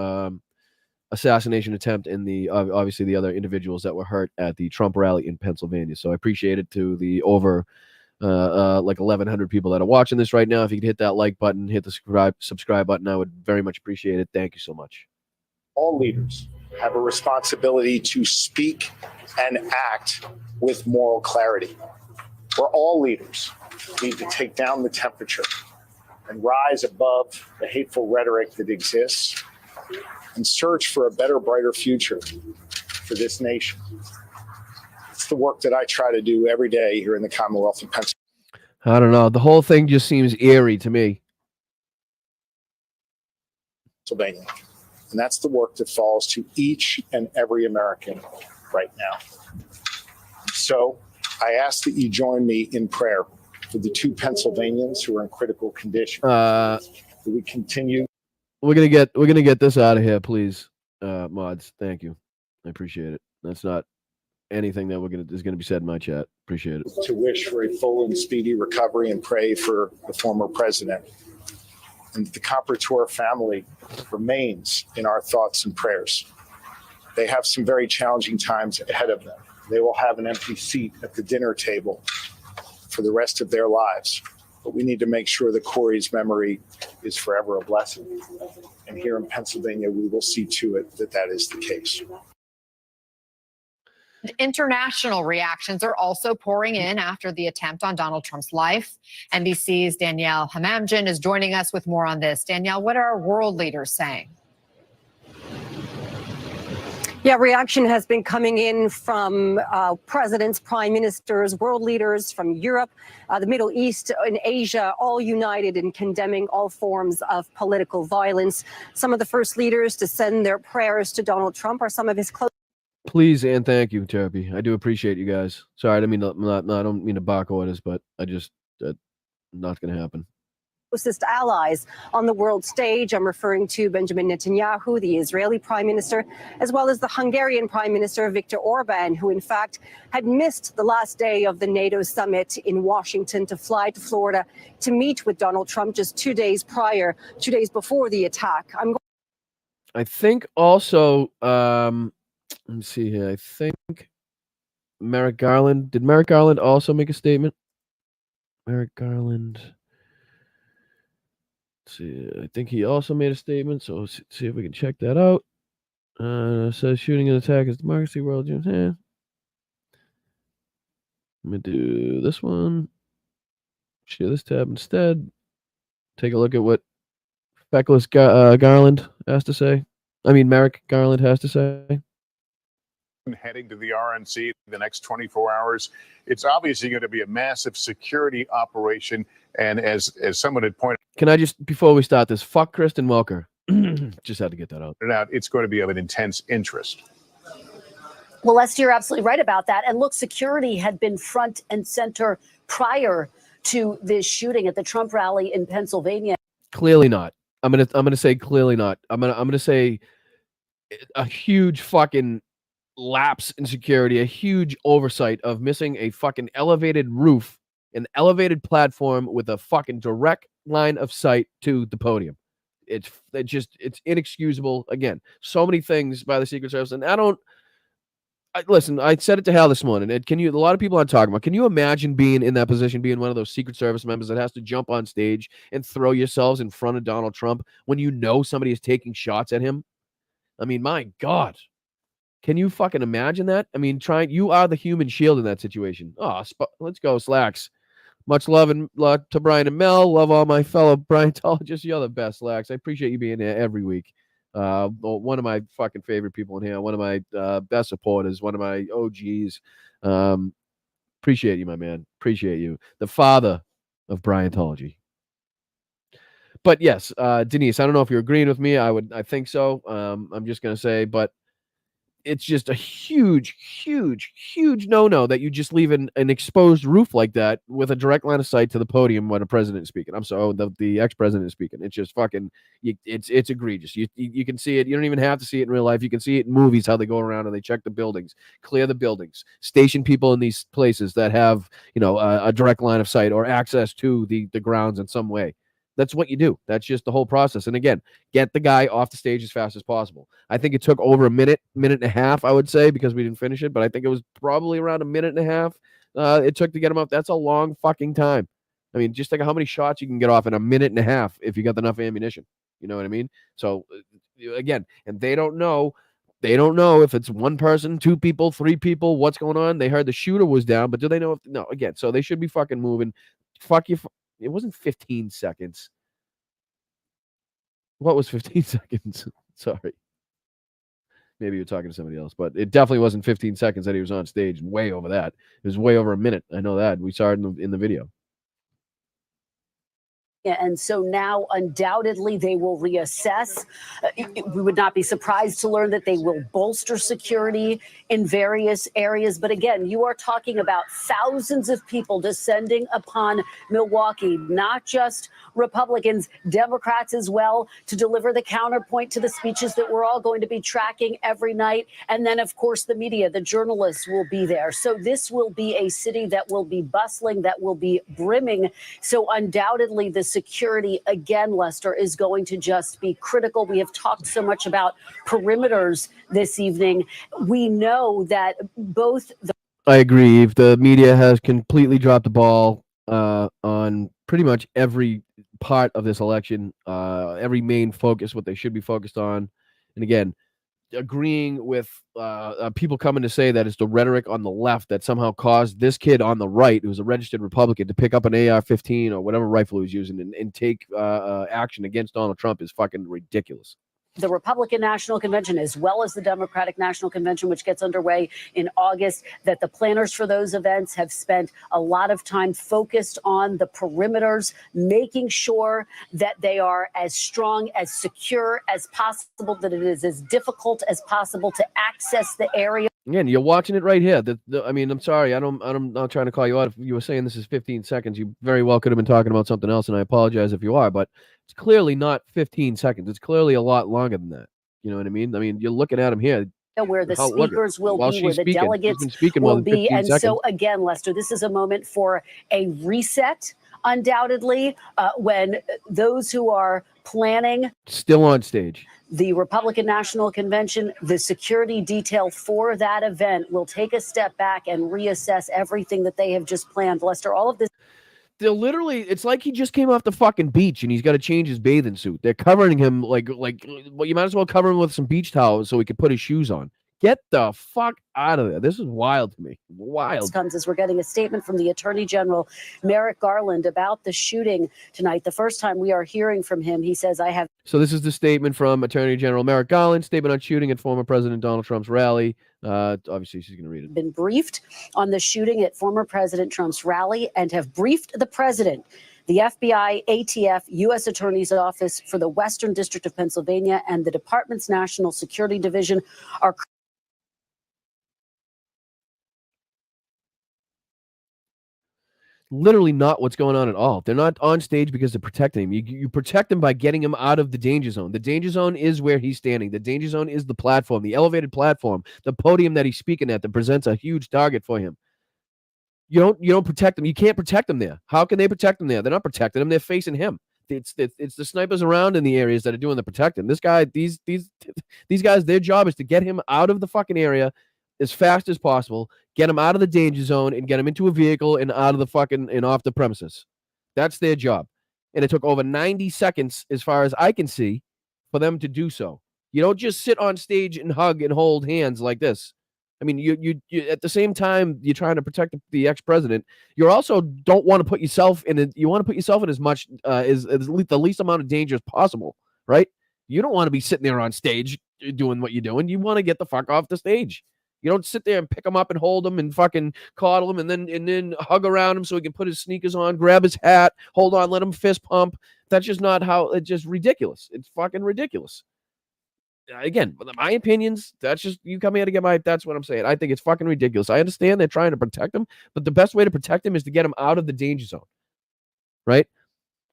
assassination attempt and the obviously the other individuals that were hurt at the Trump rally in Pennsylvania. So I appreciate it to the over like 1,100 people that are watching this right now. If you could hit that like button, hit the subscribe button, I would very much appreciate it. Thank you so much. All leaders have a responsibility to speak and act with moral clarity. Where all leaders need to take down the temperature and rise above the hateful rhetoric that exists and search for a better, brighter future for this nation. It's the work that I try to do every day here in the Commonwealth of Pennsylvania. I don't know. The whole thing just seems eerie to me. And that's the work that falls to each and every American right now. So I ask that you join me in prayer for the 2 Pennsylvanians who are in critical condition. We continue. We're gonna get this out of here, please, mods. Thank you. I appreciate it. That's not anything that is gonna be said in my chat. Appreciate it. To wish for a full and speedy recovery and pray for the former president. And the Comperator family remains in our thoughts and prayers. They have some very challenging times ahead of them. They will have an empty seat at the dinner table for the rest of their lives. But we need to make sure that Corey's memory is forever a blessing. And here in Pennsylvania, we will see to it that that is the case. International reactions are also pouring in after the attempt on Donald Trump's life. NBC's Danielle Hamamdjian is joining us with more on this. Danielle, what are our world leaders saying? Yeah, reaction has been coming in from presidents, prime ministers, world leaders from Europe, the Middle East, and Asia, all united in condemning all forms of political violence. Some of the first leaders to send their prayers to Donald Trump are some of his close. Please and thank you, Therapy. I do appreciate you guys. Sorry, I don't mean to bark orders, but not going to happen. Closest allies on the world stage. I'm referring to Benjamin Netanyahu, the Israeli prime minister, as well as the Hungarian prime minister, Viktor Orban, who in fact had missed the last day of the NATO summit in Washington to fly to Florida to meet with Donald Trump just 2 days before the attack. I think also, let me see here. I think Merrick Garland. Did Merrick Garland also make a statement? Merrick Garland. Let's see. I think he also made a statement. So let's see if we can check that out. Says shooting and attack is democracy world. Yeah. Let me do this one. Share this tab instead. Take a look at what feckless Garland has to say. I mean, Merrick Garland has to say. Heading to the RNC the next 24 hours. It's obviously going to be a massive security operation. And as someone had pointed Can I just, before we start this, fuck Kristen Welker. Just had to get that out. It's going to be of an intense interest. Well, Lester, you're absolutely right about that. And look, security had been front and center prior to this shooting at the Trump rally in Pennsylvania. Clearly not. I'm gonna say clearly not. I'm gonna say a huge fucking lapse in security, a huge oversight of missing a fucking elevated roof, an elevated platform with a fucking direct line of sight to the podium. It's inexcusable. Again, so many things by the Secret Service, and listen, I said it to Hal this morning. And a lot of people aren't talking about, can you imagine being in that position, being one of those Secret Service members that has to jump on stage and throw yourselves in front of Donald Trump when you know somebody is taking shots at him? I mean, my God. Can you fucking imagine that? I mean, you are the human shield in that situation. Oh, let's go, Slacks. Much love to Brian and Mel. Love all my fellow Bryantologists. You're the best, Slacks. I appreciate you being here every week. One of my fucking favorite people in here. One of my best supporters. One of my OGs. Appreciate you, my man. Appreciate you. The father of Bryantology. But yes, Denise, I don't know if you're agreeing with me. I think so. I'm just gonna say, but it's just a huge, huge, huge no-no that you just leave an exposed roof like that with a direct line of sight to the podium when a president is speaking. I'm sorry, the ex-president is speaking. It's just fucking, it's egregious. You can see it. You don't even have to see it in real life. You can see it in movies, how they go around and they check the buildings, clear the buildings, station people in these places that have, a direct line of sight or access to the grounds in some way. That's what you do. That's just the whole process. And again, get the guy off the stage as fast as possible. I think it took over a minute and a half, I would say, because we didn't finish it, but I think it was probably around a minute and a half it took to get him up. That's a long fucking time. I mean, just think of how many shots you can get off in a minute and a half if you got enough ammunition. You know what I mean? So again, and they don't know if it's one person, two people, three people, what's going on. They heard the shooter was down, but do they know if no, again, so they should be fucking moving. Fuck you. It wasn't 15 seconds. What was 15 seconds? Sorry. Maybe you're talking to somebody else, but it definitely wasn't 15 seconds that he was on stage. Way over that. It was way over a minute. I know that. We saw it in the video. And so now, undoubtedly, they will reassess. We would not be surprised to learn that they will bolster security in various areas. But again, you are talking about thousands of people descending upon Milwaukee, not just Republicans, Democrats as well, to deliver the counterpoint to the speeches that we're all going to be tracking every night. And then, of course, the media, the journalists will be there. So this will be a city that will be bustling, that will be brimming. So undoubtedly, the security, again, Lester, is going to just be critical. We have talked so much about perimeters this evening. We know that both I agree. If the media has completely dropped the ball on pretty much every part of this election, every main focus, what they should be focused on. And again, agreeing with people coming to say that it's the rhetoric on the left that somehow caused this kid on the right, who's a registered Republican, to pick up an AR-15 or whatever rifle he was using and take action against Donald Trump is fucking ridiculous. the Republican National Convention, as well as the Democratic National Convention, which gets underway in August, that the planners for those events have spent a lot of time focused on the perimeters, making sure that they are as strong, as secure as possible, that it is as difficult as possible to access the area. Again, you're watching it right here. I mean, I'm sorry. I'm not trying to call you out. If you were saying this is 15 seconds, you very well could have been talking about something else, and I apologize if you are, but it's clearly not 15 seconds. It's clearly a lot longer than that. You know what I mean? I mean, you're looking at him here. Where the speakers will be, where the delegates will will be. And so, again, Lester, this is a moment for a reset, undoubtedly, when those who are planning still on stage. The Republican National Convention, the security detail for that event will take a step back and reassess everything that they have just planned. Lester, all of this. They're literally, it's like he just came off the fucking beach and he's got to change his bathing suit. They're covering him like, well, you might as well cover him with some beach towels so he could put his shoes on. Get the fuck out of there. This is wild to me. Wild. This comes as we're getting a statement from the Attorney General, Merrick Garland, about the shooting tonight. The first time we are hearing from him, he says, I have. So this is the statement from Attorney General Merrick Garland, statement on shooting at former President Donald Trump's rally. Obviously, she's going to read it. Been briefed on the shooting at former President Trump's rally and have briefed the president. The FBI, ATF, U.S. Attorney's Office for the Western District of Pennsylvania, and the Department's National Security Division are. Literally not what's going on at all. They're not on stage because they're protecting him. You protect him by getting him out of the danger zone. The danger zone is where he's standing. The danger zone is the platform, the elevated platform, the podium that he's speaking at that presents a huge target for him. You don't protect him. You can't protect him there. How can they protect him there? They're not protecting him. They're facing him. It's the snipers around in the areas that are doing the protecting. This guy, these guys, their job is to get him out of the fucking area as fast as possible, get him out of the danger zone and get him into a vehicle and out of the fucking and off the premises. That's their job. And it took over 90 seconds, as far as I can see, for them to do so. You don't just sit on stage and hug and hold hands like this. I mean, you at the same time you're trying to protect the ex-president. You also don't want to put yourself in it. You want to put yourself in as much as the least amount of danger as possible, right? You don't want to be sitting there on stage doing what you're doing. You want to get the fuck off the stage. You don't sit there and pick him up and hold him and fucking coddle him and then hug around him so he can put his sneakers on, grab his hat, hold on, let him fist pump. That's just not how. It's just ridiculous. It's fucking ridiculous. Again, my opinions, that's just, you come here to get my, that's what I'm saying. I think it's fucking ridiculous. I understand they're trying to protect him, but the best way to protect him is to get him out of the danger zone, right?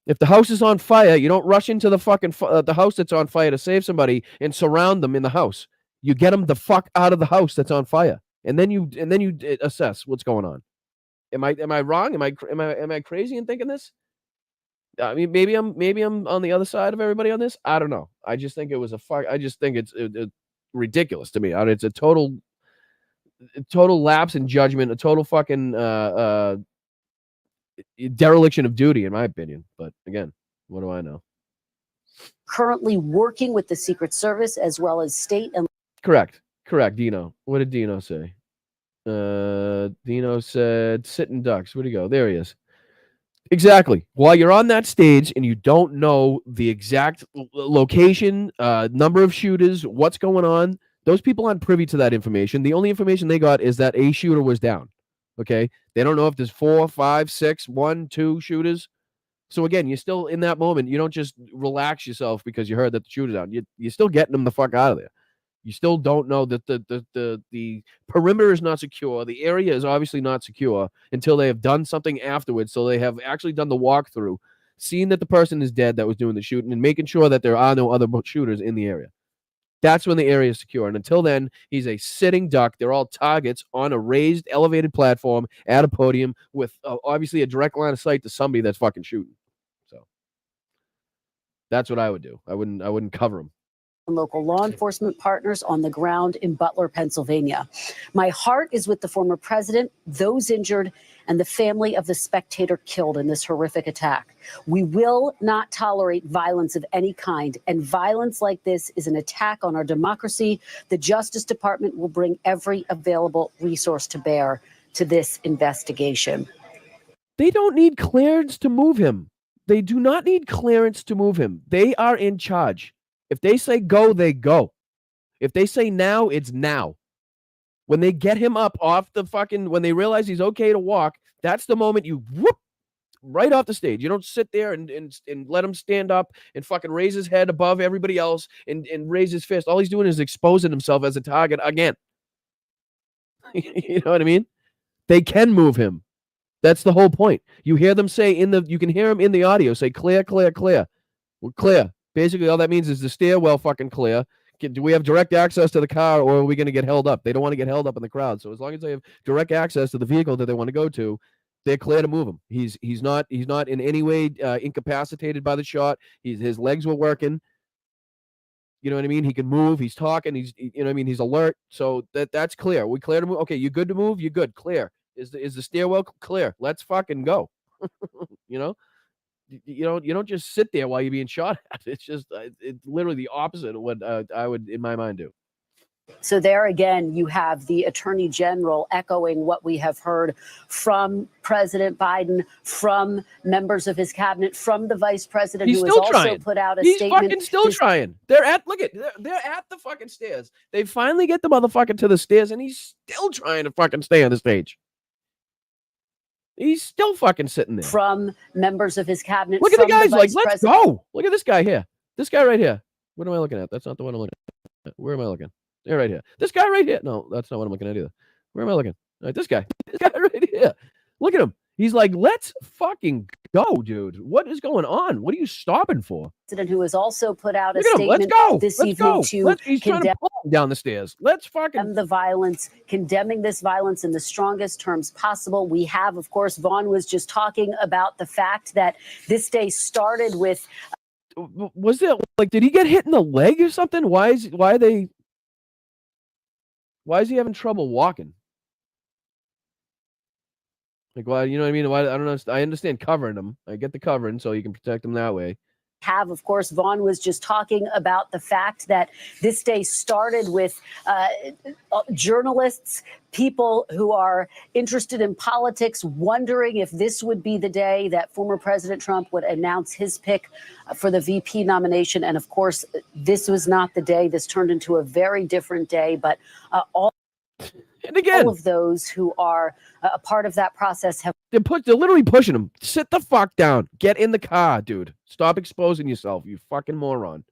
If the house is on fire, you don't rush into the fucking the house that's on fire to save somebody and surround them in the house. You get them the fuck out of the house that's on fire, and then you assess what's going on. Am I wrong? Am I crazy in thinking this? I mean, maybe I'm on the other side of everybody on this. I don't know. I just think it was I just think it's ridiculous to me. It's a total total lapse in judgment, a total fucking dereliction of duty, in my opinion. But again, what do I know? Currently working with the Secret Service as well as state and Correct. Dino. What did Dino say? Dino said sitting ducks. Where'd he go? There he is. Exactly. While you're on that stage and you don't know the exact location, number of shooters, what's going on, those people aren't privy to that information. The only information they got is that a shooter was down. Okay? They don't know if there's 4, 5, 6, 1, 2 shooters. So again, you're still in that moment. You don't just relax yourself because you heard that the shooter's down. You're still getting them the fuck out of there. You still don't know that the perimeter is not secure. The area is obviously not secure until they have done something afterwards. So they have actually done the walkthrough, seen that the person is dead that was doing the shooting, and making sure that there are no other shooters in the area. That's when the area is secure. And until then, he's a sitting duck. They're all targets on a raised, elevated platform at a podium with obviously a direct line of sight to somebody that's fucking shooting. So that's what I would do. I wouldn't cover him. Local law enforcement partners on the ground in Butler, Pennsylvania. My heart is with the former president, those injured, and the family of the spectator killed in this horrific attack. We will not tolerate violence of any kind, and violence like this is an attack on our democracy. The Justice Department will bring every available resource to bear to this investigation. They don't need clearance to move him. They do not need clearance to move him. They are in charge. If they say go, they go. If they say now, it's now. When they get him up off the fucking, when they realize he's okay to walk, that's the moment you whoop right off the stage. You don't sit there and let him stand up and fucking raise his head above everybody else and raise his fist. All he's doing is exposing himself as a target again. You know what I mean? They can move him. That's the whole point. You hear them say you can hear him in the audio say clear, clear, clear. We're clear. Basically, all that means is the stairwell fucking clear. Do we have direct access to the car, or are we going to get held up? They don't want to get held up in the crowd. So as long as they have direct access to the vehicle that they want to go to, they're clear to move him. He's not in any way incapacitated by the shot. His legs were working. You know what I mean? He can move. He's talking. You know what I mean? He's alert. So that's clear. We clear to move. Okay, you good to move? You good? Clear. Is the stairwell clear? Let's fucking go. You know? You don't just sit there while you're being shot at. It's just it's literally the opposite of what I would, in my mind, do. So there again, you have the Attorney General echoing what we have heard from President Biden, from members of his cabinet, from the Vice President, who has also put out a statement. He's fucking still trying. They're at the fucking stairs. They finally get the motherfucker to the stairs, and he's still trying to fucking stay on the stage. He's still fucking sitting there. From members of his cabinet. Look at the guys like, let's go. Look at this guy here. This guy right here. What am I looking at? That's not the one I'm looking at. Where am I looking? Yeah, right here. This guy right here. No, that's not what I'm looking at either. Where am I looking? All right, this guy. This guy right here. Look at him. He's like, let's fucking go, dude. What is going on? What are you stopping for? President, who has also put out a Let's statement go. this Let's evening go. to He's trying to pull him down the stairs. Let's fucking the violence, condemning this violence in the strongest terms possible. We have, of course, Vaughn was just talking about the fact that this day started with. Was it like, did he get hit in the leg or something? Why is he having trouble walking? Like, why? You know what I mean? Why? I don't know. I understand covering them. I get the covering so you can protect them that way. Of course, Vaughn was just talking about the fact that this day started with journalists, people who are interested in politics, wondering if this would be the day that former President Trump would announce his pick for the VP nomination. And of course, this was not the day. This turned into a very different day. But all of those who are a part of that process have. They're literally pushing him. Sit the fuck down. Get in the car, dude. Stop exposing yourself, you fucking moron.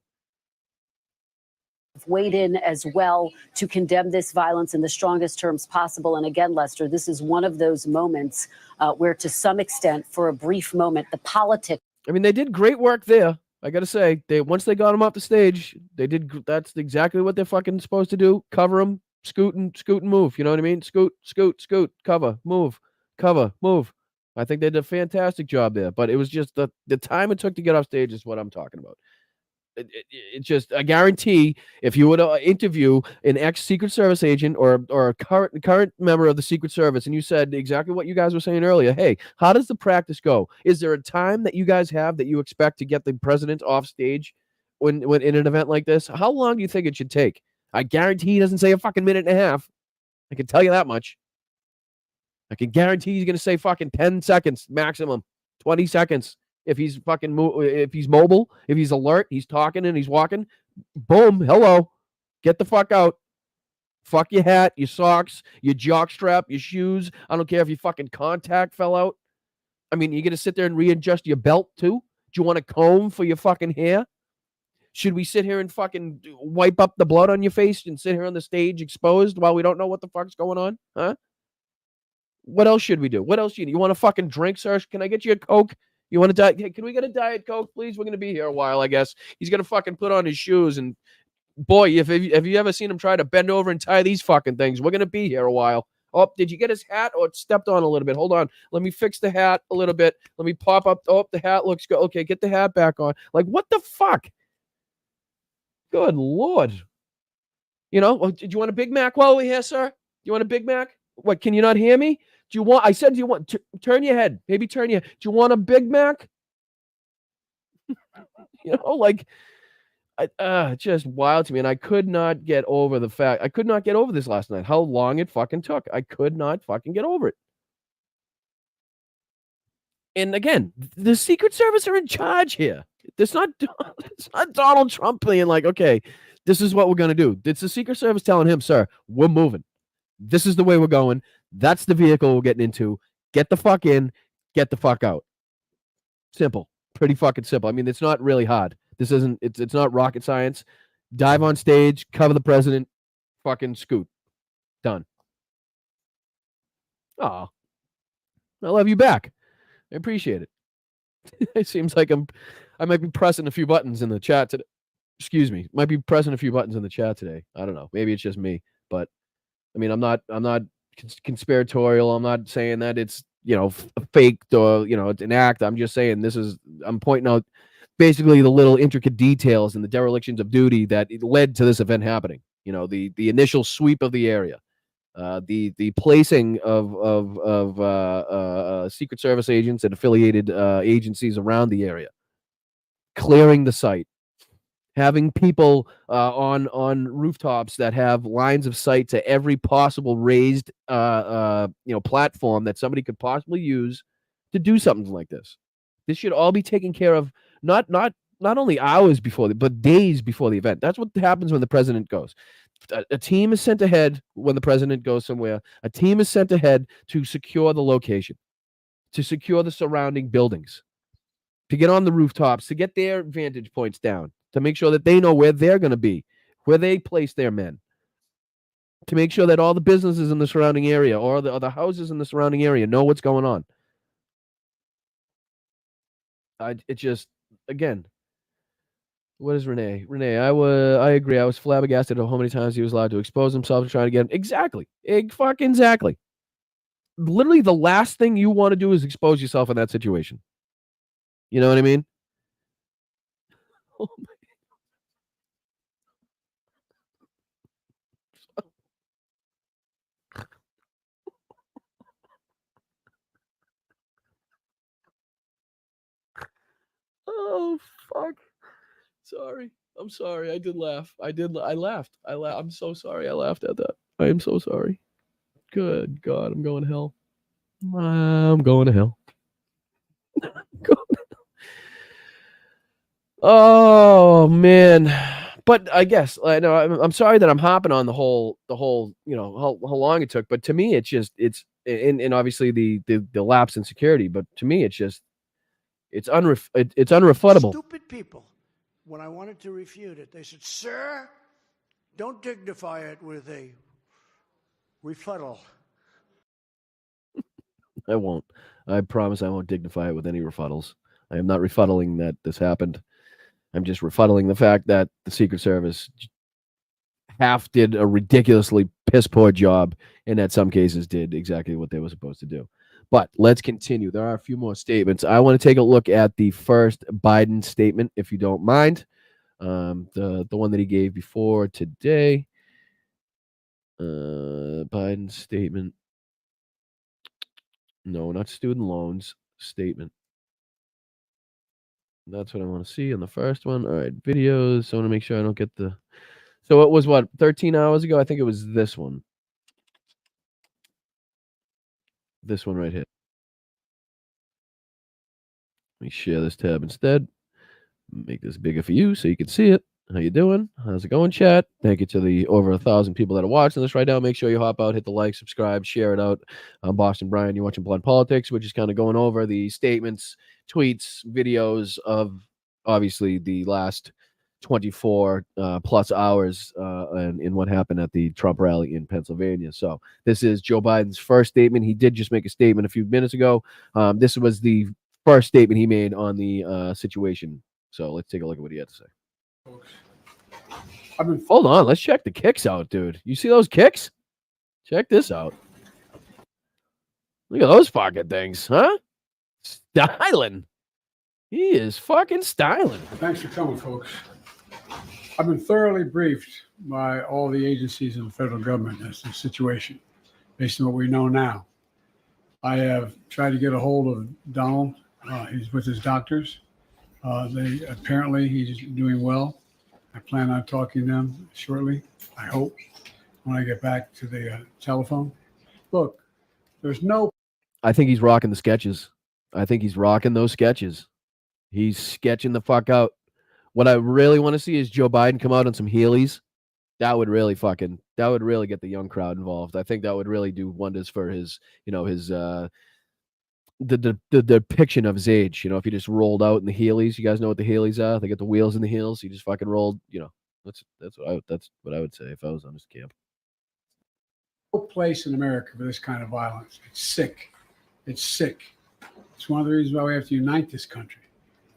Weighed in as well to condemn this violence in the strongest terms possible. And again, Lester, this is one of those moments where, to some extent, for a brief moment, the politics. I mean, they did great work there. I gotta say, once they got him off the stage, they did. That's exactly what they're fucking supposed to do. Cover him, scoot and move. You know what I mean? Scoot, cover, move, cover, move. I think they did a fantastic job there. But it was just the time it took to get off stage is what I'm talking about. It just, I guarantee, if you were to interview an ex-Secret Service agent or a current member of the Secret Service, and you said exactly what you guys were saying earlier, hey, how does the practice go? Is there a time that you guys have that you expect to get the president off stage when in an event like this? How long do you think it should take? I guarantee he doesn't say a fucking minute and a half. I can tell you that much. I can guarantee he's going to say fucking 10 seconds maximum, 20 seconds. If he's fucking, if he's mobile, if he's alert, he's talking and he's walking, boom, hello, get the fuck out. Fuck your hat, your socks, your jock strap, your shoes. I don't care if your fucking contact fell out. I mean, you're going to sit there and readjust your belt too? Do you want a comb for your fucking hair? Should we sit here and fucking wipe up the blood on your face and sit here on the stage exposed while we don't know what the fuck's going on? Huh? What else should we do? What else do you need? You want a fucking drink, sir? Can I get you a Coke? You want to hey, can we get a Diet Coke, please? We're going to be here a while, I guess. He's going to fucking put on his shoes. And boy, have you ever seen him try to bend over and tie these fucking things? We're going to be here a while. Oh, did you get his hat? Oh, it stepped on a little bit. Hold on. Let me fix the hat a little bit. Let me pop up. Oh, the hat looks good. Okay, get the hat back on. Like, what the fuck? Good Lord. You know, oh, did you want a Big Mac while we're here, sir? Do you want a Big Mac? What, can you not hear me? Do you want, I said, do you want, turn your head. Maybe turn your, do you want a Big Mac? You know, like, just wild to me. And I could not get over the fact, I could not get over this last night, how long it fucking took. I could not fucking get over it. And again, the Secret Service are in charge here. It's not Donald Trump being like, okay, this is what we're going to do. It's the Secret Service telling him, sir, we're moving. This is the way we're going. That's the vehicle we're getting into. Get the fuck in. Get the fuck out. Simple. Pretty fucking simple. I mean, it's not really hard. This isn't, it's not rocket science. Dive on stage, cover the president, fucking scoot. Done. Aw. I love you back. I appreciate it. It seems like I might be pressing a few buttons in the chat today. Excuse me. Might be pressing a few buttons in the chat today. I don't know. Maybe it's just me, but I mean, I'm not conspiratorial. I'm not saying that it's, you know, faked or, you know, it's an act. I'm just saying I'm pointing out basically the little intricate details and the derelictions of duty that led to this event happening. You know, the initial sweep of the area, the placing of Secret Service agents and affiliated agencies around the area, clearing the site, having people on rooftops that have lines of sight to every possible raised platform that somebody could possibly use to do something like this. This should all be taken care of not only hours before, but days before the event. That's what happens when the president goes. A team is sent ahead when the president goes somewhere. A team is sent ahead to secure the location, to secure the surrounding buildings, to get on the rooftops, to get their vantage points down, to make sure that they know where they're going to be, where they place their men, to make sure that all the businesses in the surrounding area or the houses in the surrounding area know what's going on. It just, again, what is Renee? Renee, I agree. I was flabbergasted at how many times he was allowed to expose himself to trying to get him. Exactly. Exactly. Literally, the last thing you want to do is expose yourself in that situation. You know what I mean? Oh my. Oh fuck. Sorry. I'm sorry. I did laugh. I laughed. I'm so sorry. I laughed at that. I am so sorry. Good God. I'm going to hell. I'm going to hell. Oh man. But I guess I know I'm sorry that I'm hopping on the whole, you know, how long it took. But to me, it's and obviously the lapse in security. But to me, it's unrefuttable. Stupid people. When I wanted to refute it, they said, "Sir, don't dignify it with a rebuttal." I won't. I promise I won't dignify it with any refuttals. I am not refuttaling that this happened. I'm just refuttaling the fact that the Secret Service half did a ridiculously piss poor job, and that some cases did exactly what they were supposed to do. But let's continue. There are a few more statements. I want to take a look at the first Biden statement, if you don't mind. The one that he gave before today. Biden's statement. No, not student loans. Statement. That's what I want to see on the first one. All right, videos. I want to make sure I don't get the. So it was what, 13 hours ago? I think it was this one. This one right here. Let me share this tab instead. Make this bigger for you so you can see it. How you doing? How's it going, chat? Thank you to the over 1,000 people that are watching this right now. Make sure you hop out, hit the like, subscribe, share it out. I'm Boston Brian. You're watching Blood Politics, which is kind of going over the statements, tweets, videos of obviously the last 24 plus hours in what happened at the Trump rally in Pennsylvania. So this is Joe Biden's first statement. He did just make a statement a few minutes ago. This was the first statement he made on the situation. So let's take a look at what he had to say. Hold on, let's check the kicks out, dude. You see those kicks? Check this out. Look at those fucking things, huh? Styling. He is fucking styling. Thanks for coming, folks. I've been thoroughly briefed by all the agencies in the federal government as to the situation, based on what we know now. I have tried to get a hold of Donald. He's with his doctors. Apparently he's doing well. I plan on talking to them shortly, I hope, when I get back to the telephone. Look, there's no... I think he's rocking the sketches. I think he's rocking those sketches. He's sketching the fuck out. What I really want to see is Joe Biden come out on some Heelys. That would really get the young crowd involved. I think that would really do wonders for his, the depiction of his age. If he just rolled out in the Heelys. You guys know what the Heelys are? They got the wheels and the heels. He just fucking rolled. That's what I would say if I was on his camp. No place in America for this kind of violence. It's sick. It's sick. It's one of the reasons why we have to unite this country.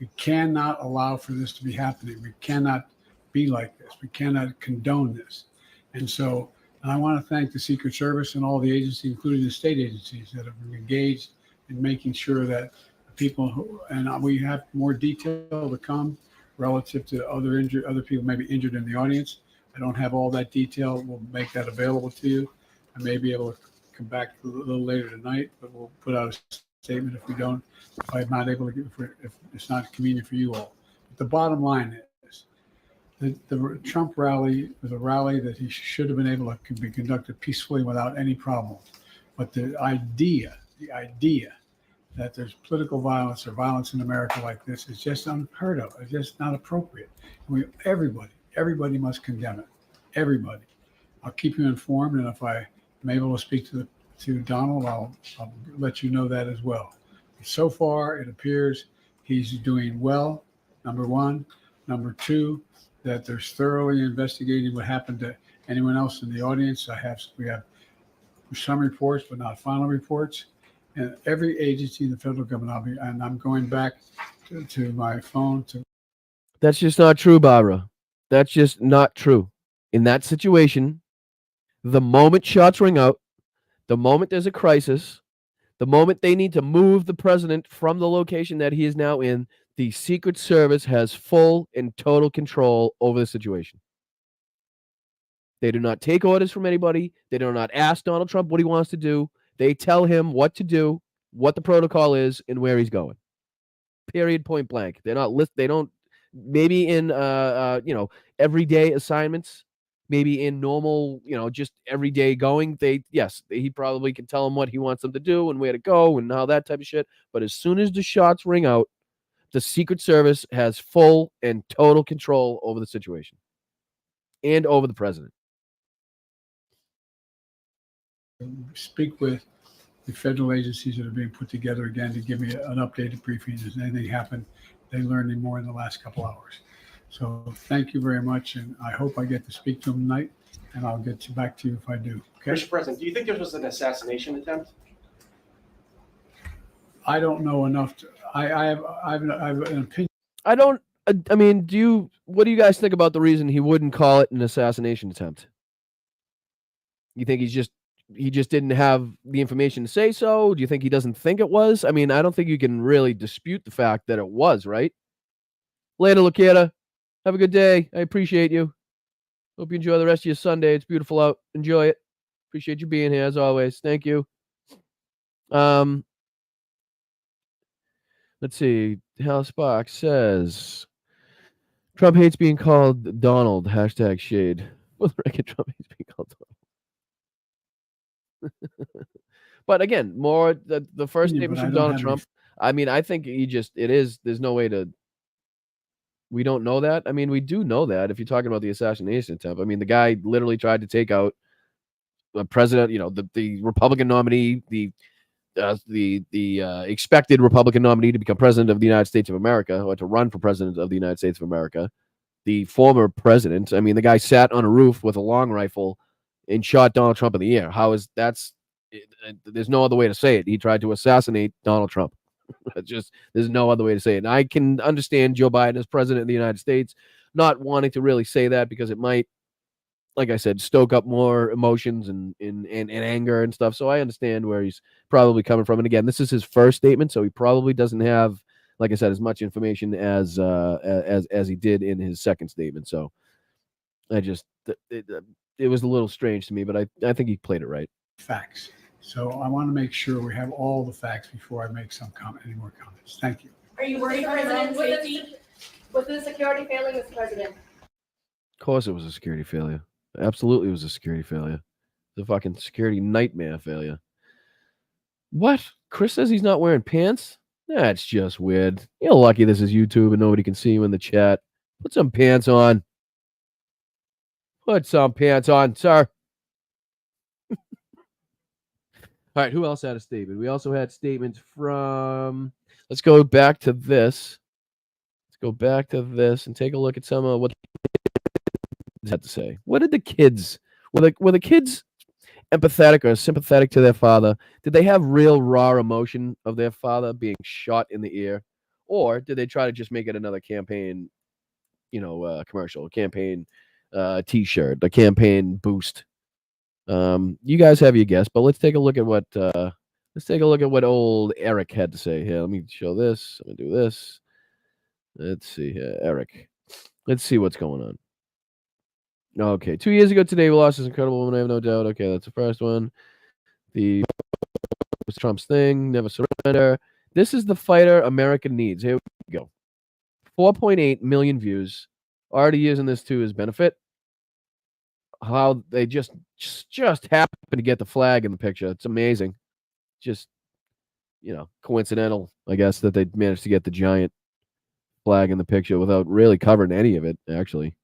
We cannot allow for this to be happening. We cannot be like this. We cannot condone this. And I want to thank the Secret Service and all the agencies, including the state agencies, that have been engaged in making sure that people and we have more detail to come relative to other people maybe injured in the audience. I don't have all that detail. We'll make that available to you. I may be able to come back a little later tonight, but we'll put out a statement if I'm not able to if it's not convenient for you all. But the bottom line is the Trump rally was a rally that he should have been able to be conducted peacefully without any problem. But the idea that there's political violence or violence in America like this is just unheard of. It's just not appropriate. Everybody must condemn it. Everybody. I'll keep you informed, and if I'm able to speak to Donald, I'll let you know that as well. So far, it appears he's doing well, number one. Number two, that they're thoroughly investigating what happened to anyone else in the audience. We have some reports, but not final reports. And every agency in the federal government, I'm going back to my phone. That's just not true, Barbara. That's just not true. In that situation, the moment shots ring out, the moment there's a crisis, the moment they need to move the president from the location that he is now in, the Secret Service has full and total control over the situation. They do not take orders from anybody. They do not ask Donald Trump what he wants to do. They tell him what to do, what the protocol is, and where he's going. Period, point blank. They're not they don't, maybe in everyday assignments, maybe in normal, just everyday going, he probably can tell them what he wants them to do and where to go and how that type of shit. But as soon as the shots ring out, the Secret Service has full and total control over the situation and over the president. Speak with the federal agencies that are being put together again to give me an updated briefing. Has anything happened? They learned any more in the last couple hours. So thank you very much, and I hope I get to speak to them tonight, and I'll get back to you if I do. Okay? Mr. President, do you think this was an assassination attempt? I don't know enough. I have an opinion. What do you guys think about the reason he wouldn't call it an assassination attempt? You think he just didn't have the information to say so? Do you think he doesn't think it was? I don't think you can really dispute the fact that it was, right? Later, Lakita. Have a good day. I appreciate you. Hope you enjoy the rest of your Sunday. It's beautiful out. Enjoy it. Appreciate you being here as always. Thank you. Let's see. Hal Sparks says Trump hates being called Donald. # shade. For the record, Trump hates being called Donald. But again, more the first Yeah, statement but I from don't Donald have any- Trump. I mean, I think there's no way to. We don't know that. I mean, we do know that if you're talking about the assassination attempt. I mean, the guy literally tried to take out the president, the Republican nominee, the expected Republican nominee to become president of the United States of America, or to run for president of the United States of America. The former president. I mean, the guy sat on a roof with a long rifle and shot Donald Trump in the air. There's no other way to say it. He tried to assassinate Donald Trump. There's no other way to say it. And I can understand Joe Biden as president of the United States not wanting to really say that because it might, like I said, stoke up more emotions and anger and stuff. So I understand where he's probably coming from. And again, this is his first statement, so he probably doesn't have, like I said, as much information as he did in his second statement. So it was a little strange to me, but I think he played it right. Facts. So I want to make sure we have all the facts before I make any more comments. Thank you. Are you worried for president safety? Was the security failing, Mr. President? Of course it was a security failure. Absolutely it was a security failure. The fucking security nightmare failure. What? Chris says he's not wearing pants? That's just weird. You're lucky this is YouTube and nobody can see you in the chat. Put some pants on. Put some pants on, sir. All right, who else had a statement? We also had statements from... Let's go back to this. Let's go back to this and take a look at some of what the kids had to say. What did the kids... Were the kids empathetic or sympathetic to their father? Did they have real raw emotion of their father being shot in the ear? Or did they try to just make it another campaign, commercial, a campaign T-shirt, a campaign boost? You guys have your guess, but let's take a look at what old Eric had to say here. Let me show this. I'm gonna do this. Let's see here, Eric. Let's see what's going on. Okay, 2 years ago today, we lost this incredible woman. I have no doubt. Okay, that's the first one. The Trump's thing, never surrender. This is the fighter America needs. Here we go. 4.8 million views. Already using this to his benefit. How they just happen to get the flag in the picture. It's amazing. Just, coincidental, I guess, that they managed to get the giant flag in the picture without really covering any of it, actually.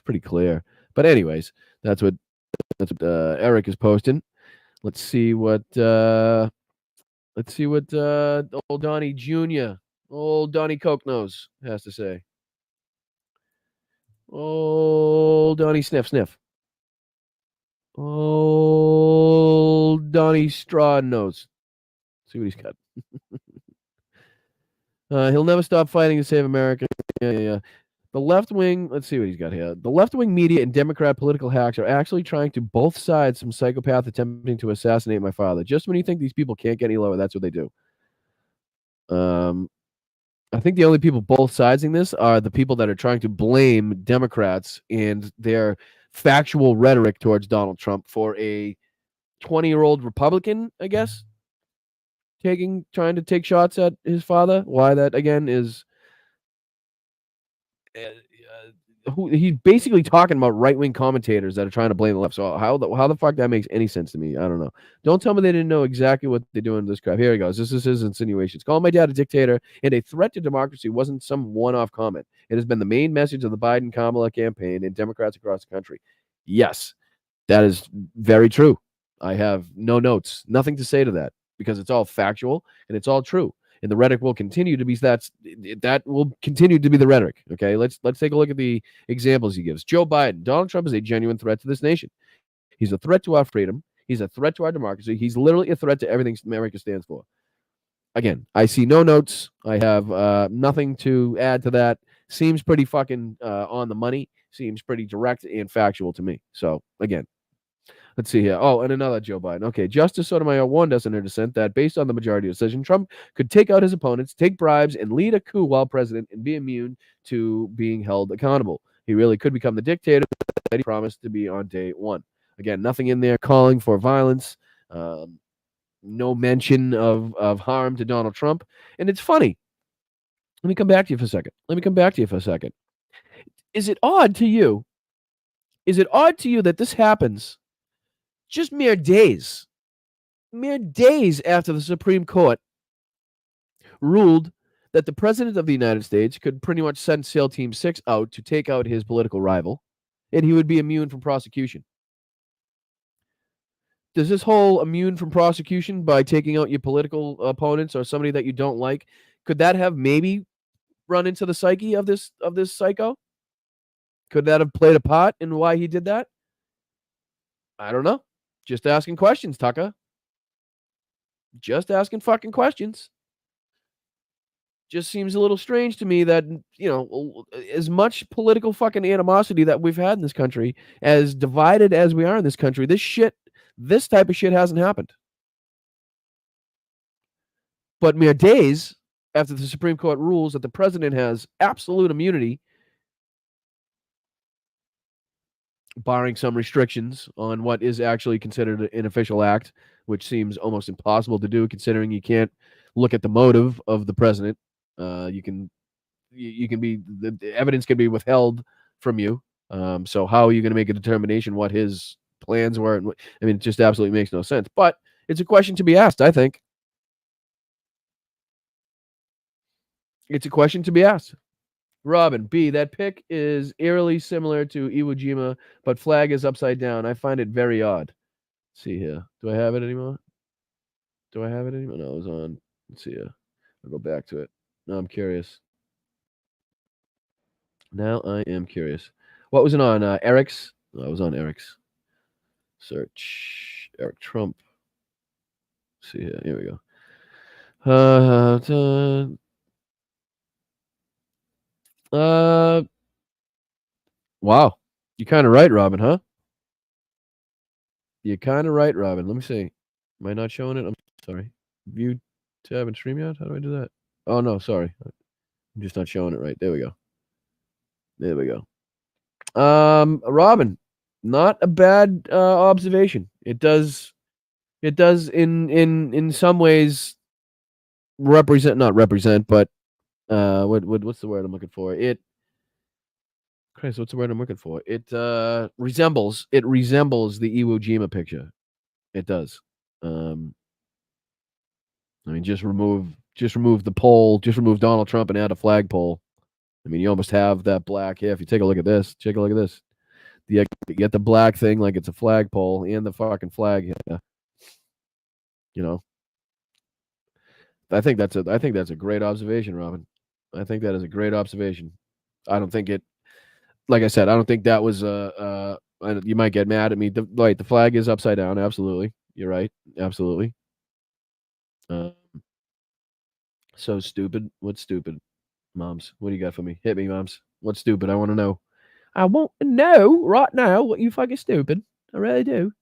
Pretty clear. But anyways, that's what Eric is posting. Let's see what old Donnie Jr., old Donnie Coke Nose has to say. Old Donnie Sniff. Old Donnie Straw Nose. See what he's got. He'll never stop fighting to save America. Yeah. The left wing, let's see what he's got here. The left wing media and Democrat political hacks are actually trying to both sides some psychopath attempting to assassinate my father. Just when you think these people can't get any lower, that's what they do. I think the only people both siding this are the people that are trying to blame Democrats and their factual rhetoric towards Donald Trump for a 20-year-old Republican, I guess, trying to take shots at his father. Why that, again, is... he's basically talking about right-wing commentators that are trying to blame the left. So how the fuck that makes any sense to me? I don't know. Don't tell me they didn't know exactly what they're doing to this crap. Here he goes. This is his insinuations. Calling my dad a dictator and a threat to democracy wasn't some one-off comment. It has been the main message of the Biden-Kamala campaign and Democrats across the country. Yes, that is very true. I have no notes, nothing to say to that, because it's all factual and it's all true. And the rhetoric will continue to be that will continue to be the rhetoric. Okay, let's take a look at the examples he gives. Joe Biden. Donald Trump is a genuine threat to this nation. He's a threat to our freedom. He's a threat to our democracy. He's literally a threat to everything America stands for. Again, I see no notes. I have nothing to add to that. Seems pretty fucking on the money. Seems pretty direct and factual to me. So again, Let's see here. Oh, and another Joe Biden. Okay, Justice Sotomayor warned us in her dissent that based on the majority decision, Trump could take out his opponents, take bribes, and lead a coup while president and be immune to being held accountable. He really could become the dictator that he promised to be on day one. Again, nothing in there calling for violence, no mention of harm to Donald Trump. And it's funny. Let me come back to you for a second. Is it odd to you? Is it odd to you that this happens just mere days after the Supreme Court ruled that the President of the United States could pretty much send SEAL Team 6 out to take out his political rival, and he would be immune from prosecution? Does this whole immune from prosecution by taking out your political opponents or somebody that you don't like, could that have maybe run into the psyche of this psycho? Could that have played a part in why he did that? I don't know. Just asking questions, Tucker. Just asking fucking questions. Just seems a little strange to me that, as much political fucking animosity that we've had in this country, as divided as we are in this country, this type of shit hasn't happened. But mere days after the Supreme Court rules that the president has absolute immunity, barring some restrictions on what is actually considered an official act, which seems almost impossible to do considering you can't look at the motive of the president. You can be, the evidence can be withheld from you. So how are you going to make a determination what his plans were? It just absolutely makes no sense. But it's a question to be asked, I think. It's a question to be asked. Robin, B, that pic is eerily similar to Iwo Jima, but flag is upside down. I find it very odd. Let's see here. Do I have it anymore? No, it was on. Let's see here. I'll go back to it. Now I'm curious. What was it on? Eric's? No, it was on Eric's. Search Eric Trump. Let's see here. Here we go. Wow. You're kind of right, Robin, huh? You're kind of right, Robin. Let me see. Am I not showing it? I'm sorry. View tab and StreamYard? How do I do that? Oh, no, sorry. I'm just not showing it right. There we go. Robin, not a bad observation. It does in some ways not represent, but what's the word I'm looking for? What's the word I'm looking for? It resembles the Iwo Jima picture. It does. Just remove the pole, just remove Donald Trump and add a flagpole. You almost have that black here. If you take a look at this, You get the black thing like it's a flagpole and the fucking flag here. I think that's a great observation, Robin. I think that is a great observation. I don't think it, like I said, I don't think that was you might get mad at me. The flag is upside down. Absolutely. You're right. Absolutely. So stupid. What's stupid? Moms, what do you got for me? Hit me, Moms. What's stupid? I want to know. I want to know right now what you fucking stupid. I really do.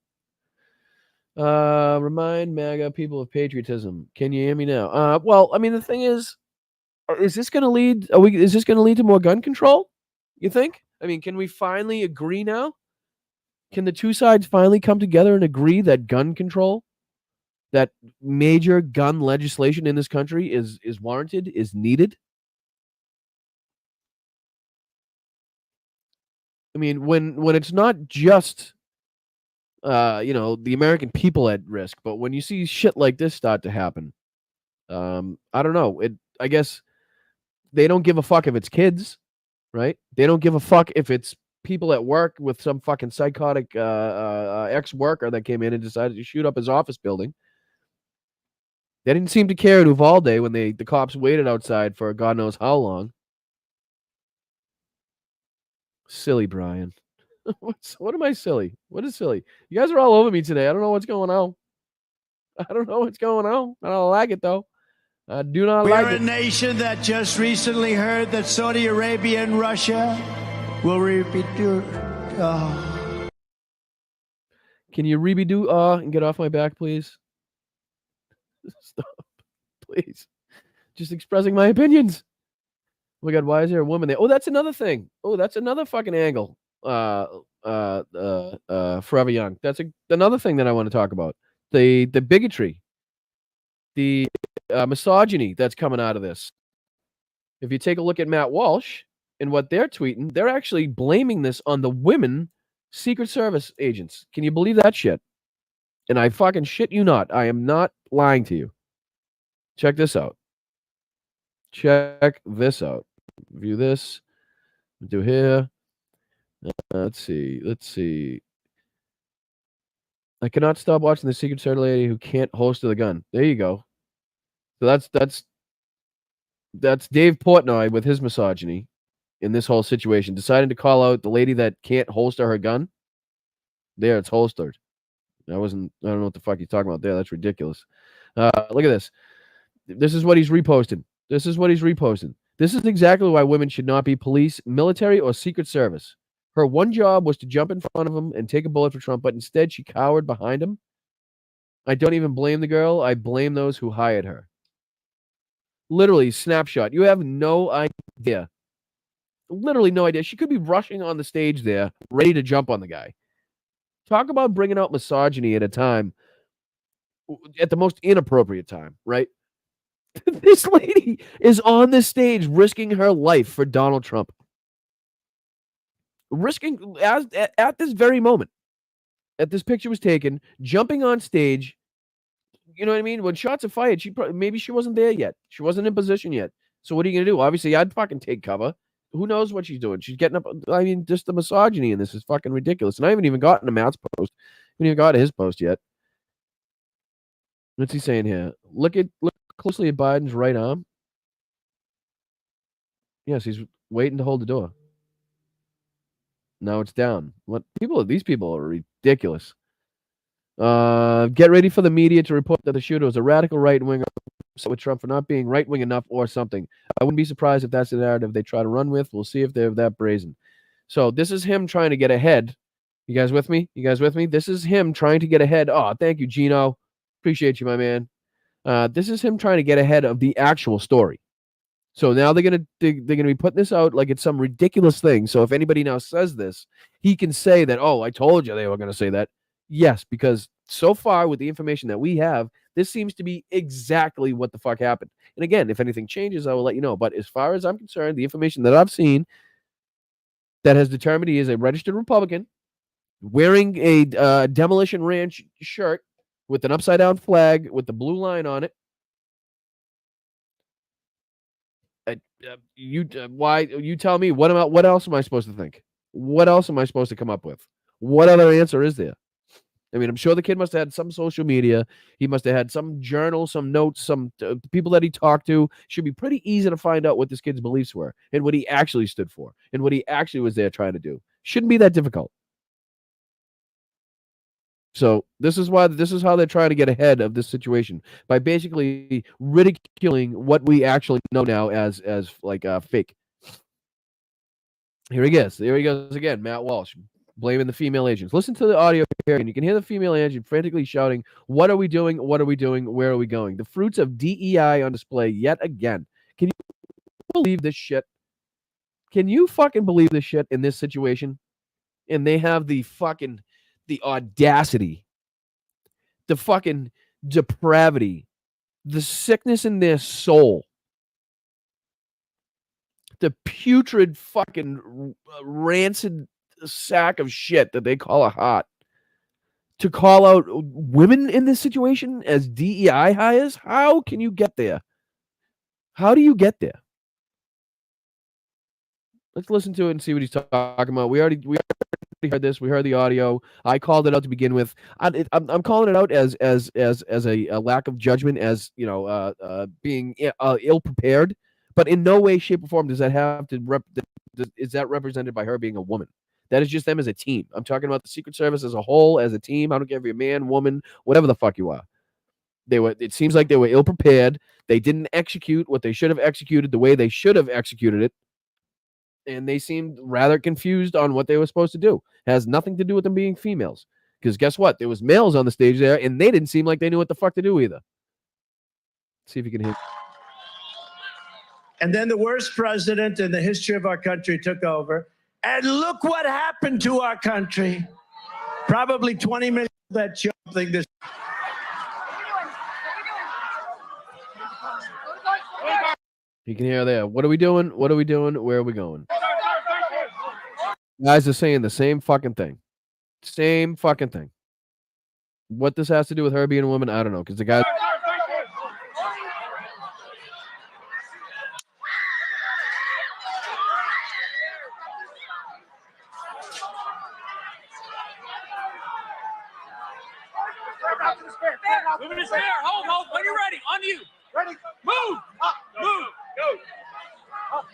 Remind MAGA people of patriotism. Can you hear me now? Well, the thing is this going to lead? Is this going to lead to more gun control? You think? Can we finally agree now? Can the two sides finally come together and agree that gun control, that major gun legislation in this country is warranted, is needed? When it's not just the American people at risk, but when you see shit like this start to happen, I don't know. I guess they don't give a fuck if it's kids, right? They don't give a fuck if it's people at work with some fucking psychotic ex-worker that came in and decided to shoot up his office building. They didn't seem to care in Uvalde when the cops waited outside for God knows how long. Silly Brian. What am I silly? What is silly? You guys are all over me today. I don't know what's going on. I don't like it, though. I do not like it. We're a nation that just recently heard that Saudi Arabia and Russia will repeat. Can you redo and get off my back, please? Stop, please. Just expressing my opinions. Oh my God, why is there a woman there? Oh, that's another thing. Oh, that's another fucking angle. Forever Young. That's another thing that I want to talk about. The bigotry, the misogyny that's coming out of this. If you take a look at Matt Walsh and what they're tweeting, they're actually blaming this on the women Secret Service agents. Can you believe that shit? And I fucking shit you not. I am not lying to you. Check this out. Check this out. View this. Do here. Let's see. I cannot stop watching the Secret Service lady who can't holster the gun. There you go. So that's Dave Portnoy with his misogyny in this whole situation, deciding to call out the lady that can't holster her gun. There, it's holstered. I don't know what the fuck he's talking about there. That's ridiculous. Look at this. This is what he's reposting. This is exactly why women should not be police, military, or Secret Service. Her one job was to jump in front of him and take a bullet for Trump, but instead she cowered behind him. I don't even blame the girl. I blame those who hired her. Literally, snapshot. You have no idea. Literally no idea. She could be rushing on the stage there, ready to jump on the guy. Talk about bringing out misogyny at the most inappropriate time, right? This lady is on the stage risking her life for Donald Trump. Risking, at this very moment, that this picture was taken, jumping on stage. You know what I mean? When shots are fired, maybe she wasn't there yet. She wasn't in position yet. So what are you going to do? Obviously, I'd fucking take cover. Who knows what she's doing? She's getting up. I mean, just the misogyny in this is fucking ridiculous. And I haven't even gotten to Matt's post. I haven't even got to his post yet. What's he saying here? Look closely at Biden's right arm. Yes, he's waiting to hold the door. Now it's down. These people are ridiculous. Get ready for the media to report that the shooter was a radical right-winger with Trump for not being right-wing enough or something. I wouldn't be surprised if that's the narrative they try to run with. We'll see if they're that brazen. So this is him trying to get ahead. You guys with me? This is him trying to get ahead. Oh, thank you, Gino. Appreciate you, my man. This is him trying to get ahead of the actual story. So now they're gonna be putting this out like it's some ridiculous thing. So if anybody now says this, he can say that, oh, I told you they were gonna say that. Yes, because so far with the information that we have, this seems to be exactly what the fuck happened. And again, if anything changes, I will let you know. But as far as I'm concerned, the information that I've seen that has determined he is a registered Republican wearing a Demolition Ranch shirt with an upside down flag with the blue line on it. You tell me, what else am I supposed to think? What else am I supposed to come up with? What other answer is there? I mean, I'm sure the kid must have had some social media. He must have had some journal, some notes, some people that he talked to. Should be pretty easy to find out what this kid's beliefs were and what he actually stood for and what he actually was there trying to do. Shouldn't be that difficult. So this is how they're trying to get ahead of this situation, by basically ridiculing what we actually know now as like fake. Here he goes again, Matt Walsh, blaming the female agents. Listen to the audio here, and you can hear the female agent frantically shouting, "What are we doing? What are we doing? Where are we going?" The fruits of DEI on display yet again. Can you believe this shit? Can you fucking believe this shit in this situation? And they have the audacity, the fucking depravity, the sickness in their soul, the putrid fucking rancid sack of shit that they call a heart, to call out women in this situation as DEI hires. How can you get there? How do you get there? Let's listen to it and see what he's talking about. We already heard this. We heard the audio. I called it out to begin with. I'm calling it out as a lack of judgment, as being ill prepared. But in no way, shape, or form does that have to is that represented by her being a woman. That is just them as a team. I'm talking about the Secret Service as a whole, as a team. I don't care if you're a man, woman, whatever the fuck you are. It seems like they were ill prepared. They didn't execute what they should have executed the way they should have executed it. And they seemed rather confused on what they were supposed to do. It has nothing to do with them being females. Because guess what? There was males on the stage there, and they didn't seem like they knew what the fuck to do either. See if you can hear. And then the worst president in the history of our country took over. And look what happened to our country. Probably 20 million that jumping this. You can hear there. What are we doing? What are we doing? Where are we going? Guys are saying the same fucking thing. Same fucking thing. What this has to do with her being a woman, I don't know. Because the guy. Moving his hair. Hold. When you're ready. On you. Ready. Move. Up. Move. Go. Up.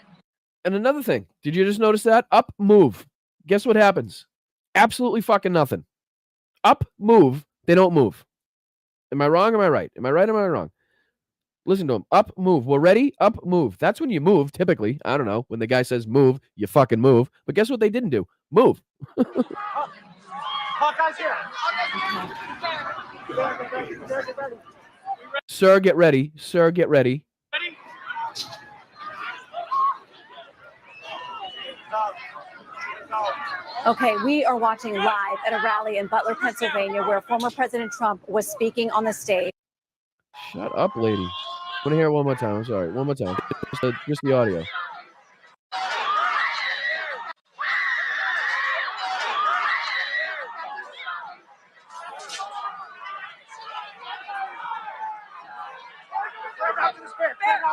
And another thing, did you just notice that? Up, move. Guess what happens? Absolutely fucking nothing. Up, move. They don't move. Am I wrong? Am I right? Am I right? Am I wrong? Listen to him. Up, move. We're ready. Up, move. That's when you move, typically. I don't know. When the guy says move, you fucking move. But guess what they didn't do? Move. Hawkeye's here. Sir, get ready. Sir, get ready. Ready? Okay, we are watching live at a rally in Butler, Pennsylvania, where former President Trump was speaking on the stage. Shut up, lady. I want to hear it one more time. I'm sorry. One more time. Just the audio.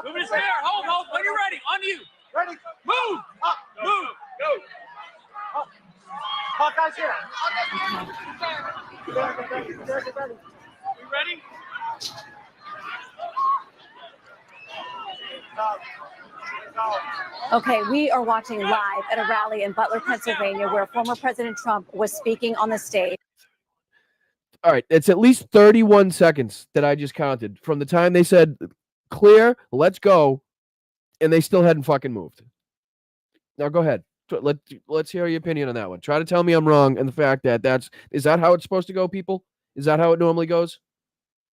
Moving his hair. Hold. When you're ready. On you. Ready. Move. Up. Move. Go. Up. Hawkeye's here. You ready? Okay, we are watching live at a rally in Butler, Pennsylvania, where former President Trump was speaking on the stage. All right, it's at least 31 seconds that I just counted from the time they said clear, let's go, and they still hadn't fucking moved. Now go ahead. Let's hear your opinion on that one. Try to tell me I'm wrong and the fact that is that how it's supposed to go, people? Is that how it normally goes?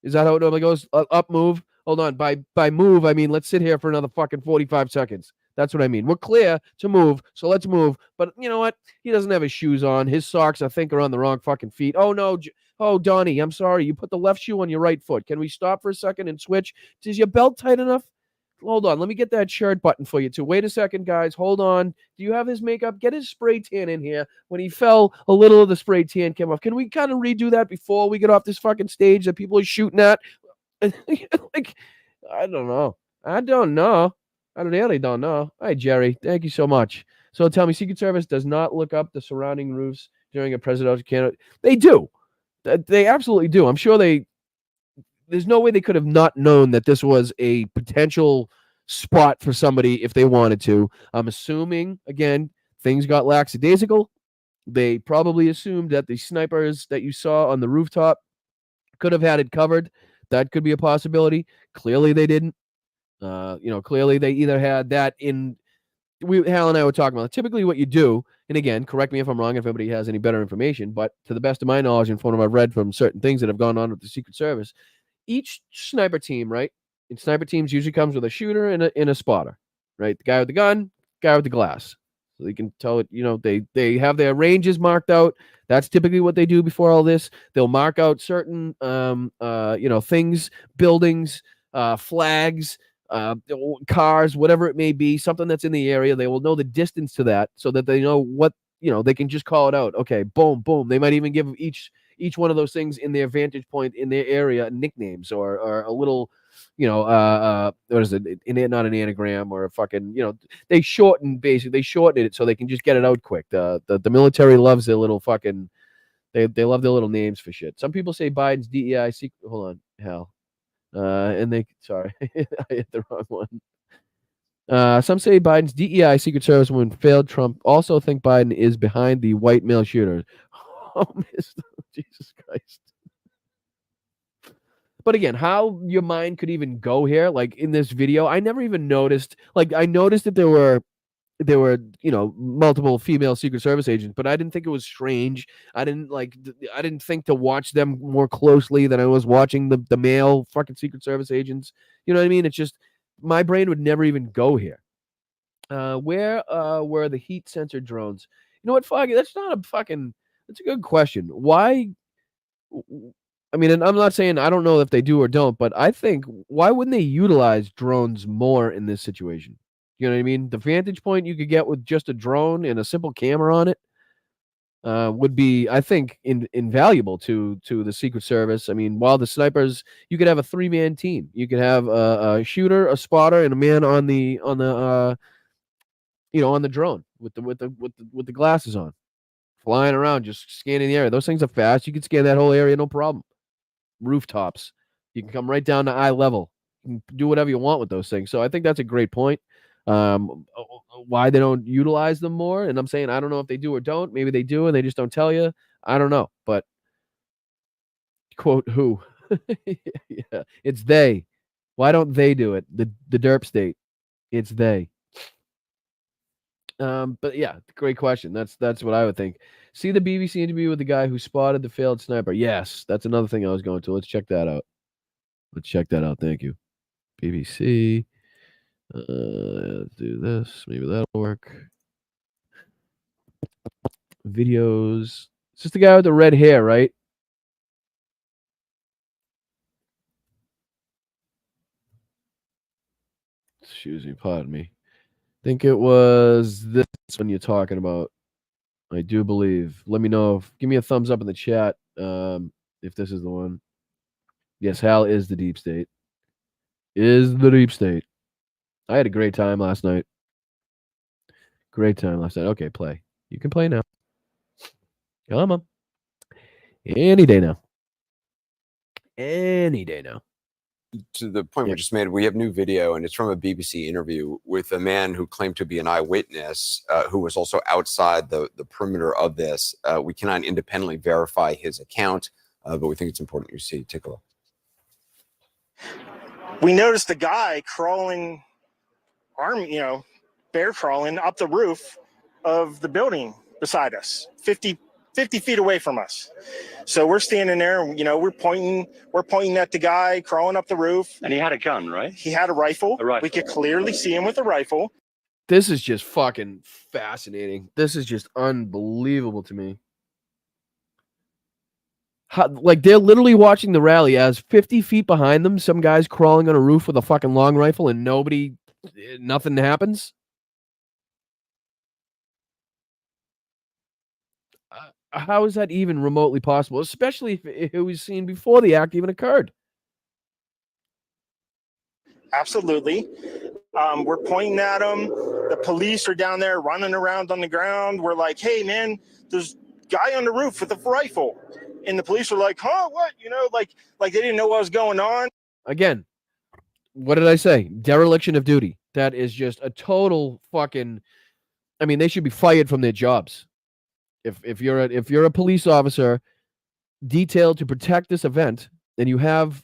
Is that how it normally goes? Up, move. Hold on. By move, I mean let's sit here for another fucking 45 seconds. That's what I mean. We're clear to move, so let's move. But you know what? He doesn't have his shoes on. His socks, I think, are on the wrong fucking feet. Oh, no. Oh, Donnie, I'm sorry. You put the left shoe on your right foot. Can we stop for a second and switch? Is your belt tight enough? Hold on. Let me get that shirt button for you, too. Wait a second, guys. Hold on. Do you have his makeup? Get his spray tan in here. When he fell, a little of the spray tan came off. Can we kind of redo that before we get off this fucking stage that people are shooting at? Like, I don't know. I really don't know. Hi, Jerry. Thank you so much. So tell me, Secret Service does not look up the surrounding roofs during a presidential candidate. They do. They absolutely do. I'm sure there's no way they could have not known that this was a potential spot for somebody if they wanted to. I'm assuming, again, things got lackadaisical. They probably assumed that the snipers that you saw on the rooftop could have had it covered. That could be a possibility. Clearly they didn't. Clearly they either had that in. Hal and I were talking about typically what you do, and again, correct me if I'm wrong if anybody has any better information, but to the best of my knowledge and from what I've read from certain things that have gone on with the Secret Service, each sniper team, right? And sniper teams usually comes with a shooter and a spotter, right? The guy with the gun, guy with the glass. So they can tell it, they have their ranges marked out. That's typically what they do before all this. They'll mark out certain things, buildings, flags, cars, whatever it may be, something that's in the area. They will know the distance to that so that they know what, they can just call it out. Okay, boom, boom. They might even give each one of those things in their vantage point in their area nicknames or a little, what is it? Not an anagram or a fucking, they shorten it so they can just get it out quick. The military loves their little fucking, they love their little names for shit. Some people say Biden's DEI secret. Hold on, Hal. Sorry, I hit the wrong one. Some say Biden's DEI Secret Service woman failed Trump. Also think Biden is behind the white male shooter. Oh, Mr. Jesus Christ. But again, how your mind could even go here, like in this video, I never even noticed. Like, I noticed that there were there were, multiple female Secret Service agents, but I didn't think it was strange. I didn't think to watch them more closely than I was watching the male fucking Secret Service agents. You know what I mean? It's just my brain would never even go here. Where were the heat sensor drones? You know what? Fuck, that's a good question. Why? I mean, and I'm not saying I don't know if they do or don't, but I think why wouldn't they utilize drones more in this situation? You know what I mean? The vantage point you could get with just a drone and a simple camera on it would be, I think, invaluable to the Secret Service. I mean, while the snipers, you could have a 3-man team. You could have a shooter, a spotter, and a man on the on the drone with the glasses on, flying around, just scanning the area. Those things are fast. You can scan that whole area, no problem. Rooftops, you can come right down to eye level. You can do whatever you want with those things. So I think that's a great point. Why they don't utilize them more, and I'm saying I don't know if they do or don't. Maybe they do and they just don't tell you. I don't know, but quote who? Yeah, it's they. Why don't they do it? The derp state. It's they. But yeah, great question. That's what I would think. See the BBC interview with the guy who spotted the failed sniper. Yes, that's another thing I was going to. Let's check that out. Thank you. BBC. Let's do this. Maybe that'll work. Videos. It's just the guy with the red hair, right? Excuse me, pardon me. I think it was this one you're talking about. I do believe. Let me know. Give me a thumbs up in the chat if this is the one. Yes, Hal is the deep state. I had a great time last night. Okay, play. You can play now. Come on. Any day now. To the point we just made, we have new video, and it's from a BBC interview with a man who claimed to be an eyewitness, who was also outside the perimeter of this. We cannot independently verify his account, but we think it's important you see. Take a look. We noticed a guy crawling, bear crawling up the roof of the building beside us, 50 feet away from us. So we're standing there, we're pointing at the guy crawling up the roof. And he had a gun, right? He had a rifle. We could clearly see him with a rifle. This is just fucking fascinating. This is just unbelievable to me. They're literally watching the rally as 50 feet behind them, some guy's crawling on a roof with a fucking long rifle and nothing happens. How is that even remotely possible? Especially if it was seen before the act even occurred. Absolutely. We're pointing at him. The police are down there running around on the ground. We're like, hey, man, there's a guy on the roof with a rifle. And the police are like, huh, what? Like they didn't know what was going on. Again, what did I say? Dereliction of duty. That is just a total fucking... I mean, they should be fired from their jobs. If you're a police officer detailed to protect this event, and you have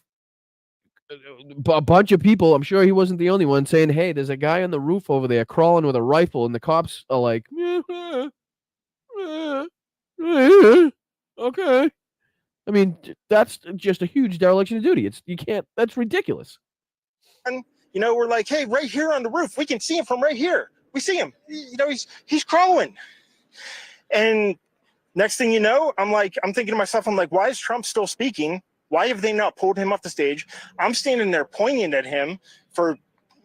a bunch of people, I'm sure he wasn't the only one, saying, hey, there's a guy on the roof over there crawling with a rifle, and the cops are like, okay. I mean, that's just a huge dereliction of duty. That's ridiculous. And, we're like, hey, right here on the roof, we can see him from right here. We see him. He's crawling. And next thing you know, I'm thinking to myself, why is Trump still speaking? Why have they not pulled him off the stage? I'm standing there pointing at him for,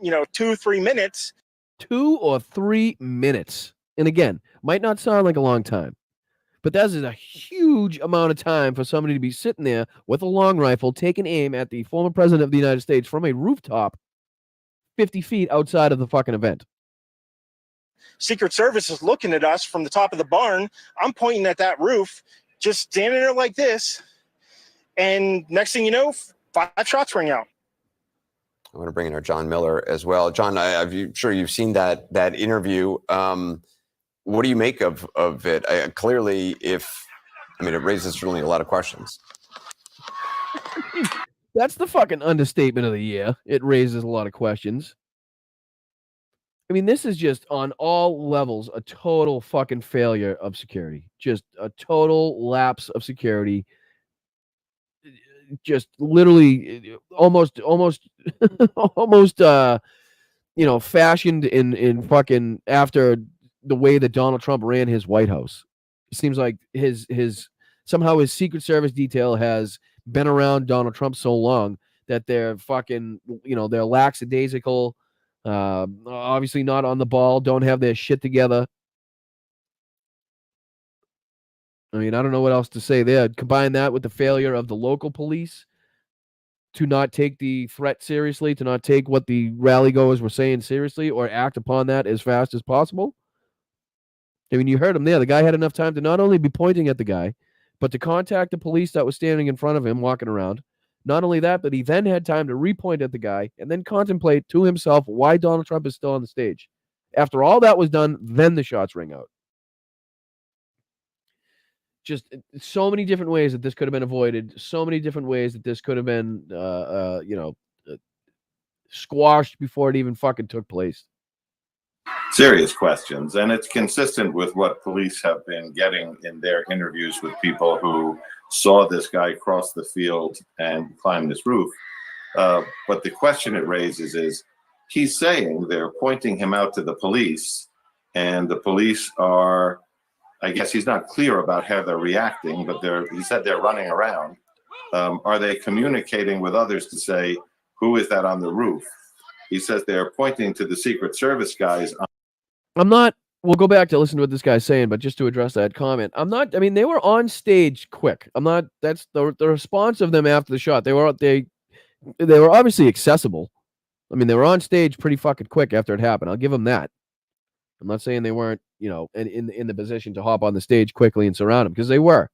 2 or 3 minutes. 2 or 3 minutes. And again, might not sound like a long time, but that is a huge amount of time for somebody to be sitting there with a long rifle, taking aim at the former president of the United States from a rooftop 50 feet outside of the fucking event. Secret Service is looking at us from the top of the barn. I'm pointing at that roof, just standing there like this. And next thing you know, 5 shots ring out. I want to bring in our John Miller as well. John, I'm sure you've seen that interview. What do you make of it? Clearly, it raises certainly a lot of questions. That's the fucking understatement of the year. It raises a lot of questions. I mean, this is just on all levels a total fucking failure of security. Just a total lapse of security. Just literally almost almost fashioned in fucking after the way that Donald Trump ran his White House. It seems like his somehow his Secret Service detail has been around Donald Trump so long that they're fucking, they're lackadaisical, obviously not on the ball, don't have their shit together. I mean, I don't know what else to say there. Combine that with the failure of the local police to not take the threat seriously, to not take what the rally goers were saying seriously, or act upon that as fast as possible. I mean, you heard him there. The guy had enough time to not only be pointing at the guy, but to contact the police that was standing in front of him walking around. Not only that, but he then had time to repoint at the guy and then contemplate to himself why Donald Trump is still on the stage. After all that was done, then the shots ring out. Just so many different ways that this could have been avoided. So many different ways that this could have been, squashed before it even fucking took place. Serious questions, and it's consistent with what police have been getting in their interviews with people who saw this guy cross the field and climb this roof. But the question it raises is, he's saying they're pointing him out to the police, and the police are, I guess he's not clear about how they're reacting, but he said they're running around. Are they communicating with others to say, who is that on the roof? He says they're pointing to the Secret Service guys. We'll go back to listen to what this guy's saying, but just to address that comment, they were on stage quick. That's the response of them after the shot. They were obviously accessible. I mean, they were on stage pretty fucking quick after it happened. I'll give them that. I'm not saying they weren't, in the position to hop on the stage quickly and surround him, because they were.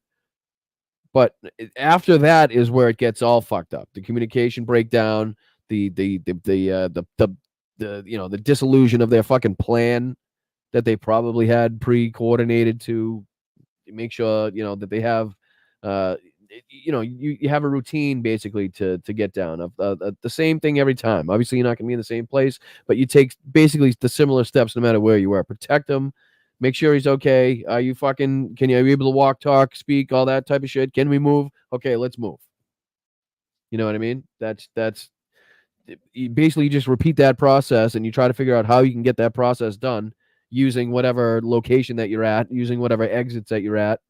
But after that is where it gets all fucked up. The communication breakdown, the disillusion of their fucking plan that they probably had pre-coordinated to make sure, that they have, you have a routine basically to get down of the same thing every time. Obviously, you're not going to be in the same place, but you take basically the similar steps no matter where you are. Protect him. Make sure he's okay. Are you able to walk, talk, speak, all that type of shit? Can we move? Okay, let's move. You know what I mean? That's you basically just repeat that process, and you try to figure out how you can get that process done using whatever location that you're at, using whatever exits that you're at,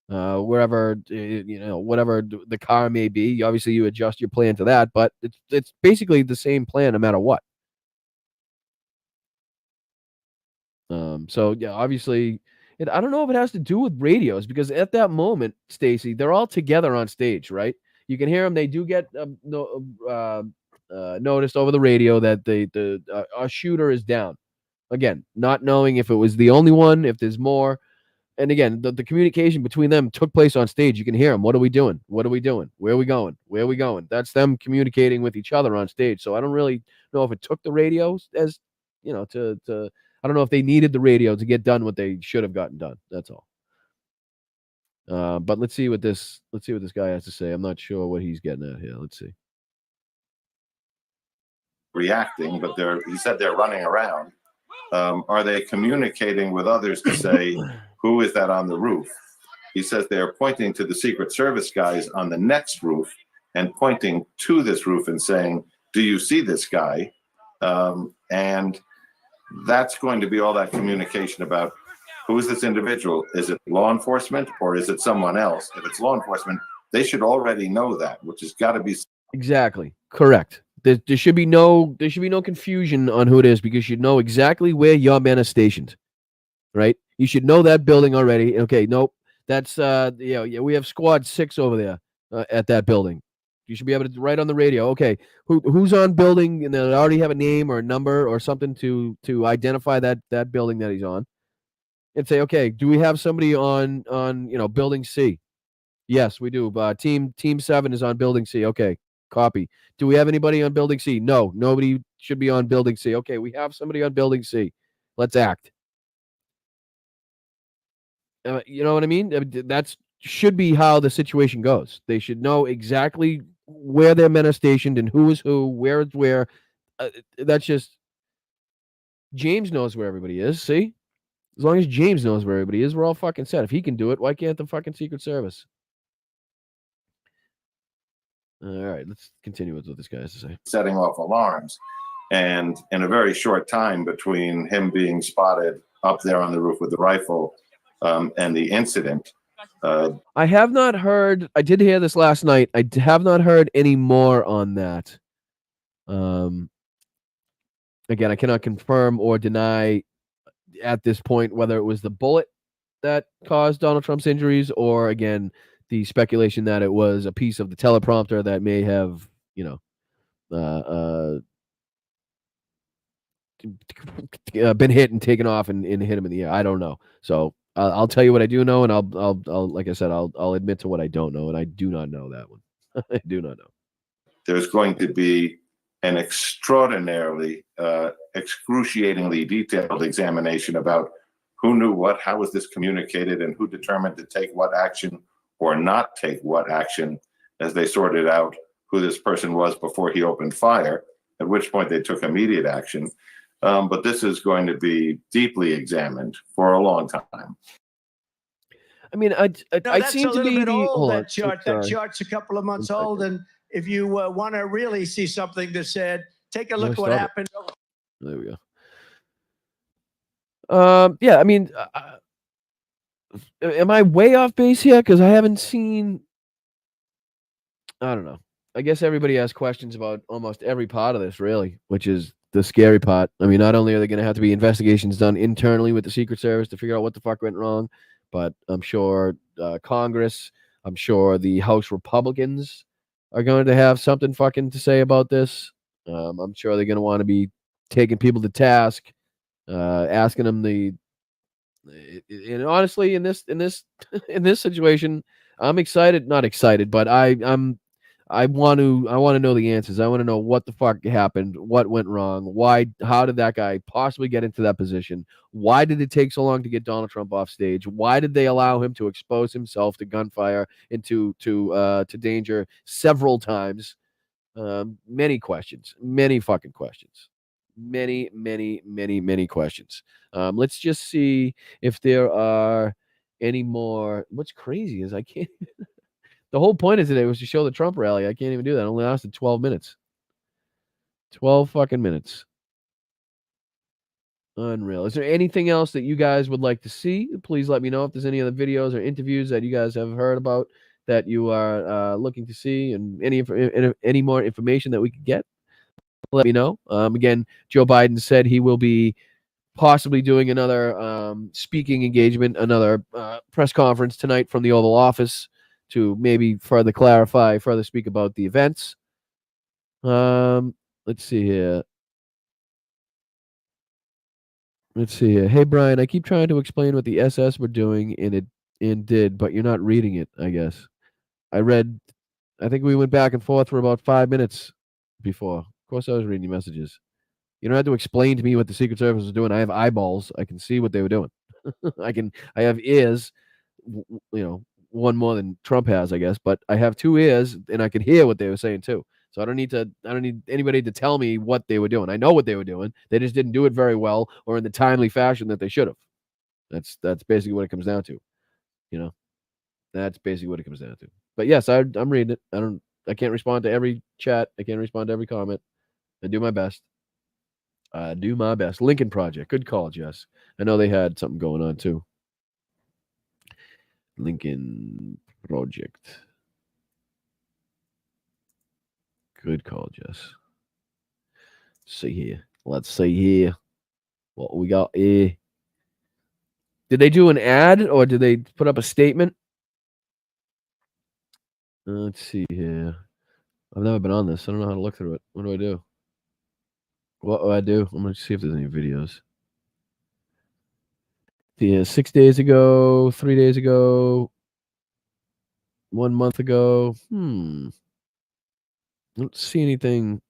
wherever, whatever the car may be. Obviously, you adjust your plan to that, but it's basically the same plan no matter what. So yeah, obviously, I don't know if it has to do with radios, because at that moment, Stacey, they're all together on stage, right? You can hear them. They do get noticed over the radio that a shooter is down. Again, not knowing if it was the only one, if there's more. And again, the communication between them took place on stage. You can hear them. What are we doing? What are we doing? Where are we going? Where are we going? That's them communicating with each other on stage. So I don't really know if it took the radios as, to I don't know if they needed the radio to get done what they should have gotten done. That's all. But let's see what this guy has to say. I'm not sure what he's getting at here. Let's see. Reacting, but he said they're running around. Are they communicating with others to say, who is that on the roof? He says they're pointing to the Secret Service guys on the next roof and pointing to this roof and saying, do you see this guy? And that's going to be all that communication about who is this individual? Is it law enforcement or is it someone else? If it's law enforcement, they should already know that, which has got to be exactly correct. There should be no confusion on who it is, because you know exactly where your man is stationed, right? You should know that building already. Okay, nope, that's we have squad 6 over there at that building. You should be able to write on the radio. Okay, who's on building, and they already have a name or a number or something to identify that building that he's on, and say, okay, do we have somebody on building C? Yes, we do. Team 7 is on building C. Okay, copy. Do we have anybody on building C? No, nobody should be on building C. Okay, we have somebody on building C. Let's act. You know what I mean? That should be how the situation goes. They should know exactly where their men are stationed and who is who, where is where. That's just James knows where everybody is. See? As long as James knows where everybody is, we're all fucking set. If he can do it, why can't the fucking Secret Service? All right, let's continue with what this guy has to say. Setting off alarms. And in a very short time between him being spotted up there on the roof with the rifle and the incident. I have not heard, I did hear this last night. I have not heard any more on that. Again, I cannot confirm or deny at this point whether it was the bullet that caused Donald Trump's injuries or, again, the speculation that it was a piece of the teleprompter that may have, been hit and taken off and hit him in the air. I don't know. So I'll tell you what I do know, and I'll like I said, I'll admit to what I don't know, and I do not know that one. I do not know. There's going to be an extraordinarily, excruciatingly detailed examination about who knew what, how was this communicated, and who determined to take what action or not take what action as they sorted out who this person was before he opened fire, at which point they took immediate action. But this is going to be deeply examined for a long time. I mean, I seem to be old, that chart. That chart's a couple of months old, and if you want to really see something that said, take a look at what happened. There we go. Yeah, I mean, am I way off base here? Because I haven't seen. I don't know. I guess everybody has questions about almost every part of this, really, which is the scary part. I mean, not only are there going to have to be investigations done internally with the Secret Service to figure out what the fuck went wrong, but I'm sure Congress, I'm sure the House Republicans are going to have something fucking to say about this. I'm sure they're going to want to be taking people to task, asking them and honestly, in this situation, I'm excited, not excited, but I want to know the answers. I want to know what the fuck happened, what went wrong, why, how did that guy possibly get into that position? Why did it take so long to get Donald Trump off stage? Why did they allow him to expose himself to gunfire and to danger several times? Many questions, many fucking questions, many questions. Let's just see if there are any more. What's crazy is I can't. The whole point of today was to show the Trump rally. I can't even do that. It only lasted 12 minutes. 12 fucking minutes. Unreal. Is there anything else that you guys would like to see? Please let me know if there's any other videos or interviews that you guys have heard about that you are looking to see, and any more information that we could get. Let me know. Again, Joe Biden said he will be possibly doing another speaking engagement, another press conference tonight from the Oval Office to maybe further clarify, further speak about the events. Let's see here. Hey, Brian, I keep trying to explain what the SS were doing and did, but you're not reading it, I guess. I think we went back and forth for about 5 minutes before. Of course, I was reading your messages. You don't have to explain to me what the Secret Service was doing. I have eyeballs. I can see what they were doing. I have ears, one more than Trump has, I guess, but I have 2 ears and I could hear what they were saying too. So I don't need anybody to tell me what they were doing. I know what they were doing. They just didn't do it very well or in the timely fashion that they should have. That's basically what it comes down to. That's basically what it comes down to. But yes, I'm reading it. I can't respond to every chat. I can't respond to every comment. I do my best. Lincoln Project. Good call, Jess. I know they had something going on too. Lincoln Project. Good call, Jess. Let's see here. What we got here. Did they do an ad or did they put up a statement? Let's see here. I've never been on this. I don't know how to look through it. What do I do? What do I do? I'm going to see if there's any videos. Yeah, 6 days ago, 3 days ago, 1 month ago. I don't see anything.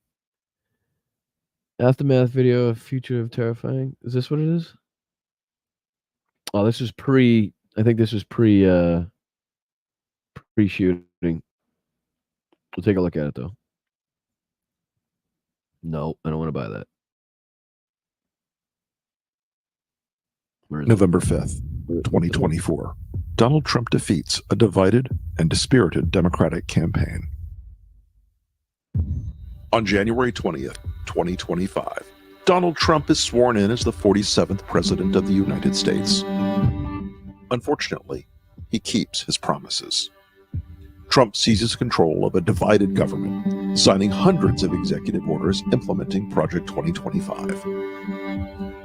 Aftermath video of Future of Terrifying. Is this what it is? Oh, this is I think this was pre-shooting. We'll take a look at it, though. No, I don't want to buy that. November 5th, 2024. Donald Trump defeats a divided and dispirited Democratic campaign. On January 20th, 2025, Donald Trump is sworn in as the 47th President of the United States. Unfortunately, he keeps his promises. Trump seizes control of a divided government, signing hundreds of executive orders implementing Project 2025.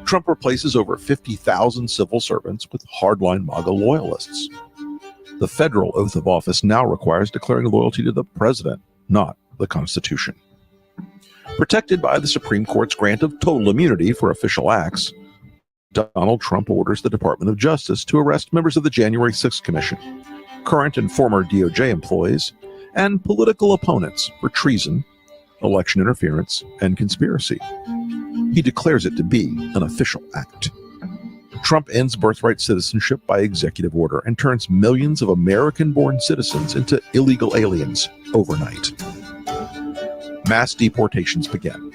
Trump replaces over 50,000 civil servants with hardline MAGA loyalists. The federal oath of office now requires declaring loyalty to the president, not the Constitution. Protected by the Supreme Court's grant of total immunity for official acts, Donald Trump orders the Department of Justice to arrest members of the January 6th Commission, current and former DOJ employees, and political opponents for treason, election interference, and conspiracy. He declares it to be an official act. Trump ends birthright citizenship by executive order and turns millions of American-born citizens into illegal aliens overnight. Mass deportations begin.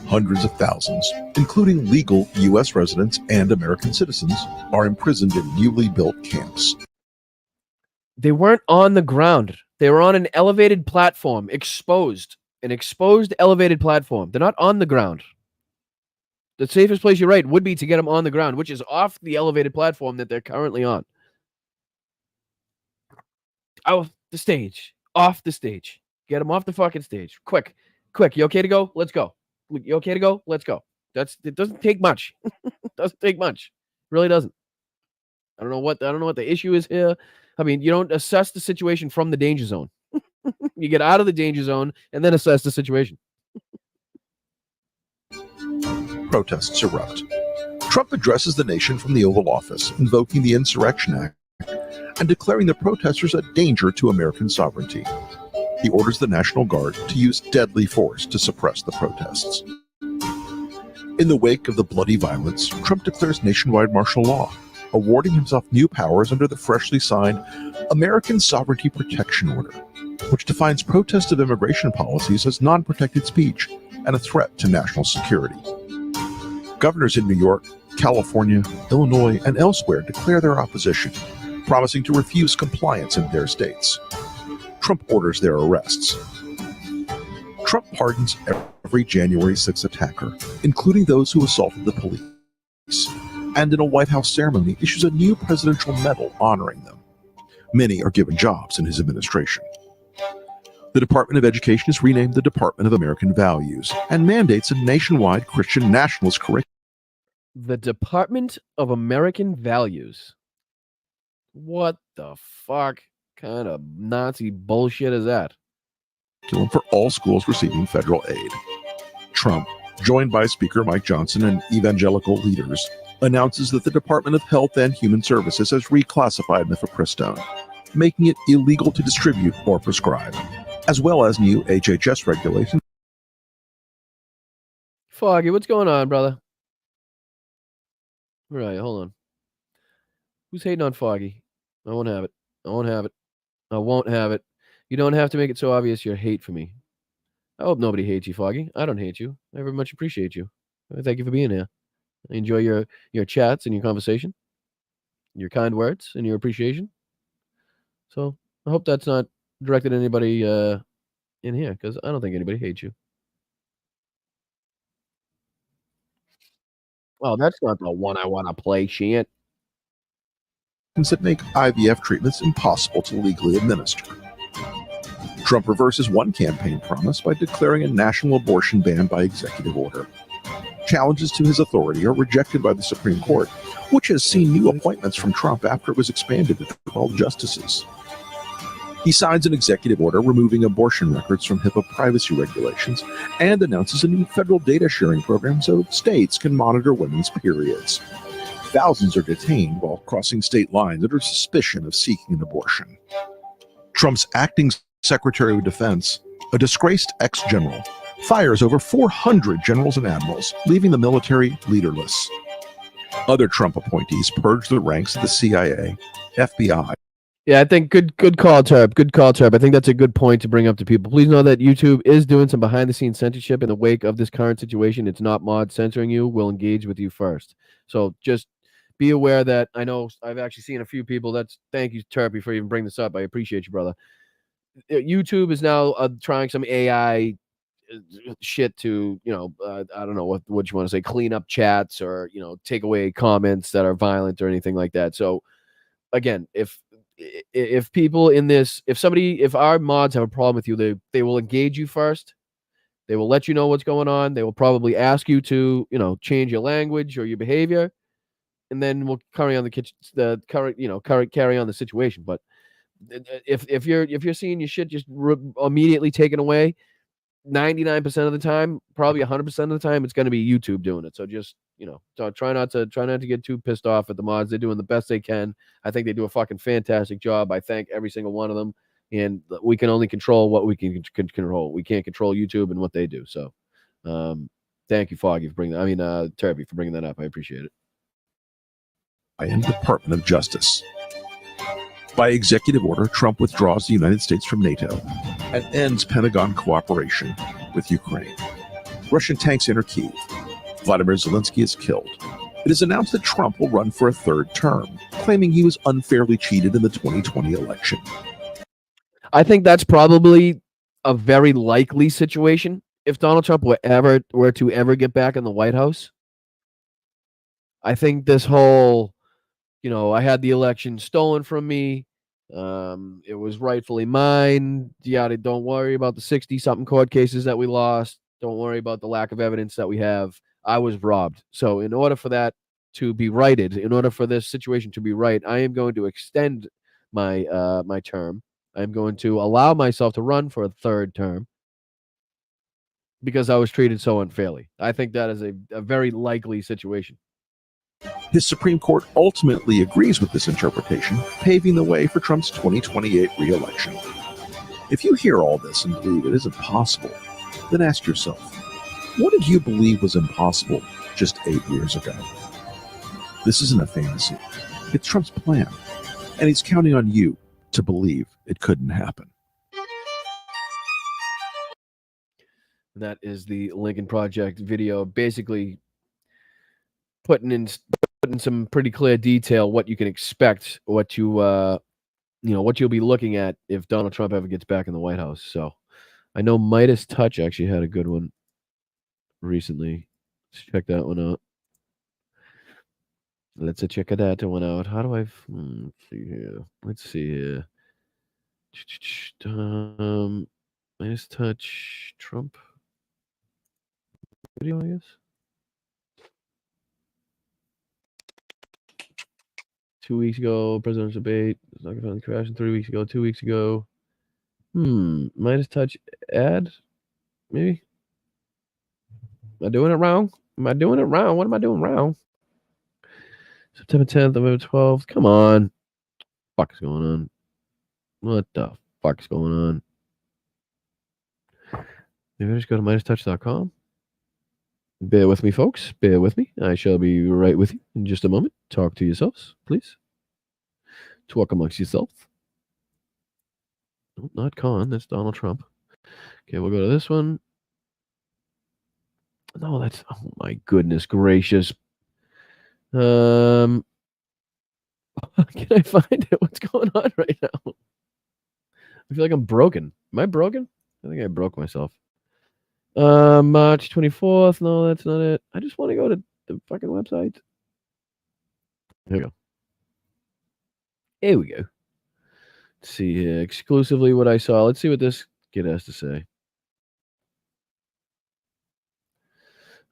Hundreds of thousands, including legal U.S. residents and American citizens, are imprisoned in newly built camps. They weren't on the ground. They were on an elevated platform, exposed. An exposed elevated platform. They're not on the ground. The safest place, you're right, would be to get them on the ground, which is off the elevated platform that they're currently on. Off the stage. Off the stage. Get them off the fucking stage. Quick. Quick. You okay to go? Let's go. You okay to go? Let's go. It doesn't take much. It doesn't take much. It really doesn't. I don't know what the issue is here. I mean, you don't assess the situation from the danger zone. You get out of the danger zone and then assess the situation. Protests erupt. Trump addresses the nation from the Oval Office, invoking the Insurrection Act and declaring the protesters a danger to American sovereignty. He orders the National Guard to use deadly force to suppress the protests. In the wake of the bloody violence, Trump declares nationwide martial law, awarding himself new powers under the freshly signed American Sovereignty Protection Order, which defines protest of immigration policies as non-protected speech and a threat to national security. Governors in New York, California, Illinois, and elsewhere declare their opposition, promising to refuse compliance in their states. Trump orders their arrests. Trump pardons every January 6th attacker, including those who assaulted the police, and in a White House ceremony issues a new presidential medal honoring them. Many are given jobs in his administration. The Department of Education is renamed the Department of American Values and mandates a nationwide Christian nationalist curriculum. The Department of American Values. What the fuck kind of Nazi bullshit is that? For all schools receiving federal aid. Trump, joined by Speaker Mike Johnson and evangelical leaders, announces that the Department of Health and Human Services has reclassified mifepristone, making it illegal to distribute or prescribe, as well as new HHS regulations. Foggy, what's going on, brother? All right, hold on. Who's hating on Foggy? I won't have it. I won't have it. I won't have it. You don't have to make it so obvious your hate for me. I hope nobody hates you, Foggy. I don't hate you. I very much appreciate you. Thank you for being here. I enjoy your chats and your conversation, your kind words and your appreciation. So I hope that's not directed at anybody in here, because I don't think anybody hates you. Well, that's not the one I want to play, shit. That make IVF treatments impossible to legally administer. Trump reverses one campaign promise by declaring a national abortion ban by executive order. Challenges to his authority are rejected by the Supreme Court, which has seen new appointments from Trump after it was expanded to 12 justices. He signs an executive order removing abortion records from HIPAA privacy regulations and announces a new federal data sharing program so states can monitor women's periods. Thousands are detained while crossing state lines under suspicion of seeking an abortion. Trump's acting Secretary of Defense, a disgraced ex-general, fires over 400 generals and admirals, leaving the military leaderless. Other Trump appointees purge the ranks of the CIA, FBI. Yeah, I think good call, Terp. Good call, Terp. I think that's a good point to bring up to people. Please know that YouTube is doing some behind-the-scenes censorship in the wake of this current situation. It's not mod censoring you. We'll engage with you first. So just be aware that I know I've actually seen a few people. Thank you, Turpy, for even bringing this up. I appreciate you, brother. YouTube is now trying some AI shit to, I don't know what you want to say, clean up chats or, take away comments that are violent or anything like that. So again, if people in this, if our mods have a problem with you, they will engage you first. They will let you know what's going on. They will probably ask you to, change your language or your behavior, and then we'll carry on carry on the situation. But if you're seeing your shit just immediately taken away, 99% of the time, probably 100% of the time, it's going to be YouTube doing it. So just, so try not to get too pissed off at the mods. They're doing the best they can. I think they do a fucking fantastic job. I thank every single one of them. And we can only control what we can control. We can't control YouTube and what they do. So, thank you, Foggy, for bringing that. Turby, for bringing that up. I appreciate it. And Department of Justice. By executive order, Trump withdraws the United States from NATO and ends Pentagon cooperation with Ukraine. Russian tanks enter Kyiv. Vladimir Zelensky is killed. It is announced that Trump will run for a third term, claiming he was unfairly cheated in the 2020 election. I think that's probably a very likely situation if Donald Trump were to ever get back in the White House. I think this whole, I had the election stolen from me. It was rightfully mine. Yada, don't worry about the 60-something court cases that we lost. Don't worry about the lack of evidence that we have. I was robbed. So in order for that to be righted, in order for this situation to be right, I am going to extend my my term. I'm going to allow myself to run for a third term because I was treated so unfairly. I think that is a very likely situation. His Supreme Court ultimately agrees with this interpretation, paving the way for Trump's 2028 re-election. If you hear all this and believe it isn't possible, then ask yourself, what did you believe was impossible just 8 years ago? This isn't a fantasy. It's Trump's plan, and he's counting on you to believe it couldn't happen. That is the Lincoln Project video, basically putting in some pretty clear detail what you can expect, what you'll be looking at if Donald Trump ever gets back in the White House. So I know Midas Touch actually had a good one recently. Let's check that one out. Let's check that one out. How do I let's see here? Let's see here. Midas Touch Trump video, I guess. 2 weeks ago, presidential debate. It's not going to crash. 3 weeks ago, 2 weeks ago. Midas Touch ad, maybe. Am I doing it wrong? What am I doing wrong? September 10th, November 12th. Come on. What the fuck is going on? What the fuck is going on? Maybe I just go to MidasTouch.com. Bear with me, folks. Bear with me. I shall be right with you in just a moment. Talk to yourselves, please. Talk amongst yourself. No, not Khan. That's Donald Trump. Okay, we'll go to this one. No, that's... Oh, my goodness gracious. Can I find it? What's going on right now? I feel like I'm broken. Am I broken? I think I broke myself. March 24th. No, that's not it. I just want to go to the fucking website. Here we go. Here we go. Let's see here. Exclusively what I saw. Let's see what this kid has to say.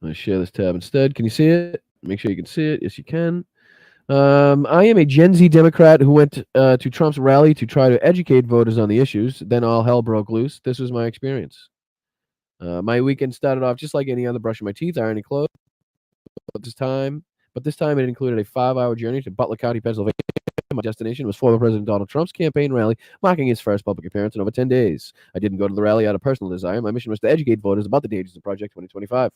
I'm going to share this tab instead. Can you see it? Make sure you can see it. Yes, you can. I am a Gen Z Democrat who went to Trump's rally to try to educate voters on the issues. Then all hell broke loose. This was my experience. My weekend started off just like any other, brushing my teeth, ironing clothes. But this time it included a 5-hour journey to Butler County, Pennsylvania. My destination was former President Donald Trump's campaign rally, marking his first public appearance in over 10 days. I didn't go to the rally out of personal desire. My mission was to educate voters about the dangers of Project 2025.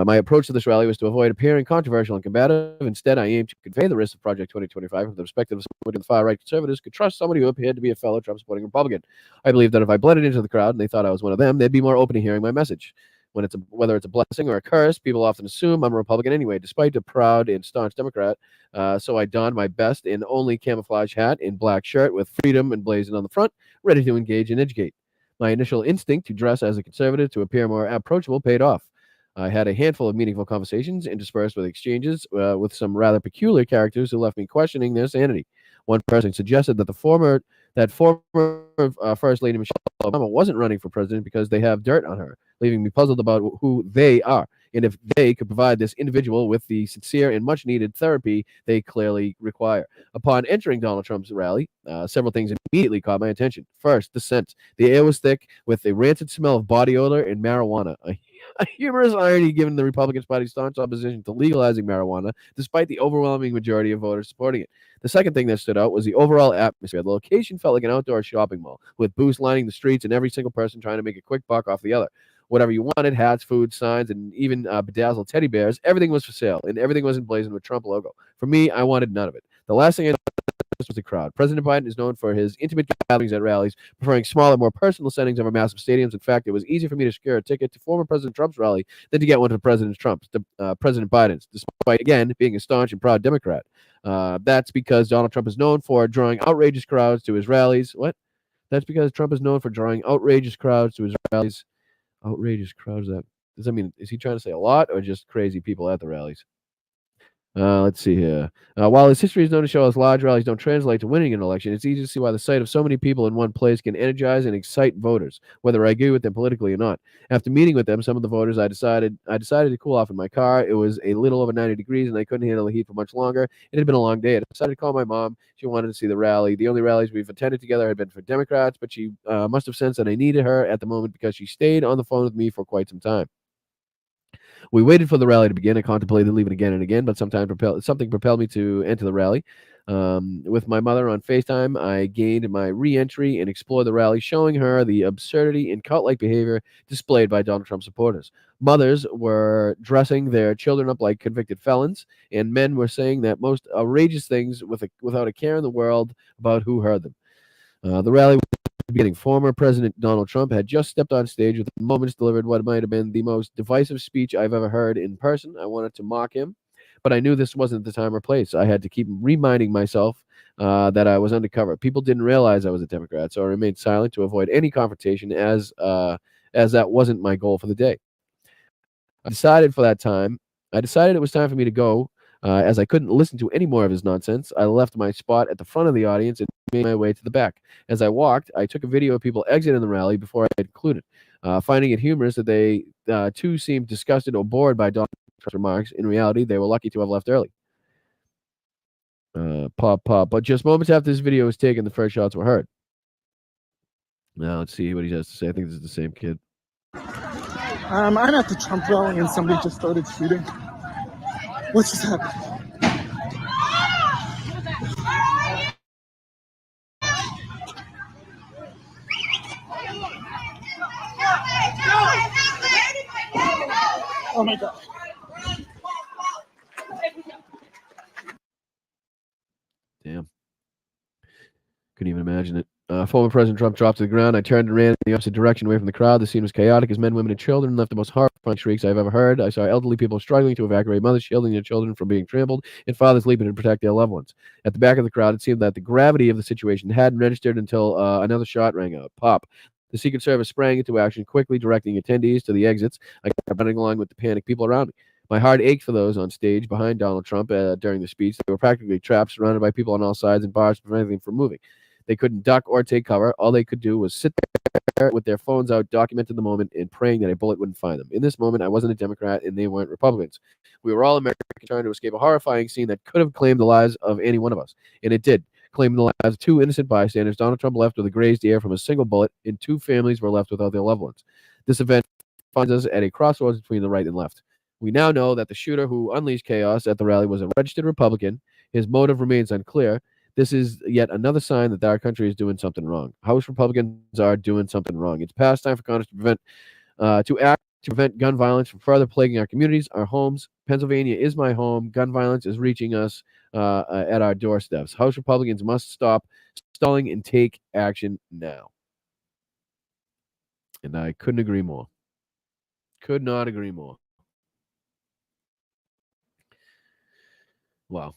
My approach to this rally was to avoid appearing controversial and combative. Instead, I aimed to convey the risks of Project 2025 from the perspective of someone the far-right conservatives could trust somebody who appeared to be a fellow Trump-supporting Republican. I believe that if I blended into the crowd and they thought I was one of them, they'd be more open to hearing my message. whether it's a blessing or a curse, people often assume I'm a Republican anyway, despite a proud and staunch Democrat. So I donned my best and only camouflage hat and black shirt with freedom emblazoned on the front, ready to engage and educate. My initial instinct to dress as a conservative to appear more approachable paid off. I had a handful of meaningful conversations interspersed with exchanges with some rather peculiar characters who left me questioning their sanity. One person suggested that former First Lady Michelle Obama wasn't running for president because they have dirt on her, leaving me puzzled about who they are and if they could provide this individual with the sincere and much-needed therapy they clearly require. Upon entering Donald Trump's rally, several things immediately caught my attention. First, the scent. The air was thick with a rancid smell of body odor and marijuana. A humorous irony given the Republican Party's staunch opposition to legalizing marijuana, despite the overwhelming majority of voters supporting it. The second thing that stood out was the overall atmosphere. The location felt like an outdoor shopping mall, with booths lining the streets and every single person trying to make a quick buck off the other. Whatever you wanted, hats, food, signs, and even bedazzled teddy bears, everything was for sale, and everything was emblazoned with Trump logo. For me, I wanted none of it. The last thing I noticed was the crowd. President Biden is known for his intimate gatherings at rallies, preferring smaller, more personal settings over massive stadiums. In fact, it was easier for me to secure a ticket to former President Trump's rally than to get one to President Biden's, despite, again, being a staunch and proud Democrat. That's because Donald Trump is known for drawing outrageous crowds to his rallies. What? That's because Trump is known for drawing outrageous crowds to his rallies. Outrageous crowds. Does that mean, is he trying to say a lot or just crazy people at the rallies? Let's see here. While his history is known to show us large rallies don't translate to winning an election, it's easy to see why the sight of so many people in one place can energize and excite voters, whether I agree with them politically or not. After meeting with them, some of the voters, I decided to cool off in my car. It was a little over 90 degrees, and I couldn't handle the heat for much longer. It had been a long day. I decided to call my mom. She wanted to see the rally. The only rallies we've attended together had been for Democrats, but she must have sensed that I needed her at the moment because she stayed on the phone with me for quite some time. We waited for the rally to begin. I contemplated leaving again and again, but something propelled me to enter the rally. With my mother on FaceTime, I gained my re-entry and explored the rally, showing her the absurdity and cult-like behavior displayed by Donald Trump supporters. Mothers were dressing their children up like convicted felons, and men were saying that most outrageous things without a care in the world about who heard them. The rally was beginning. Former President Donald Trump had just stepped on stage with moments delivered what might have been the most divisive speech I've ever heard in person. I wanted to mock him, but I knew this wasn't the time or place. I had to keep reminding myself that I was undercover. People didn't realize I was a Democrat, so I remained silent to avoid any confrontation as that wasn't my goal for the day. I decided it was time for me to go. As I couldn't listen to any more of his nonsense, I left my spot at the front of the audience and made my way to the back. As I walked, I took a video of people exiting the rally before I had concluded, finding it humorous that they too seemed disgusted or bored by Donald Trump's remarks. In reality, they were lucky to have left early. But just moments after this video was taken, the first shots were heard. Now let's see what he has to say. I think this is the same kid. I'm at the Trump rally and somebody just started shooting. What just happened? Oh my God. Damn. Couldn't even imagine it. Former President Trump dropped to the ground. I turned and ran in the opposite direction away from the crowd. The scene was chaotic as men, women, and children left the most horrifying shrieks I've ever heard. I saw elderly people struggling to evacuate, mothers shielding their children from being trampled, and fathers leaping to protect their loved ones. At the back of the crowd, it seemed that the gravity of the situation hadn't registered until another shot rang out. Pop. The Secret Service sprang into action, quickly directing attendees to the exits. I kept running along with the panicked people around me. My heart ached for those on stage behind Donald Trump during the speech. They were practically trapped, surrounded by people on all sides and bars preventing them from moving. They couldn't duck or take cover. All they could do was sit there with their phones out, documenting the moment and praying that a bullet wouldn't find them. In this moment, I wasn't a Democrat and they weren't Republicans. We were all Americans trying to escape a horrifying scene that could have claimed the lives of any one of us. And it did, claiming the lives of two innocent bystanders. Donald Trump left with a grazed ear from a single bullet, and two families were left without their loved ones. This event finds us at a crossroads between the right and left. We now know that the shooter who unleashed chaos at the rally was a registered Republican. His motive remains unclear. This is yet another sign that our country is doing something wrong. House Republicans are doing something wrong. It's past time for Congress to act to prevent gun violence from further plaguing our communities, our homes. Pennsylvania is my home. Gun violence is reaching us at our doorsteps. House Republicans must stop stalling and take action now. And I couldn't agree more. Could not agree more. Wow.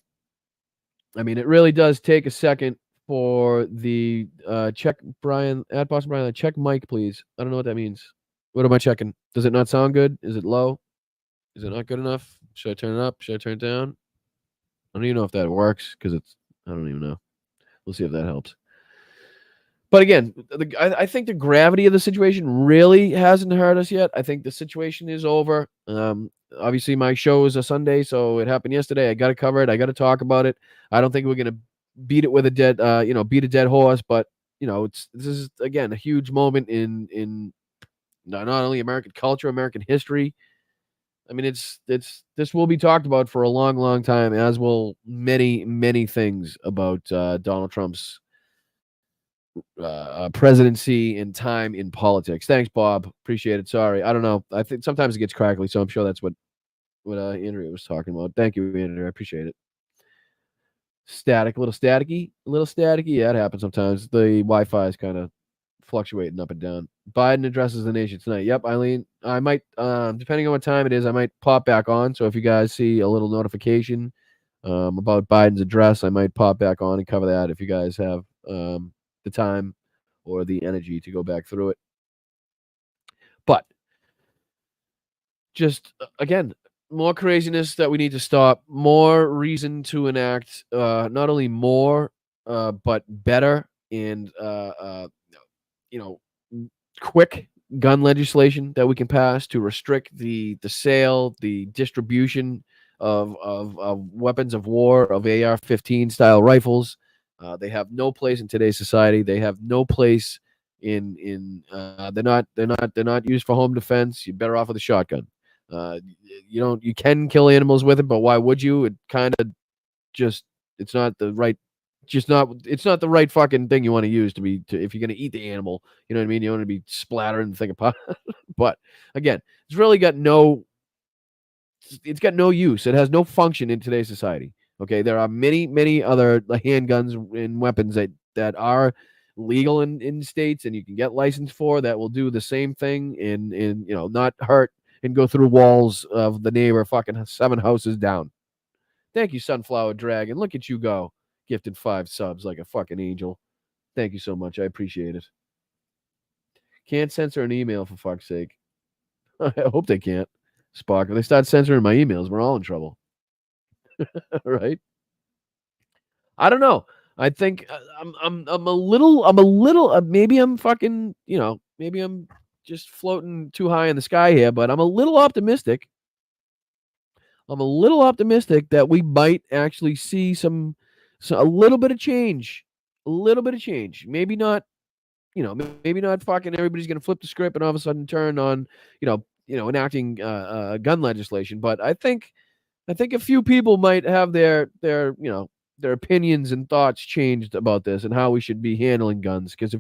I mean, it really does take a second for the check Brian at Boston Brian. Check mic, please. I don't know what that means. What am I checking? Does it not sound good? Is it low? Is it not good enough? Should I turn it up? Should I turn it down? I don't even know if that works because it's. I don't even know. We'll see if that helps. But again, I think the gravity of the situation really hasn't hurt us yet. I think the situation is over. Obviously, my show is a Sunday, so it happened yesterday. I got to cover it. I got to talk about it. I don't think we're gonna beat it with a dead, beat a dead horse. But this is again a huge moment in not only American culture, American history. I mean, this will be talked about for a long, long time, as will many, many things about Donald Trump's presidency and time in politics. Thanks, Bob. Appreciate it. Sorry, I don't know. I think sometimes it gets crackly, so I'm sure that's what Andrea was talking about. Thank you, Andrea. I appreciate it. Static, a little staticky. Yeah, it happens sometimes. The Wi-Fi is kind of fluctuating up and down. Biden addresses the nation tonight. Yep, Eileen. I might, depending on what time it is, I might pop back on. So if you guys see a little notification about Biden's address, I might pop back on and cover that if you guys have the time or the energy to go back through it. But just again, more craziness that we need to stop, more reason to enact not only more but better and quick gun legislation that we can pass to restrict the sale, the distribution of weapons of war, of AR-15 style rifles. They have no place in today's society. They have no place in they're not used for home defense. You're better off with a shotgun. You can kill animals with it, but why would you? It kind of just it's not the right fucking thing you want to use if you're going to eat the animal. You know what I mean? You want to be splattering and think about it. But again, it's got no use. It has no function in today's society. Okay, there are many, many other handguns and weapons that are legal in states and you can get licensed for that will do the same thing and not hurt and go through walls of the neighbor fucking 7 houses down. Thank you, Sunflower Dragon. Look at you go. Gifted 5 subs like a fucking angel. Thank you so much. I appreciate it. Can't censor an email for fuck's sake. I hope they can't. Spark. If they start censoring my emails, we're all in trouble. Right? I don't know. I think I'm a little maybe I'm fucking, maybe I'm just floating too high in the sky here, but I'm a little optimistic. That we might actually see a little bit of change. Maybe not, maybe not fucking everybody's going to flip the script and all of a sudden turn on, enacting gun legislation. But I think a few people might have their opinions and thoughts changed about this and how we should be handling guns. Because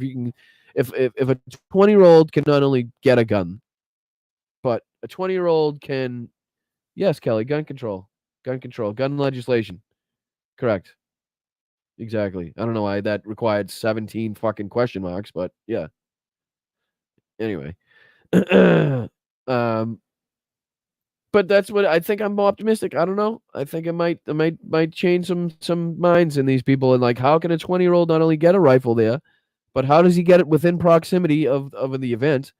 if a 20-year-old can not only get a gun, but a 20-year-old can, yes, Kelly, gun control, gun legislation, correct, exactly. I don't know why that required 17 fucking question marks, but yeah. Anyway, but that's what I think. I'm more optimistic. I don't know. I think it might change some minds in these people. And like, how can a 20-year-old not only get a rifle there, but how does he get it within proximity of the event?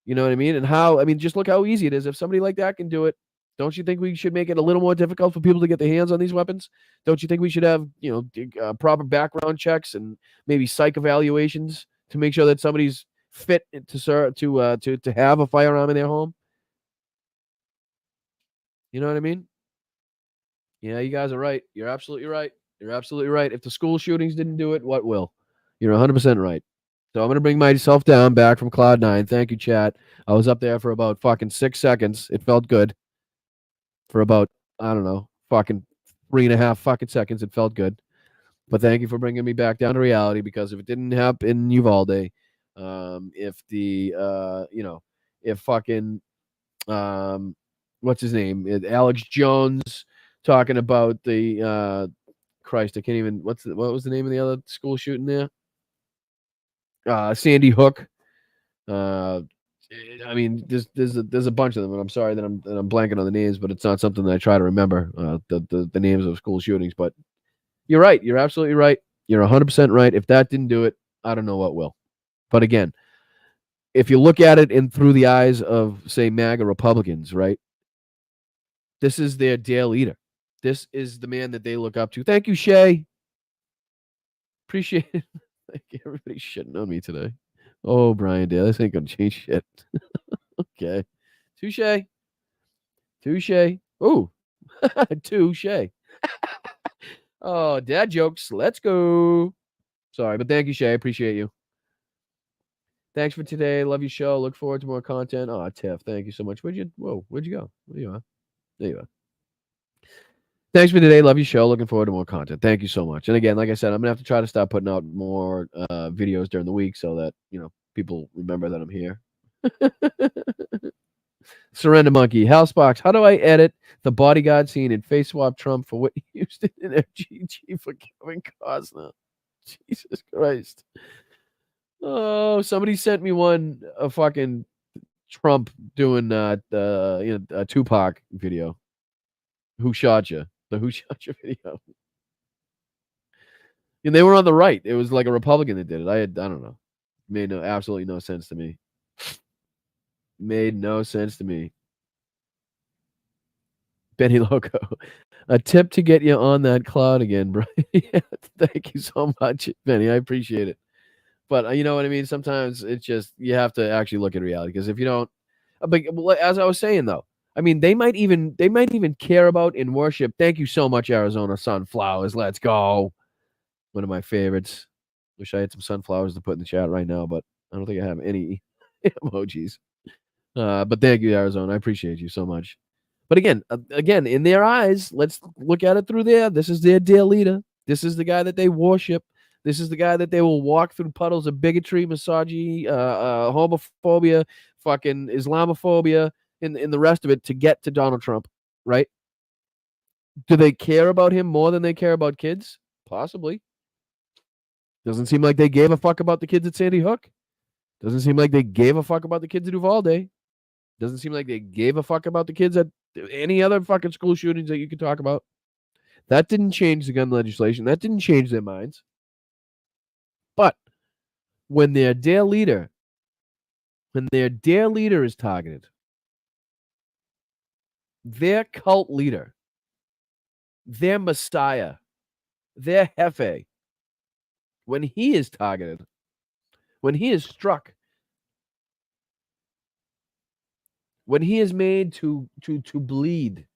You know what I mean? And just look how easy it is. If somebody like that can do it, don't you think we should make it a little more difficult for people to get their hands on these weapons? Don't you think we should have proper background checks and maybe psych evaluations to make sure that somebody's fit to have a firearm in their home? You know what I mean? Yeah, you guys are right. You're absolutely right. If the school shootings didn't do it, what will? You're 100% right. So I'm going to bring myself down back from Cloud 9. Thank you, chat. I was up there for about fucking 6 seconds. It felt good. For about, I don't know, fucking 3.5 fucking seconds. It felt good. But thank you for bringing me back down to reality, because if it didn't happen in Uvalde, if fucking, what's his name? Alex Jones talking about the, Christ, I can't even, what was the name of the other school shooting there? Sandy Hook, I mean, there's a bunch of them, and I'm sorry that I'm blanking on the names, but it's not something that I try to remember the names of school shootings. But you're right. You're absolutely right. You're 100% right. If that didn't do it, I don't know what will. But again, if you look at it in through the eyes of, say, MAGA Republicans, right? This is their dear leader. This is the man that they look up to. Thank you, Shay. Appreciate it. Thank you. Everybody's shitting on me today. Oh, Brian Dale, this ain't gonna change shit. Okay. Touche. Touche. Ooh. Touche. Oh, dad jokes. Let's go. Sorry, but thank you, Shay. I appreciate you. Thanks for today. Love your show. Look forward to more content. Oh, Tiff, thank you so much. Where'd you go? There you are. There you are. Thanks for today. Love your show. Looking forward to more content. Thank you so much. And again, like I said, I'm gonna have to try to start putting out more videos during the week so that people remember that I'm here. Surrender Monkey, Housebox. How do I edit the bodyguard scene in Face Swap Trump for Whitney Houston and FGG for Kevin Costner? Jesus Christ. Oh, somebody sent me a fucking Trump doing a Tupac video. Who shot you? The Who Shot You video. And they were on the right. It was like a Republican that did it. I don't know. Made absolutely no sense to me. Made no sense to me. Benny Loco. A tip to get you on that cloud again, bro. Yeah, thank you so much, Benny. I appreciate it. But you know what I mean? Sometimes it's just you have to actually look at reality, because if you don't, but as I was saying though, I mean they might even care about in worship. Thank you so much, Arizona Sunflowers. Let's go. One of my favorites. Wish I had some sunflowers to put in the chat right now, but I don't think I have any emojis. But thank you, Arizona. I appreciate you so much. But again, in their eyes, let's look at it through there. This is their dear leader. This is the guy that they worship. This is the guy that they will walk through puddles of bigotry, misogyny, homophobia, fucking Islamophobia, and the rest of it to get to Donald Trump, right? Do they care about him more than they care about kids? Possibly. Doesn't seem like they gave a fuck about the kids at Sandy Hook. Doesn't seem like they gave a fuck about the kids at Uvalde. Doesn't seem like they gave a fuck about the kids at any other fucking school shootings that you could talk about. That didn't change the gun legislation. That didn't change their minds. But when their dear leader is targeted, their cult leader, their messiah, their jefe, when he is targeted, when he is struck, when he is made to bleed,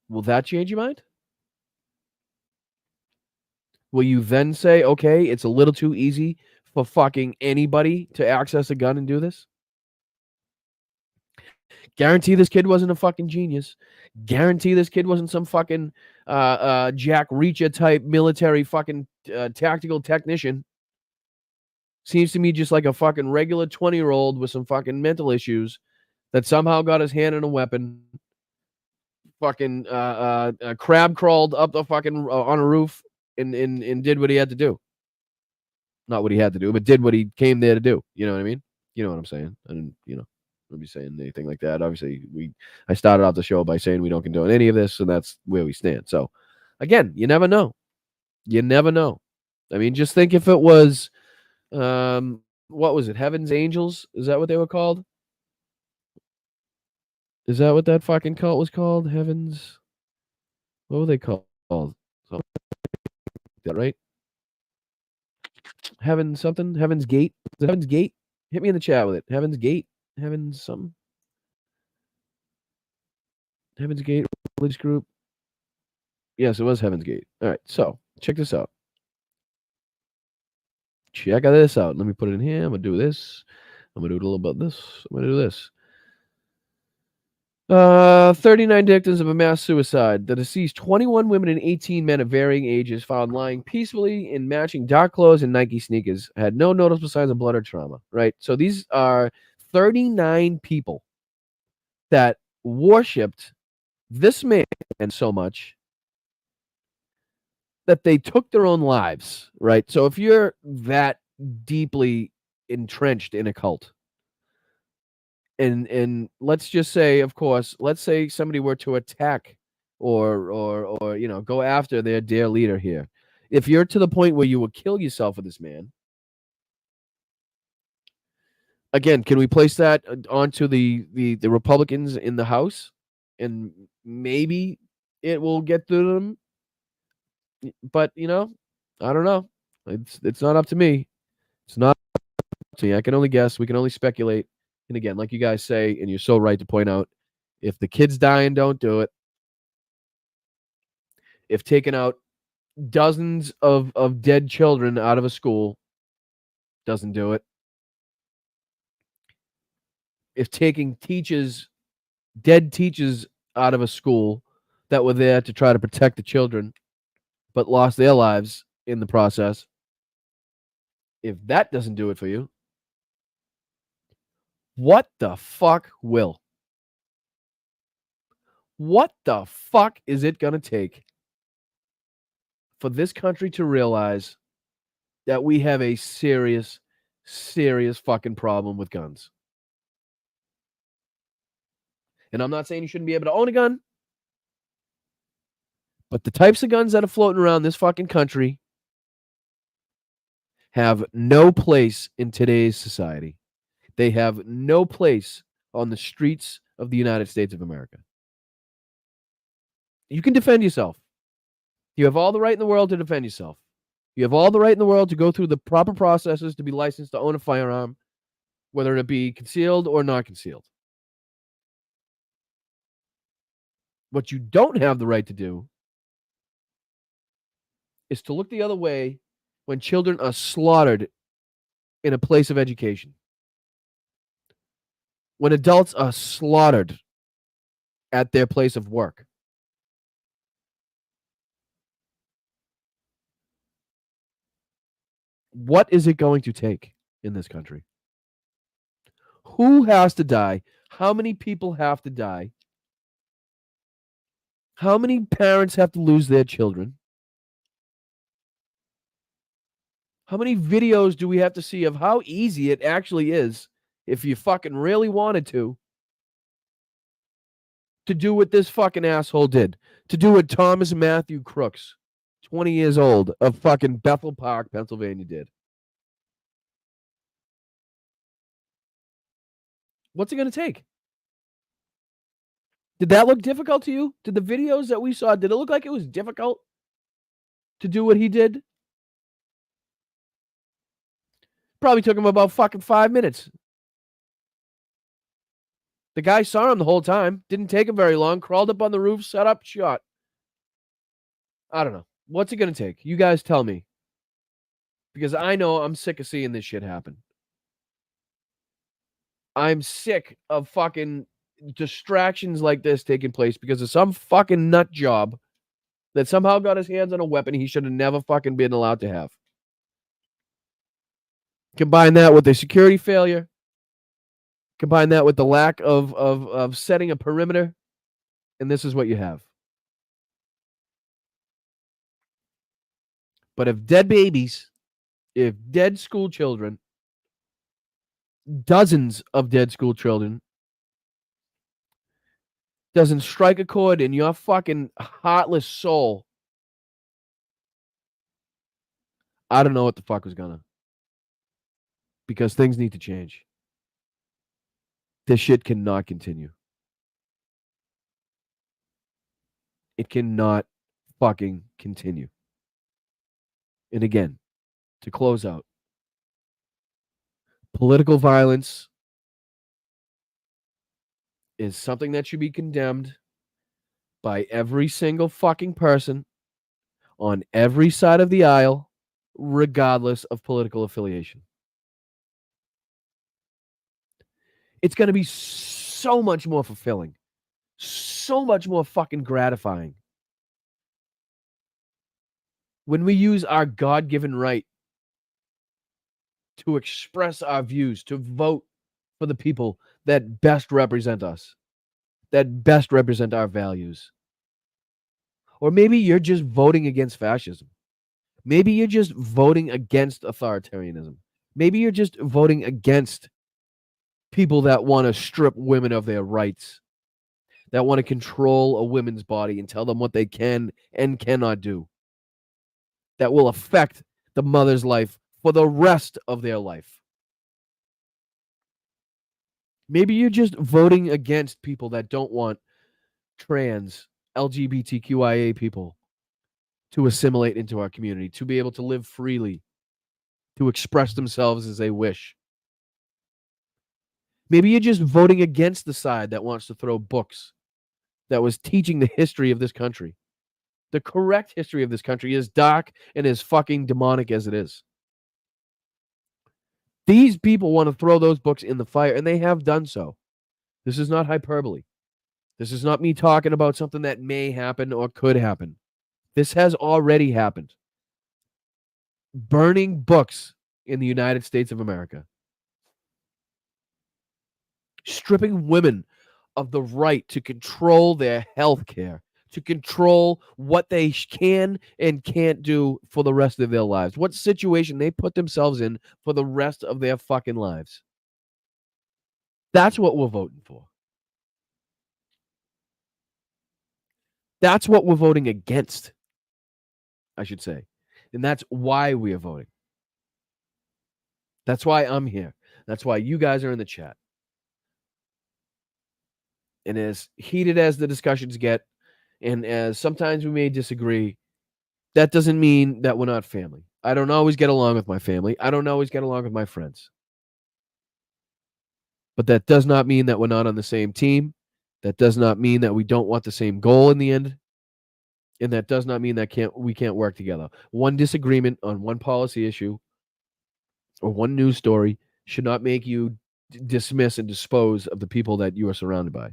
will that change your mind? Will you then say, okay, it's a little too easy for fucking anybody to access a gun and do this? Guarantee this kid wasn't a fucking genius. Guarantee this kid wasn't some fucking Jack Reacher type military fucking tactical technician. Seems to me just like a fucking regular 20-year-old with some fucking mental issues that somehow got his hand on a weapon. Fucking crab crawled up the fucking on a roof and did what he had to do. Not what he had to do, but did what he came there to do. You know what I mean? You know what I'm saying? And I don't be saying anything like that. Obviously, I started off the show by saying we don't condone any of this, and that's where we stand. So, again, you never know. You never know. I mean, just think if it was, what was it? Heaven's Angels? Is that what they were called? Is that what that fucking cult was called? Heaven's. What were they called? Something like that, right? Heaven something? Heaven's Gate? Is it Heaven's Gate? Hit me in the chat with it. Heaven's Gate? Heaven's something? Heaven's Gate religious group? Yes, it was Heaven's Gate. All right, so check this out. Check this out. Let me put it in here. I'm going to do this. I'm going to do a little bit of this. I'm going to do this. 39 victims of a mass suicide. The deceased 21 women and 18 men of varying ages found lying peacefully in matching dark clothes and Nike sneakers. Had no noticeable signs of blood or trauma, right? So these are 39 people that worshipped this man so much that they took their own lives, right? So if you're that deeply entrenched in a cult. And let's just say, of course, let's say somebody were to attack or go after their dear leader here. If you're to the point where you will kill yourself for this man, again, can we place that onto the Republicans in the House, and maybe it will get through them? But I don't know. It's not up to me. It's not up to me. I can only guess. We can only speculate. And again, like you guys say, and you're so right to point out, if the kid's dying, don't do it. If taking out dozens of dead children out of a school doesn't do it. If taking dead teachers out of a school that were there to try to protect the children but lost their lives in the process, if that doesn't do it for you, what the fuck will? What the fuck is it going to take for this country to realize that we have a serious, serious fucking problem with guns? And I'm not saying you shouldn't be able to own a gun, but the types of guns that are floating around this fucking country have no place in today's society. They have no place on the streets of the United States of America. You can defend yourself. You have all the right in the world to defend yourself. You have all the right in the world to go through the proper processes to be licensed to own a firearm, whether it be concealed or not concealed. What you don't have the right to do is to look the other way when children are slaughtered in a place of education. When adults are slaughtered at their place of work. What is it going to take in this country? Who has to die? How many people have to die? How many parents have to lose their children? How many videos do we have to see of how easy it actually is, if you fucking really wanted to do what this fucking asshole did? To do what Thomas Matthew Crooks, 20 years old, of fucking Bethel Park, Pennsylvania, did. What's it going to take? Did that look difficult to you? Did the videos that we saw, did it look like it was difficult to do what he did? Probably took him about fucking 5 minutes. The guy saw him the whole time. Didn't take him very long. Crawled up on the roof, set up, shot. I don't know. What's it going to take? You guys tell me. Because I know I'm sick of seeing this shit happen. I'm sick of fucking distractions like this taking place because of some fucking nut job that somehow got his hands on a weapon he should have never fucking been allowed to have. Combine that with the security failure. Combine that with the lack of setting a perimeter. And this is what you have. But if dead babies, if dead school children, dozens of dead school children, doesn't strike a chord in your fucking heartless soul, I don't know what the fuck was gonna. Because things need to change. This shit cannot continue. It cannot fucking continue. And again, to close out, political violence is something that should be condemned by every single fucking person on every side of the aisle, regardless of political affiliation. It's going to be so much more fulfilling, so much more fucking gratifying when we use our God-given right to express our views, to vote for the people that best represent us, that best represent our values. Or maybe you're just voting against fascism. Maybe you're just voting against authoritarianism. Maybe you're just voting against people that want to strip women of their rights, that want to control a woman's body and tell them what they can and cannot do, that will affect the mother's life for the rest of their life. Maybe you're just voting against people that don't want trans, LGBTQIA people to assimilate into our community, to be able to live freely, to express themselves as they wish. Maybe you're just voting against the side that wants to throw books that was teaching the history of this country. The correct history of this country, is dark and as fucking demonic as it is. These people want to throw those books in the fire, and they have done so. This is not hyperbole. This is not me talking about something that may happen or could happen. This has already happened. Burning books in the United States of America. Stripping women of the right to control their health care, to control what they can and can't do for the rest of their lives, what situation they put themselves in for the rest of their fucking lives. That's what we're voting for. That's what we're voting against, I should say. And that's why we are voting. That's why I'm here. That's why you guys are in the chat. And as heated as the discussions get, and as sometimes we may disagree, that doesn't mean that we're not family. I don't always get along with my family. I don't always get along with my friends. But that does not mean that we're not on the same team. That does not mean that we don't want the same goal in the end. And that does not mean that we can't work together. One disagreement on one policy issue or one news story should not make you dismiss and dispose of the people that you are surrounded by.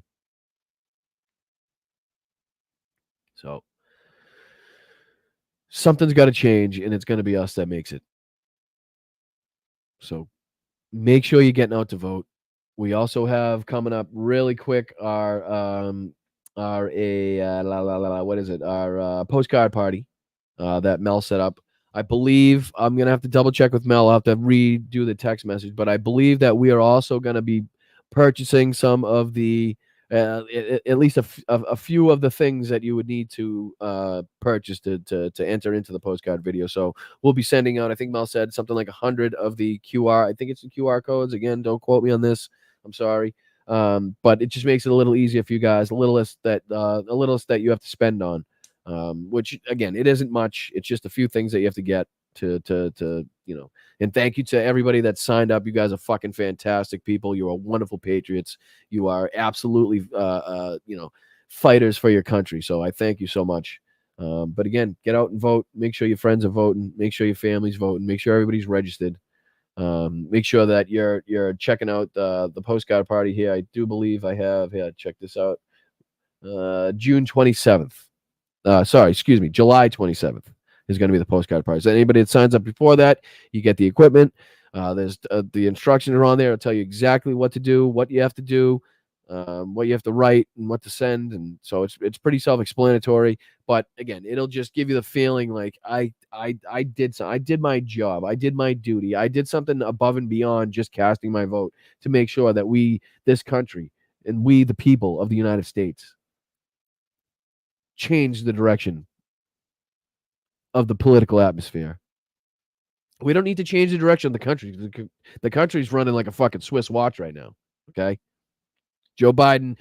So something's got to change, and it's going to be us that makes it. So make sure you're getting out to vote. We also have coming up really quick our postcard party that Mel set up. I believe I'm gonna have to double check with Mel. I'll have to redo the text message, but I believe that we are also going to be purchasing some of the at least a few of the things that you would need to purchase to enter into the postcard video. So we'll be sending out, I think Mel said something like 100 of the QR. I think it's the QR codes. Again, don't quote me on this. I'm sorry. But it just makes it a little easier for you guys, a little less that you have to spend on. Which again, it isn't much. It's just a few things that you have to get to and thank you to everybody that signed up. You guys are fucking fantastic people. You are wonderful patriots. You are absolutely fighters for your country. So I thank you so much. But again, get out and vote. Make sure your friends are voting. Make sure your family's voting. Make sure everybody's registered. Make sure that you're checking out the postcard party here. I do believe I have here. Check this out. June 27th. July 27th is going to be the postcard party. So anybody that signs up before that, you get the equipment. There's the instructions are on there. It'll tell you exactly what to do, what you have to do, what you have to write, and what to send. And so it's pretty self-explanatory. But again, it'll just give you the feeling like I did my job, I did my duty, I did something above and beyond just casting my vote to make sure that this country, and we, the people of the United States, change the direction of the political atmosphere. We don't need to change the direction of the country. The country's running like a fucking Swiss watch right now. Okay. Joe Biden,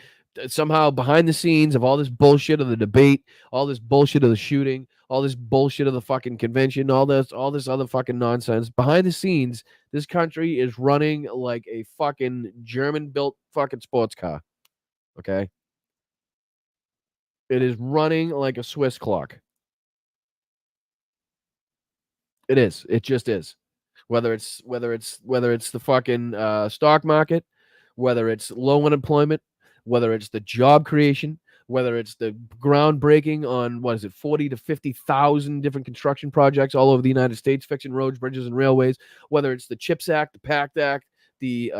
somehow behind the scenes of all this bullshit of the debate, all this bullshit of the shooting, all this bullshit of the fucking convention, all this other fucking nonsense, behind the scenes, this country is running like a fucking German-built fucking sports car. Okay. It is running like a Swiss clock. It is. It just is. Whether it's the fucking stock market, whether it's low unemployment, whether it's the job creation, whether it's the groundbreaking on 40 to 50,000 different construction projects all over the United States, fixing roads, bridges, and railways, whether it's the CHIPS Act, the PACT Act, the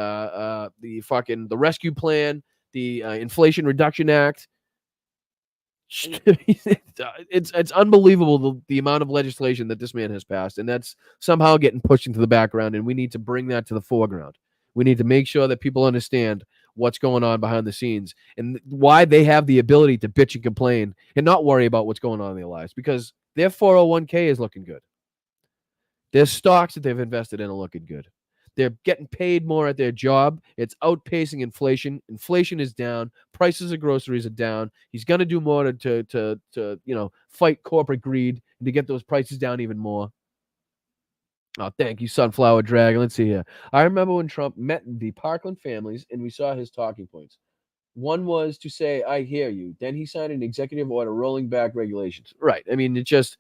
Rescue Plan, the Inflation Reduction Act. it's unbelievable the amount of legislation that this man has passed, and that's somehow getting pushed into the background, and we need to bring that to the foreground. We need to make sure that people understand what's going on behind the scenes and why they have the ability to bitch and complain and not worry about what's going on in their lives, because their 401k is looking good. Their stocks that they've invested in are looking good. They're getting paid more at their job. It's outpacing inflation. Inflation is down. Prices of groceries are down. He's going to do more to fight corporate greed and to get those prices down even more. Oh, thank you, Sunflower Dragon. Let's see here. I remember when Trump met the Parkland families and we saw his talking points. One was to say, I hear you. Then he signed an executive order rolling back regulations. Right. I mean, it just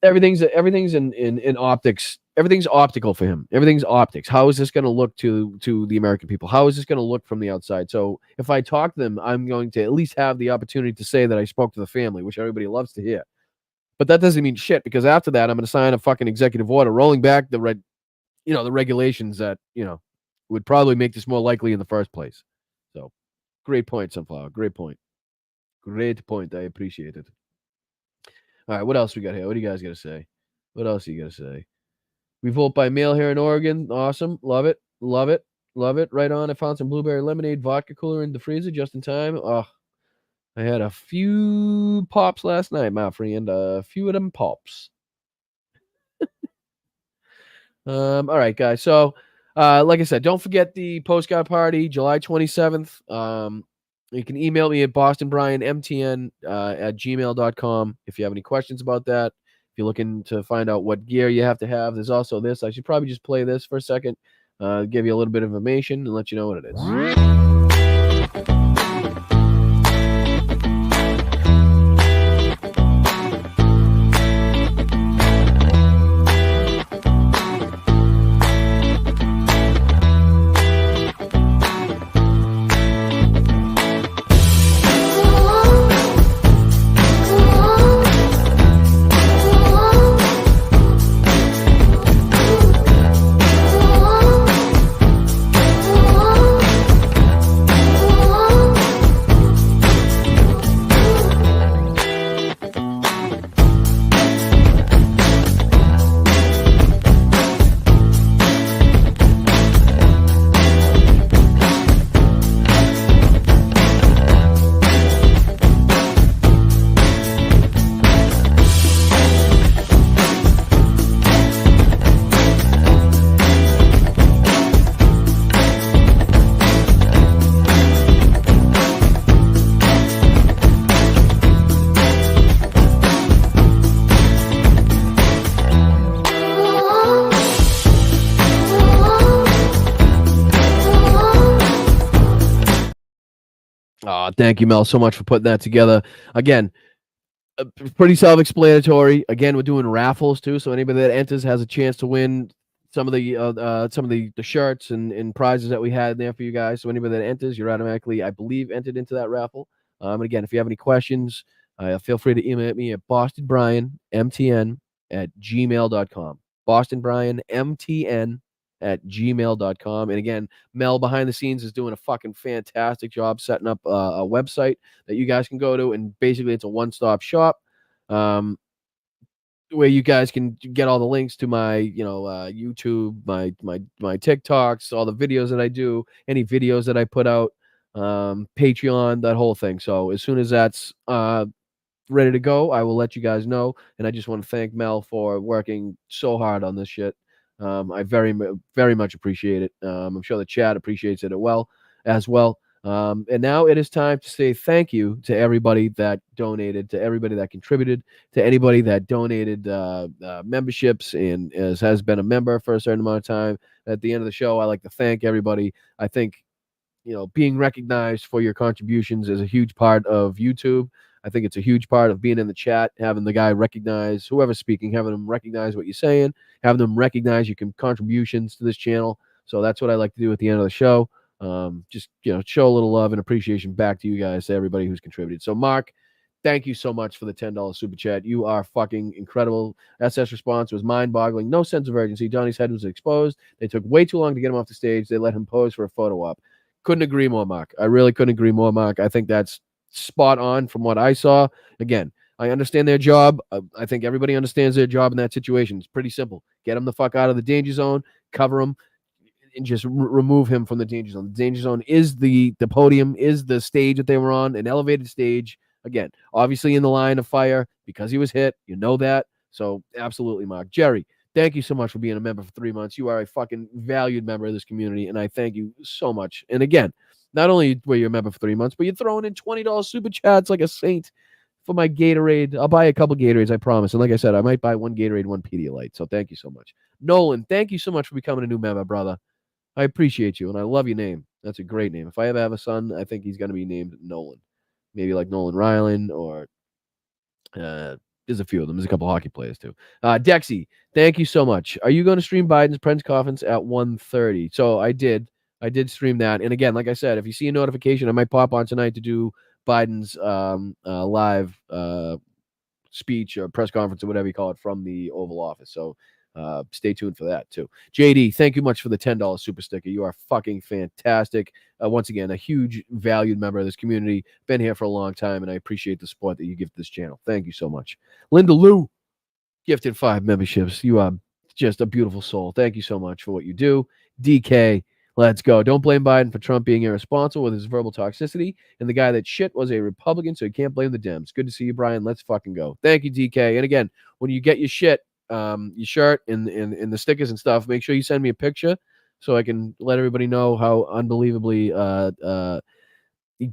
everything's in optics. Everything's optical for him. Everything's optics. How is this going to look to the American people? How is this going to look from the outside? So if I talk to them, I'm going to at least have the opportunity to say that I spoke to the family, which everybody loves to hear. But that doesn't mean shit, because after that, I'm going to sign a fucking executive order rolling back the regulations that, would probably make this more likely in the first place. So great point, Sunflower. Great point. Great point. I appreciate it. All right, what else we got here? What do you guys got to say? What else do you got to say? We vote by mail here in Oregon. Awesome. Love it. Love it. Love it. Right on. I found some blueberry lemonade vodka cooler in the freezer just in time. Oh, I had a few pops last night, my friend. A few of them pops. All right, guys. So, like I said, don't forget the postcard party, July 27th. You can email me at bostonbrianmtn@gmail.com if you have any questions about that. If you're looking to find out what gear you have to have, there's also this. I should probably just play this for a second, give you a little bit of information, and let you know what it is. Thank you, Mel, so much for putting that together. Again, pretty self-explanatory. Again, we're doing raffles too, so anybody that enters has a chance to win some of the shirts and prizes that we had there for you guys. So anybody that enters, you're automatically, I believe, entered into that raffle. And again, if you have any questions, feel free to email me at bostonbrianmtn@gmail.com. bostonbrianmtn@gmail.com. And again, Mel behind the scenes is doing a fucking fantastic job setting up a website that you guys can go to, and basically it's a one-stop shop where you guys can get all the links to my YouTube, my TikToks, all the videos that I do, any videos that I put out, Patreon, that whole thing. So as soon as that's ready to go, I will let you guys know. And I just want to thank Mel for working so hard on this shit. I very much appreciate it. I'm sure the chat appreciates it as well. And now it is time to say thank you to everybody that donated, to everybody that contributed, to anybody that donated memberships and has been a member for a certain amount of time. At the end of the show, I like to thank everybody. I think, being recognized for your contributions is a huge part of YouTube. I think it's a huge part of being in the chat, having the guy recognize whoever's speaking, having them recognize what you're saying, having them recognize your contributions to this channel. So that's what I like to do at the end of the show. Just show a little love and appreciation back to you guys, to everybody who's contributed. So Mark, thank you so much for the $10 super chat. You are fucking incredible. SS response was mind-boggling. No sense of urgency. Donnie's head was exposed. They took way too long to get him off the stage. They let him pose for a photo op. Couldn't agree more, Mark. I really couldn't agree more, Mark. I think that's spot on from what I saw. Again, I understand their job. I think everybody understands their job in that situation. It's pretty simple. Get him the fuck out of the danger zone, cover him, and just remove him from the danger zone. The danger zone is the podium, is the stage that they were on, an elevated stage. Again, obviously in the line of fire because he was hit. You know that. So absolutely, Mark. Jerry, thank you so much for being a member for 3 months. You are a fucking valued member of this community, and I thank you so much. And again, not only were you a member for 3 months, but you're throwing in $20 super chats like a saint for my Gatorade. I'll buy a couple Gatorades, I promise. And like I said, I might buy one Gatorade, one Pedialyte. So thank you so much. Nolan, thank you so much for becoming a new member, brother. I appreciate you, and I love your name. That's a great name. If I ever have a son, I think he's going to be named Nolan. Maybe like Nolan Ryland, or there's a few of them. There's a couple hockey players, too. Dexy, thank you so much. Are you going to stream Biden's press conference at 1:30? So I did. I did stream that. And again, like I said, if you see a notification, I might pop on tonight to do Biden's live speech or press conference or whatever you call it from the Oval Office. So stay tuned for that too. JD, thank you much for the $10 super sticker. You are fucking fantastic. Once again, a huge valued member of this community. Been here for a long time, and I appreciate the support that you give to this channel. Thank you so much. Linda Lou, gifted 5 memberships. You are just a beautiful soul. Thank you so much for what you do. DK, let's go. Don't blame Biden for Trump being irresponsible with his verbal toxicity. And the guy that shit was a Republican, so you can't blame the Dems. Good to see you, Brian. Let's fucking go. Thank you, DK. And again, when you get your shit, your shirt and the stickers and stuff, make sure you send me a picture so I can let everybody know how unbelievably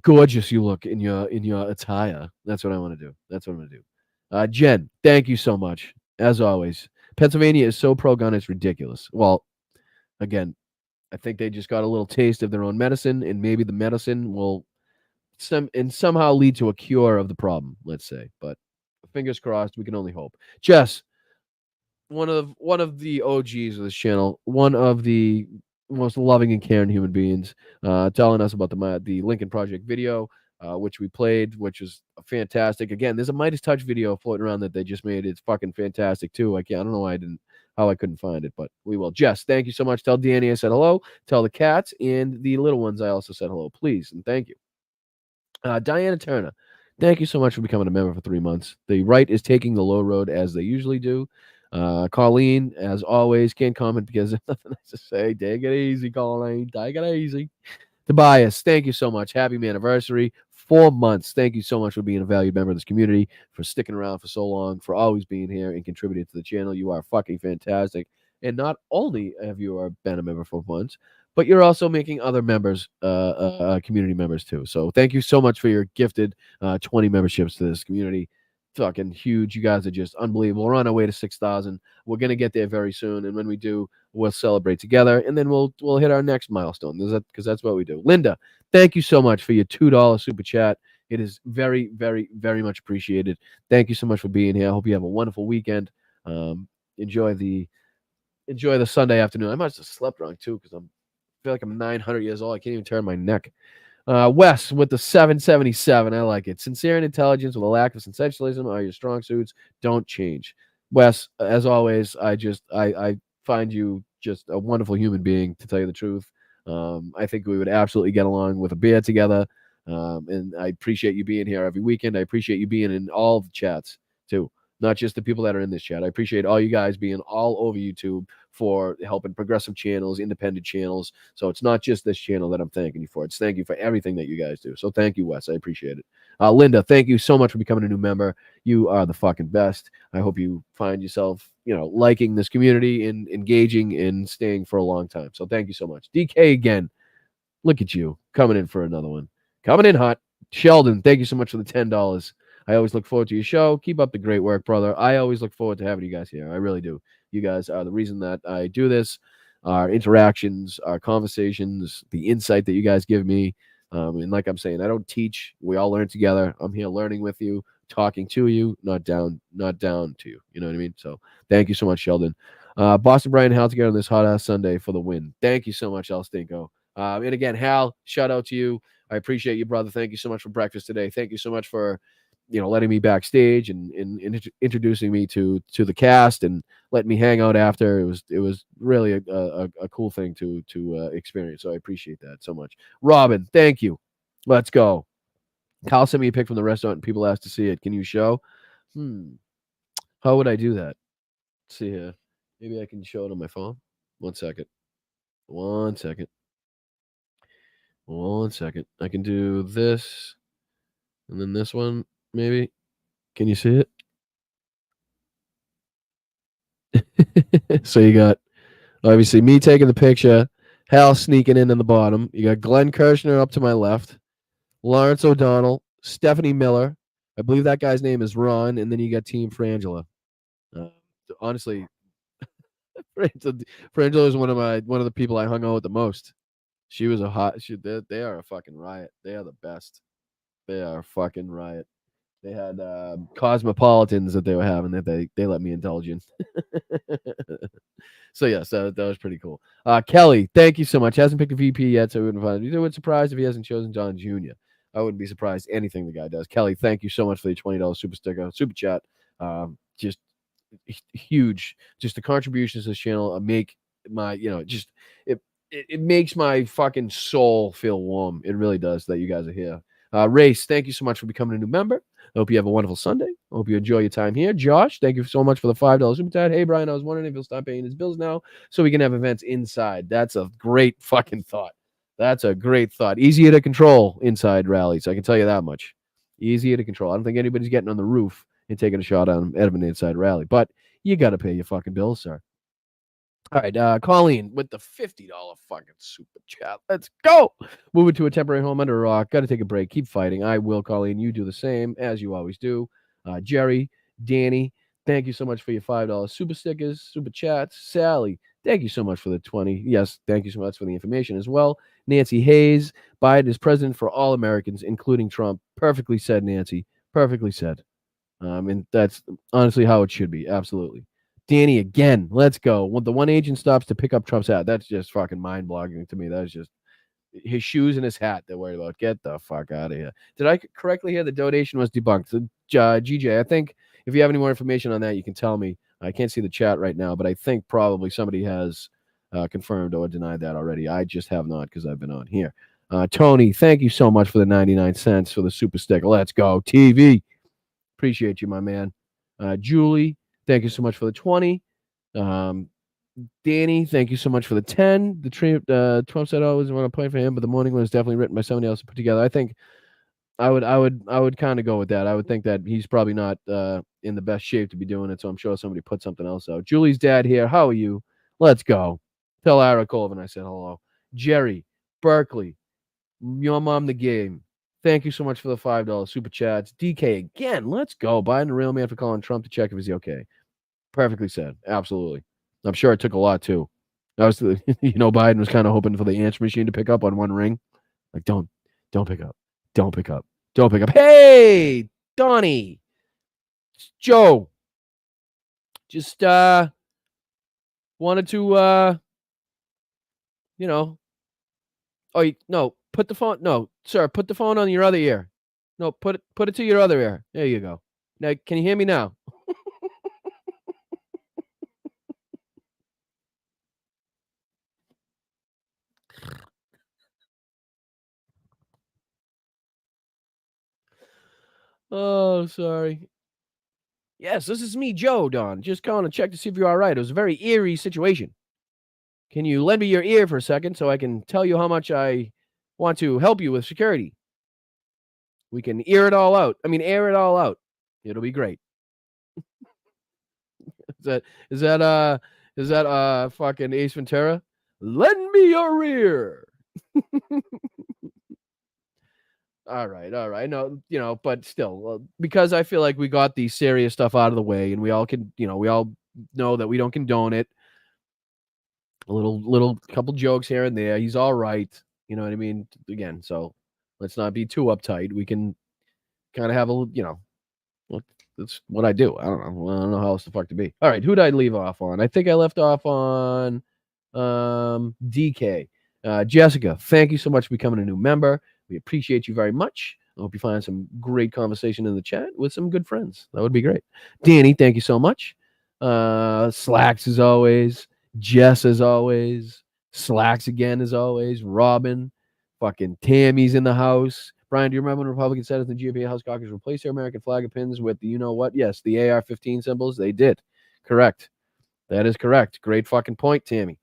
gorgeous you look in your attire. That's what I want to do. That's what I'm going to do. Jen, thank you so much. As always, Pennsylvania is so pro-gun, it's ridiculous. Well, again, I think they just got a little taste of their own medicine, and maybe the medicine will somehow lead to a cure of the problem, let's say. But fingers crossed, we can only hope. Jess, one of the OGs of this channel, one of the most loving and caring human beings, telling us about the Lincoln Project video, which we played, which was fantastic. Again, there's a Midas Touch video floating around that they just made. It's fucking fantastic too. I don't know how I couldn't find it, but we will. Jess, thank you so much. Tell Danny I said hello. Tell the cats and the little ones I also said hello, please, and thank you. Diana Turner, thank you so much for becoming a member for 3 months. The right is taking the low road as they usually do. Colleen, as always, can't comment because there's nothing nice to say. Take it easy, Colleen. Take it easy. Tobias, thank you so much. Happy anniversary. 4 months. Thank you so much for being a valued member of this community, for sticking around for so long, for always being here and contributing to the channel. You are fucking fantastic. And not only have you been a member for months, but you're also making other members, community members too. So thank you so much for your gifted 20 memberships to this community. Fucking huge. You guys are just unbelievable. We're on our way to 6,000. We're gonna get there very soon, and when we do, we'll celebrate together, and then we'll hit our next milestone. Because that's what we do. Linda, thank you so much for your $2 super chat. It is very, very, very much appreciated. Thank you so much for being here. I hope you have a wonderful weekend. Enjoy the Sunday afternoon. I must have slept wrong too, because I feel like I'm 900 years old. I can't even turn my neck. Wes with the 777. I like it. Sincere and intelligence with a lack of sensationalism are your strong suits. Don't change. Wes, as always, I find you just a wonderful human being, to tell you the truth. I think we would absolutely get along with a beer together. And I appreciate you being here every weekend. I appreciate you being in all the chats too, not just the people that are in this chat. I appreciate all you guys being all over YouTube for helping progressive channels, independent channels. So it's not just this channel that I'm thanking you for. It's thank you for everything that you guys do. So thank you, Wes. I appreciate it. Linda, thank you so much for becoming a new member. You are the fucking best. I hope you find yourself, liking this community and engaging and staying for a long time. So thank you so much. DK again. Look at you coming in for another one. Coming in hot. Sheldon, thank you so much for the $10. I always look forward to your show. Keep up the great work, brother. I always look forward to having you guys here. I really do. You guys are the reason that I do this. Our interactions, our conversations, the insight that you guys give me. And like I'm saying, I don't teach. We all learn together. I'm here learning with you, talking to you, not down to you. You know what I mean? So thank you so much, Sheldon. Boston Brian Hal together on this hot ass Sunday for the win. Thank you so much, El Stinko. And again, Hal, shout out to you. I appreciate you, brother. Thank you so much for breakfast today. Thank you so much for letting me backstage and introducing me to the cast and letting me hang out after. It was really a cool thing to experience. So I appreciate that so much. Robin, thank you. Let's go. Kyle sent me a pic from the restaurant and people asked to see it. Can you show? How would I do that? Let's see here. Maybe I can show it on my phone. 1 second. 1 second. 1 second. I can do this and then this one, maybe. Can you see it? So you got obviously me taking the picture, Hal sneaking in the bottom. You got Glenn Kirshner up to my left, Lawrence O'Donnell, Stephanie Miller. I believe that guy's name is Ron, and then you got Team Frangela. Honestly, Frangela is one of the people I hung out with the most. She was a hot. They are a fucking riot. They are the best. They are a fucking riot. They had cosmopolitans that they were having that they let me indulge in. So yes, that was pretty cool. Kelly, thank you so much. Hasn't picked a VP yet, so we wouldn't find it. You would surprised if he hasn't chosen John Jr. I wouldn't be surprised anything the guy does. Kelly, thank you so much for the $20 super chat. Just huge. Just the contributions to this channel make my it makes my fucking soul feel warm. It really does that you guys are here. Race, thank you so much for becoming a new member. I hope you have a wonderful Sunday. I hope you enjoy your time here. Josh, thank you so much for the $5 super chat. Hey, Brian, I was wondering if he'll stop paying his bills now so we can have events inside. That's a great fucking thought. That's a great thought. Easier to control inside rallies. I can tell you that much. Easier to control. I don't think anybody's getting on the roof and taking a shot on an inside rally, but you got to pay your fucking bills, sir. All right, Colleen with the $50 fucking super chat. Let's go. Moving to a temporary home under a rock. Got to take a break. Keep fighting. I will, Colleen. You do the same as you always do. Jerry, Danny, thank you so much for your $5 super stickers, super chats. Sally, thank you so much for the 20. Yes, thank you so much for the information as well. Nancy Hayes, Biden is president for all Americans, including Trump. Perfectly said, Nancy. Perfectly said. And that's honestly how it should be. Absolutely. Danny again. Let's go. When the one agent stops to pick up Trump's hat, that's just fucking mind-boggling to me. That's just his shoes and his hat they're worried about. Get the fuck out of here. Did I correctly hear the donation was debunked? So, GJ, I think if you have any more information on that, you can tell me. I can't see the chat right now, but I think probably somebody has confirmed or denied that already. I just have not because I've been on here. Tony, thank you so much for the 99 cents for the super sticker. Let's go. TV. Appreciate you, my man. Julie, thank you so much for the 20. Danny, thank you so much for the 10. The Trump said I always want to play for him, but the morning one was definitely written by somebody else to put together. I think I would kind of go with that. I would think that he's probably not in the best shape to be doing it, so I'm sure somebody put something else out. Julie's dad here. How are you? Let's go. Tell Lara Colvin I said hello. Jerry, Berkeley, your mom the game. Thank you so much for the $5 super chats. DK again. Let's go. Biden the real man for calling Trump to check if he's okay. Perfectly said. Absolutely. I'm sure it took a lot too. Biden was kind of hoping for the answer machine to pick up on one ring. Like, don't pick up. Don't pick up. Don't pick up. Hey, Donnie. It's Joe. Just wanted to no, put the phone. No, sir, put the phone on your other ear. No, put it to your other ear. There you go. Now, can you hear me now? Oh, sorry. Yes, this is me, Joe, Don. Just calling to check to see if you're all right. It was a very eerie situation. Can you lend me your ear for a second so I can tell you how much I want to help you with security? We can air it all out. It'll be great. Is that fucking Ace Ventura? Lend me your ear. All right. No, but still, because I feel like we got the serious stuff out of the way, and we all know that we don't condone it. A little couple jokes here and there. He's all right. You know what I mean? Again, so let's not be too uptight. We can kind of have that's what I do. I don't know how else the fuck to be. All right, who did I leave off on? I think I left off on DK. Jessica, thank you so much for becoming a new member. We appreciate you very much. I hope you find some great conversation in the chat with some good friends. That would be great. Danny, thank you so much. Slacks as always. Jess as always. Slacks again as always. Robin. Fucking Tammy's in the house. Brian, do you remember when Republicans said in the GOP House caucus replace their American flag and pins with the you know what? Yes, the AR-15 symbols. They did. Correct. That is correct. Great fucking point, Tammy.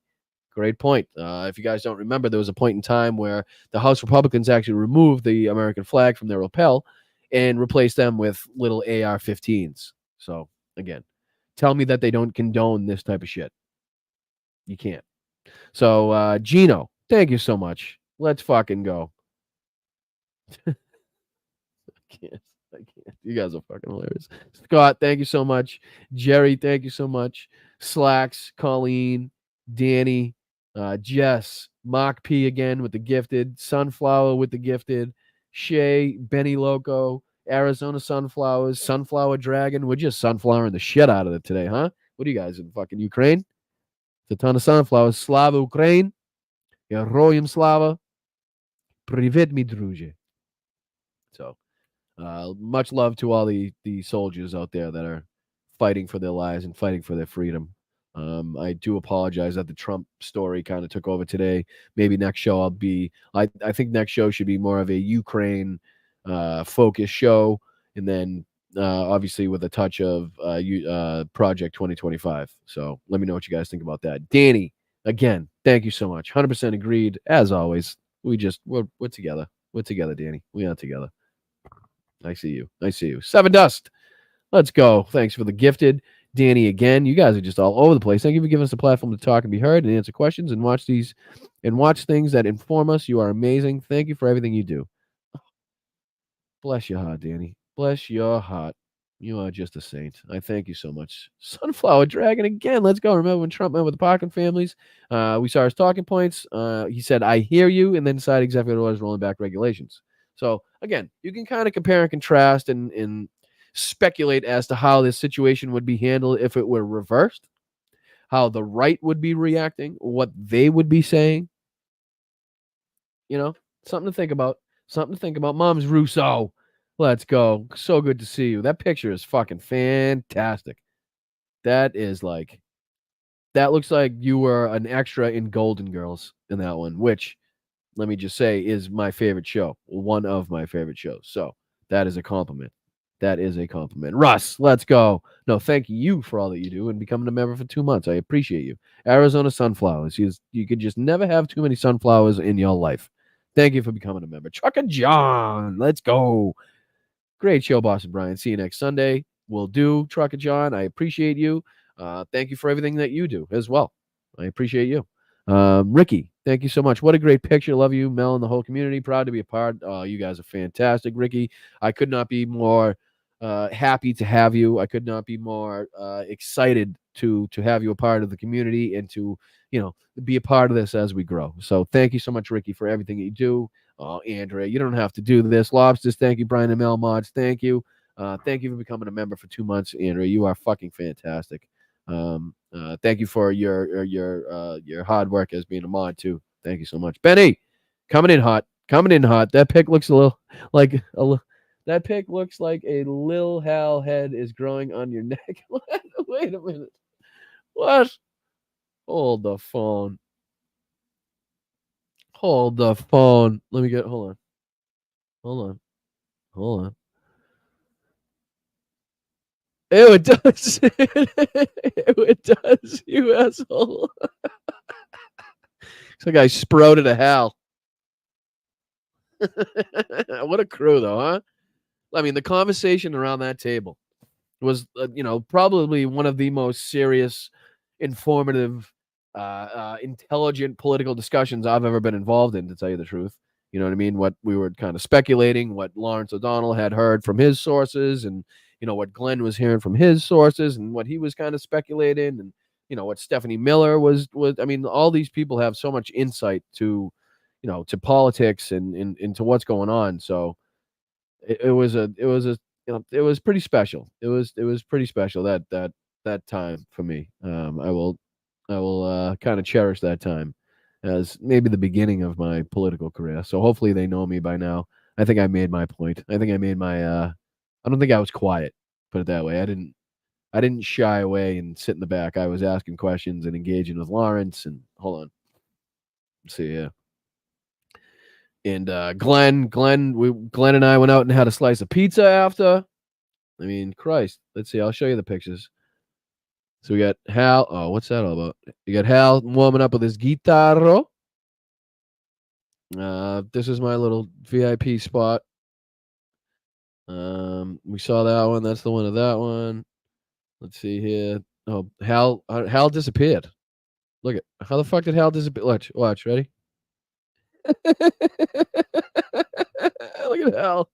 Great point. If you guys don't remember, there was a point in time where the House Republicans actually removed the American flag from their lapel and replaced them with little AR-15s. So, again, tell me that they don't condone this type of shit. You can't. So, Gino, thank you so much. Let's fucking go. I can't. You guys are fucking hilarious. Scott, thank you so much. Jerry, thank you so much. Slacks, Colleen, Danny, Jess, Mark P again with the gifted, Sunflower with the gifted, Shay, Benny Loco, Arizona Sunflowers, Sunflower Dragon. We're just sunflowering the shit out of it today, huh? What are you guys in fucking Ukraine? It's a ton of sunflowers. Slava Ukraine. Heroyam Slava. Privet mi druže. So, much love to all the soldiers out there that are fighting for their lives and fighting for their freedom. I do apologize that the Trump story kind of took over today. Maybe next show I think next show should be more of a Ukraine focused show, and then obviously with a touch of Project 2025. So let me know what you guys think about that. Danny, again, thank you so much. 100% agreed. As always, we're together. We're together, Danny. We are together. I see you. I see you. Seven Dust. Let's go. Thanks for the gifted. Danny again. You guys are just all over the place. Thank you for giving us a platform to talk and be heard and answer questions and watch things that inform us. You are amazing. Thank you for everything you do. Bless your heart, Danny. Bless your heart. You are just a saint. I thank you so much. Sunflower Dragon again. Let's go. Remember when Trump met with the Parkin families? We saw his talking points. He said, I hear you, and then decided exactly what it was, rolling back regulations. So, again, you can kind of compare and contrast and speculate as to how this situation would be handled if it were reversed, how the right would be reacting, what they would be saying. You know, something to think about. Something to think about. Mom's Russo. Let's go. So good to see you. That picture is fucking fantastic. That looks like you were an extra in Golden Girls in that one, which, let me just say, is my favorite show. One of my favorite shows. So that is a compliment. That is a compliment. Russ, let's go. No, thank you for all that you do and becoming a member for 2 months. I appreciate you. Arizona Sunflowers. You could just never have too many sunflowers in your life. Thank you for becoming a member. Chuck and John, let's go. Great show, Boston Brian. See you next Sunday. Will do, Truck and John. I appreciate you. Thank you for everything that you do as well. I appreciate you. Ricky, thank you so much. What a great picture. Love you, Mel, and the whole community. Proud to be a part. You guys are fantastic. Ricky, I could not be more happy to have you. I could not be more excited to have you a part of the community and to, be a part of this as we grow. So thank you so much, Ricky, for everything you do. Andrea, you don't have to do this. Lobsters, thank you. Brian and Mel Mods, thank you. Thank you for becoming a member for 2 months, Andrea. You are fucking fantastic. Thank you for your hard work as being a mod too. Thank you so much, Benny. Coming in hot. That pic looks that pic looks like a Lil Hal head is growing on your neck. Wait a minute. What? Hold the phone. Let me get. Hold on. Ew, it does. It does, you asshole. Looks like I sprouted a Hal. What a crew, though, huh? I mean, the conversation around that table was, probably one of the most serious, informative, intelligent political discussions I've ever been involved in, to tell you the truth. You know what I mean? What we were kind of speculating, what Lawrence O'Donnell had heard from his sources, and what Glenn was hearing from his sources, and what he was kind of speculating, and what Stephanie Miller was. I mean, all these people have so much insight to, to politics and to what's going on. So it was pretty special. It was pretty special that time for me. I will kind of cherish that time as maybe the beginning of my political career. So hopefully they know me by now. I think I made my point. I think I made my I don't think I was quiet, put it that way. I didn't shy away and sit in the back. I was asking questions and engaging with Lawrence. And hold on. Let's see here. And Glenn and I went out and had a slice of pizza after. I mean, Christ. Let's see. I'll show you the pictures. So we got Hal. Oh, what's that all about? You got Hal warming up with his guitarro. This is my little VIP spot. We saw that one. That's the one of that one. Let's see here. Oh, Hal disappeared. Look at how the fuck did Hal disappear? Watch, ready? Look at Hal.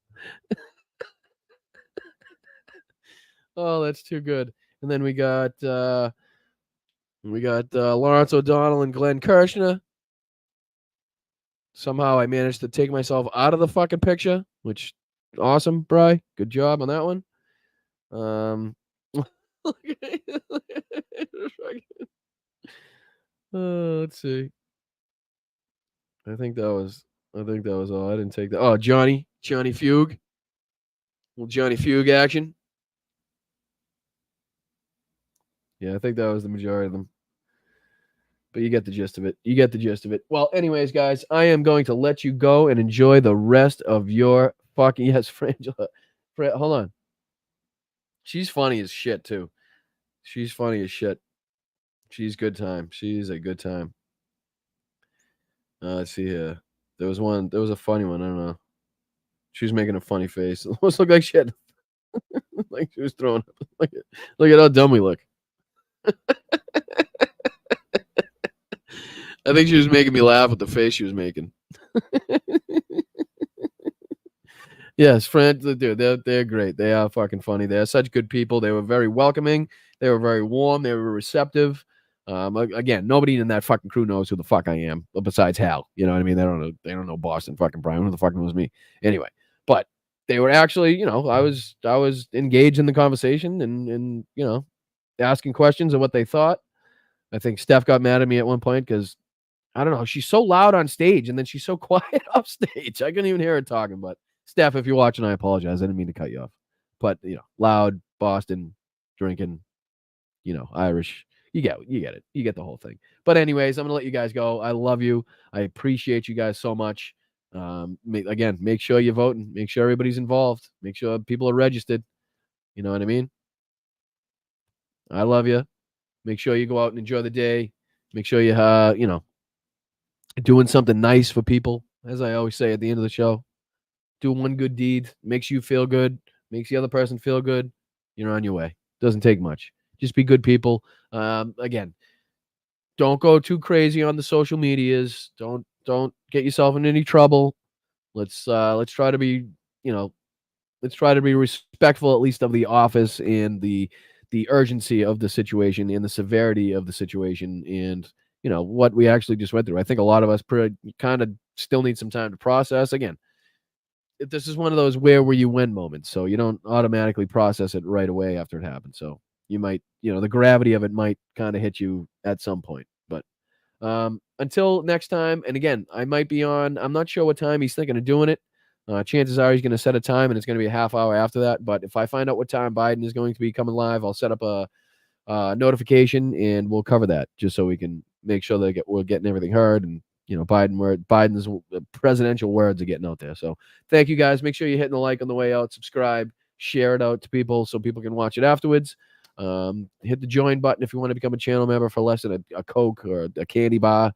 Oh, that's too good. And then we got Lawrence O'Donnell and Glenn Kirshner. Somehow I managed to take myself out of the fucking picture, which awesome, Bri. Good job on that one. Let's see. I think that was all. I didn't take that. Oh, Johnny Fugue. Little Johnny Fugue action. Yeah, I think that was the majority of them. But you get the gist of it. Well, anyways, guys, I am going to let you go and enjoy the rest of your fucking... Yes, Frangela. Hold on. She's funny as shit, too. She's funny as shit. She's good time. She's a good time. Let's see here. There was a funny one. I don't know. She was making a funny face. It almost looked like she had... like she was throwing up. Look at how dumb we look. I think she was making me laugh with the face she was making. Yes, friends, dude, they're great. They are fucking funny. They are such good people. They were very welcoming. They were very warm. They were receptive. Again, nobody in that fucking crew knows who the fuck I am, besides Hal. You know what I mean? They don't know Boston fucking Brian. Who the fuck knows me? Anyway, but they were actually, I was engaged in the conversation and asking questions of what they thought. I think Steph got mad at me at one point because I don't know. She's so loud on stage and then she's so quiet off stage. I couldn't even hear her talking. But Steph, if you're watching, I apologize. I didn't mean to cut you off. But loud, Boston, drinking, Irish. You get it. You get the whole thing. But anyways, I'm gonna let you guys go. I love you. I appreciate you guys so much. Make sure you're voting. Make sure everybody's involved. Make sure people are registered. You know what I mean? I love you. Make sure you go out and enjoy the day. Make sure you doing something nice for people. As I always say at the end of the show, do one good deed, makes you feel good, makes the other person feel good. You're on your way. Doesn't take much. Just be good people. Again, don't go too crazy on the social medias. Don't get yourself in any trouble. Let's try to be, respectful at least of the office and the urgency of the situation and the severity of the situation and what we actually just went through. I think a lot of us kind of still need some time to process. Again, this is one of those where you win moments, so you don't automatically process it right away after it happens. So you might, the gravity of it might kind of hit you at some point. But until next time, and again, I might be on. I'm not sure what time he's thinking of doing it. Chances are he's going to set a time, and it's going to be a half hour after that. But if I find out what time Biden is going to be coming live, I'll set up a notification, and we'll cover that just so we can make sure that we're getting everything heard. And Biden's presidential words are getting out there. So thank you guys. Make sure you're hitting the like on the way out, subscribe, share it out to people so people can watch it afterwards. Hit the join button if you want to become a channel member for less than a Coke or a candy bar.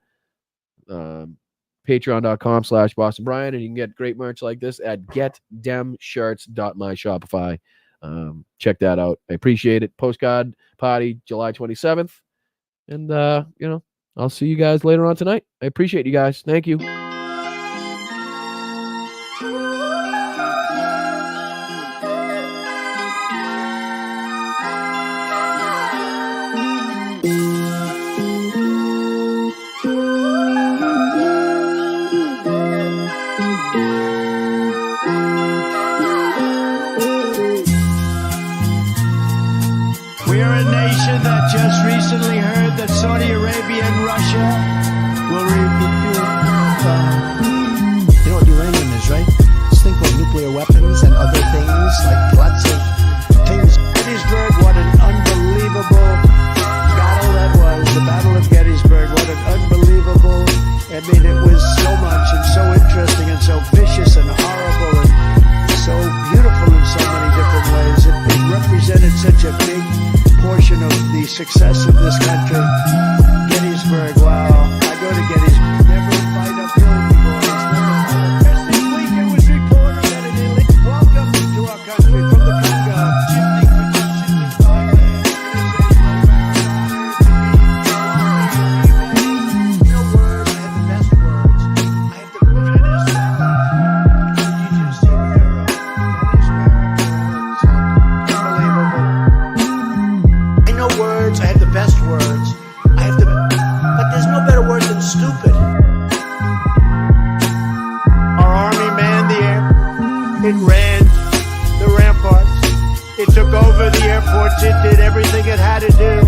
Patreon.com/Boston Brian, and you can get great merch like this at getdemshirts.myshopify. Check that out. I appreciate it. Postcard party July 27th. And I'll see you guys later on tonight. I appreciate you guys. Thank you. We are a nation that just recently heard that Saudi Arabia and Russia will You know what uranium is, right? This thing called nuclear weapons and other things, like lots of things. Gettysburg, what an unbelievable battle that was. The Battle of Gettysburg, what an unbelievable. I mean, it was so much and so interesting. interesting and so vicious and horrible and so beautiful in so many different ways. It represented such a big portion of the success of this country. Gettysburg, wow. I go to Gettysburg. Never fight uphill, boys. Never fight up. Just this week it was reported that an illegal welcome to our country from the Congo. Shifting production to Thailand. It is a profound honor to be no words. I have the best words. I have the Venezuela. Did you just see Maduro? Venezuela. It's unbelievable. I know words. I have the best words. I have the, but there's no better word than stupid. Our army manned the air. It ran the ramparts. It took over the airports. It did everything it had to do.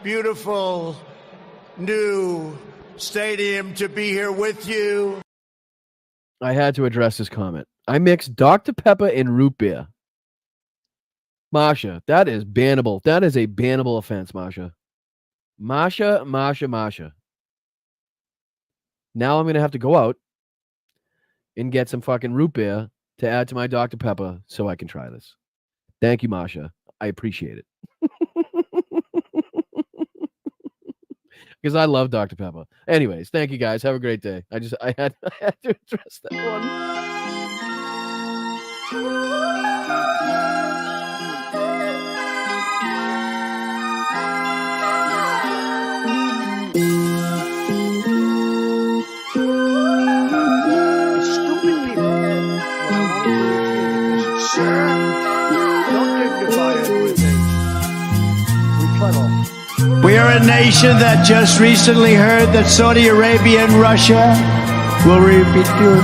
Beautiful new stadium to be here with you. I had to address this comment. I mixed Dr. Pepper and root beer. Masha, that is bannable. That is a bannable offense, Masha. Masha. Now I'm going to have to go out and get some fucking root beer to add to my Dr. Pepper so I can try this. Thank you, Masha. I appreciate it. Because I love Dr. Pepper. Anyways, thank you guys. Have a great day. I had to address that one. Stupid people. When I wanted to refute it, they said, sir, don't dignify it with a rebuttal. We are a nation that just recently heard that Saudi Arabia and Russia will repeat you.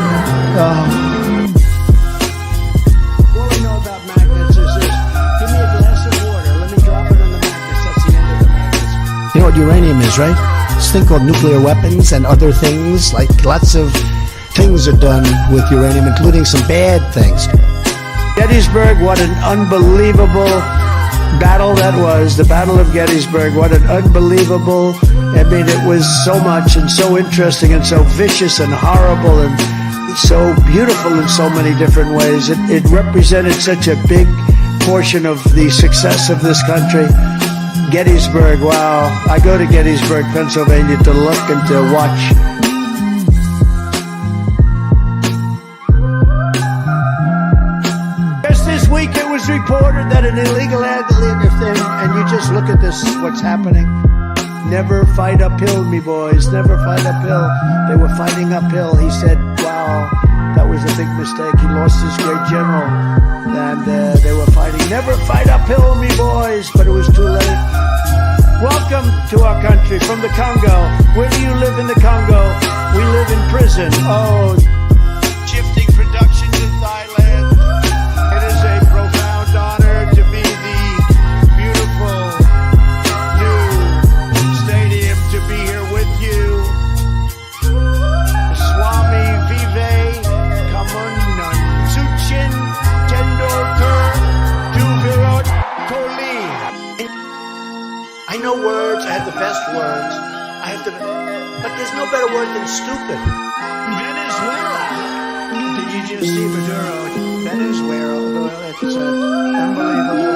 All we know about magnets is this. Give me a glass of water. Let me drop it on the magnets. That's the end of the magnets. You know what uranium is, right? This thing called nuclear weapons and other things. Like lots of things are done with uranium, including some bad things. Gettysburg, what an unbelievable battle that was. The Battle of Gettysburg, what an unbelievable, I mean, it was so much and so interesting and so vicious and horrible and so beautiful in so many different ways. It represented such a big portion of the success of this country. Gettysburg, wow. I go to Gettysburg, Pennsylvania to look and to watch. This week it was reported that an illegal alien thing, and you just look at this, what's happening. Never fight uphill, me boys, never fight uphill. They were fighting uphill. He said, wow, that was a big mistake. He lost his great general, and they were fighting. Never fight uphill, me boys, but it was too late. Welcome to our country from the Congo. Where do you live in the Congo? We live in prison. Oh, shifting production to Thailand. It is a profound honor to be the beautiful new stadium to be here with you. Swami Vive Kamunan Suchin Tendolkar to Virat Kohli. I know words. I have the best words. But there's no better word than stupid. Venezuela. Did you just see Maduro? Venezuela. It's unbelievable.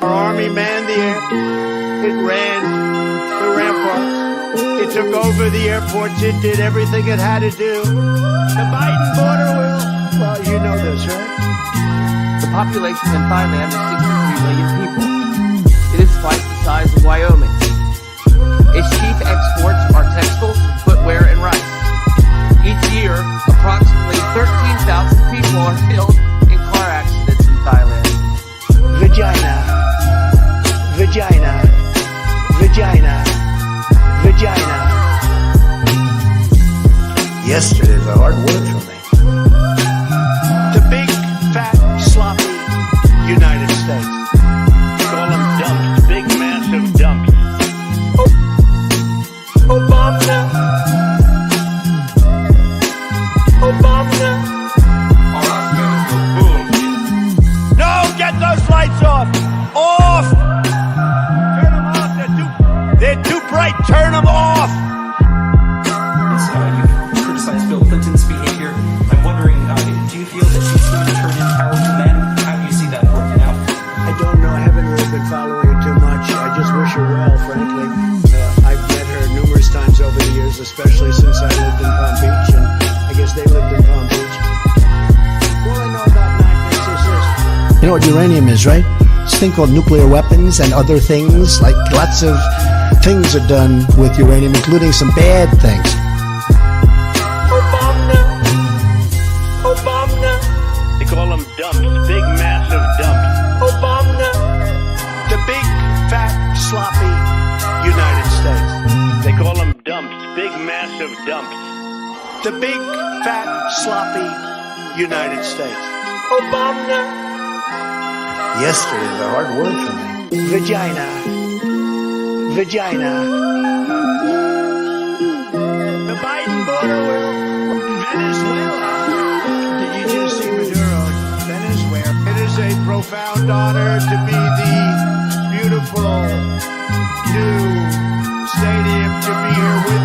Our army manned the air. It ran the ramparts. It took over the airports. It did everything it had to do. The Biden border will. Well, you know this, right? The population in Thailand is 63 million people. It is twice the size of Wyoming. Its chief exports are textiles, footwear, and rice. Each year, approximately 13,000 people are killed in car accidents in Thailand. Vagina. Vagina. Vagina. Vagina. Yesterday's a hard word for me. The big, fat, sloppy You know what uranium is, right? This thing called nuclear weapons and other things. Like lots of things are done with uranium, including some bad things. Obama. They call them dumps, big massive dumps. Obama. The big, fat, sloppy United States. They call them dumps, big massive dumps. The big, fat, sloppy United States. Obama. Yesterday is a hard word for me. Vagina. Vagina. The Biden border will. Venezuela. Did you just see Maduro? Venezuela. It is a profound honor to be the beautiful new stadium to be here with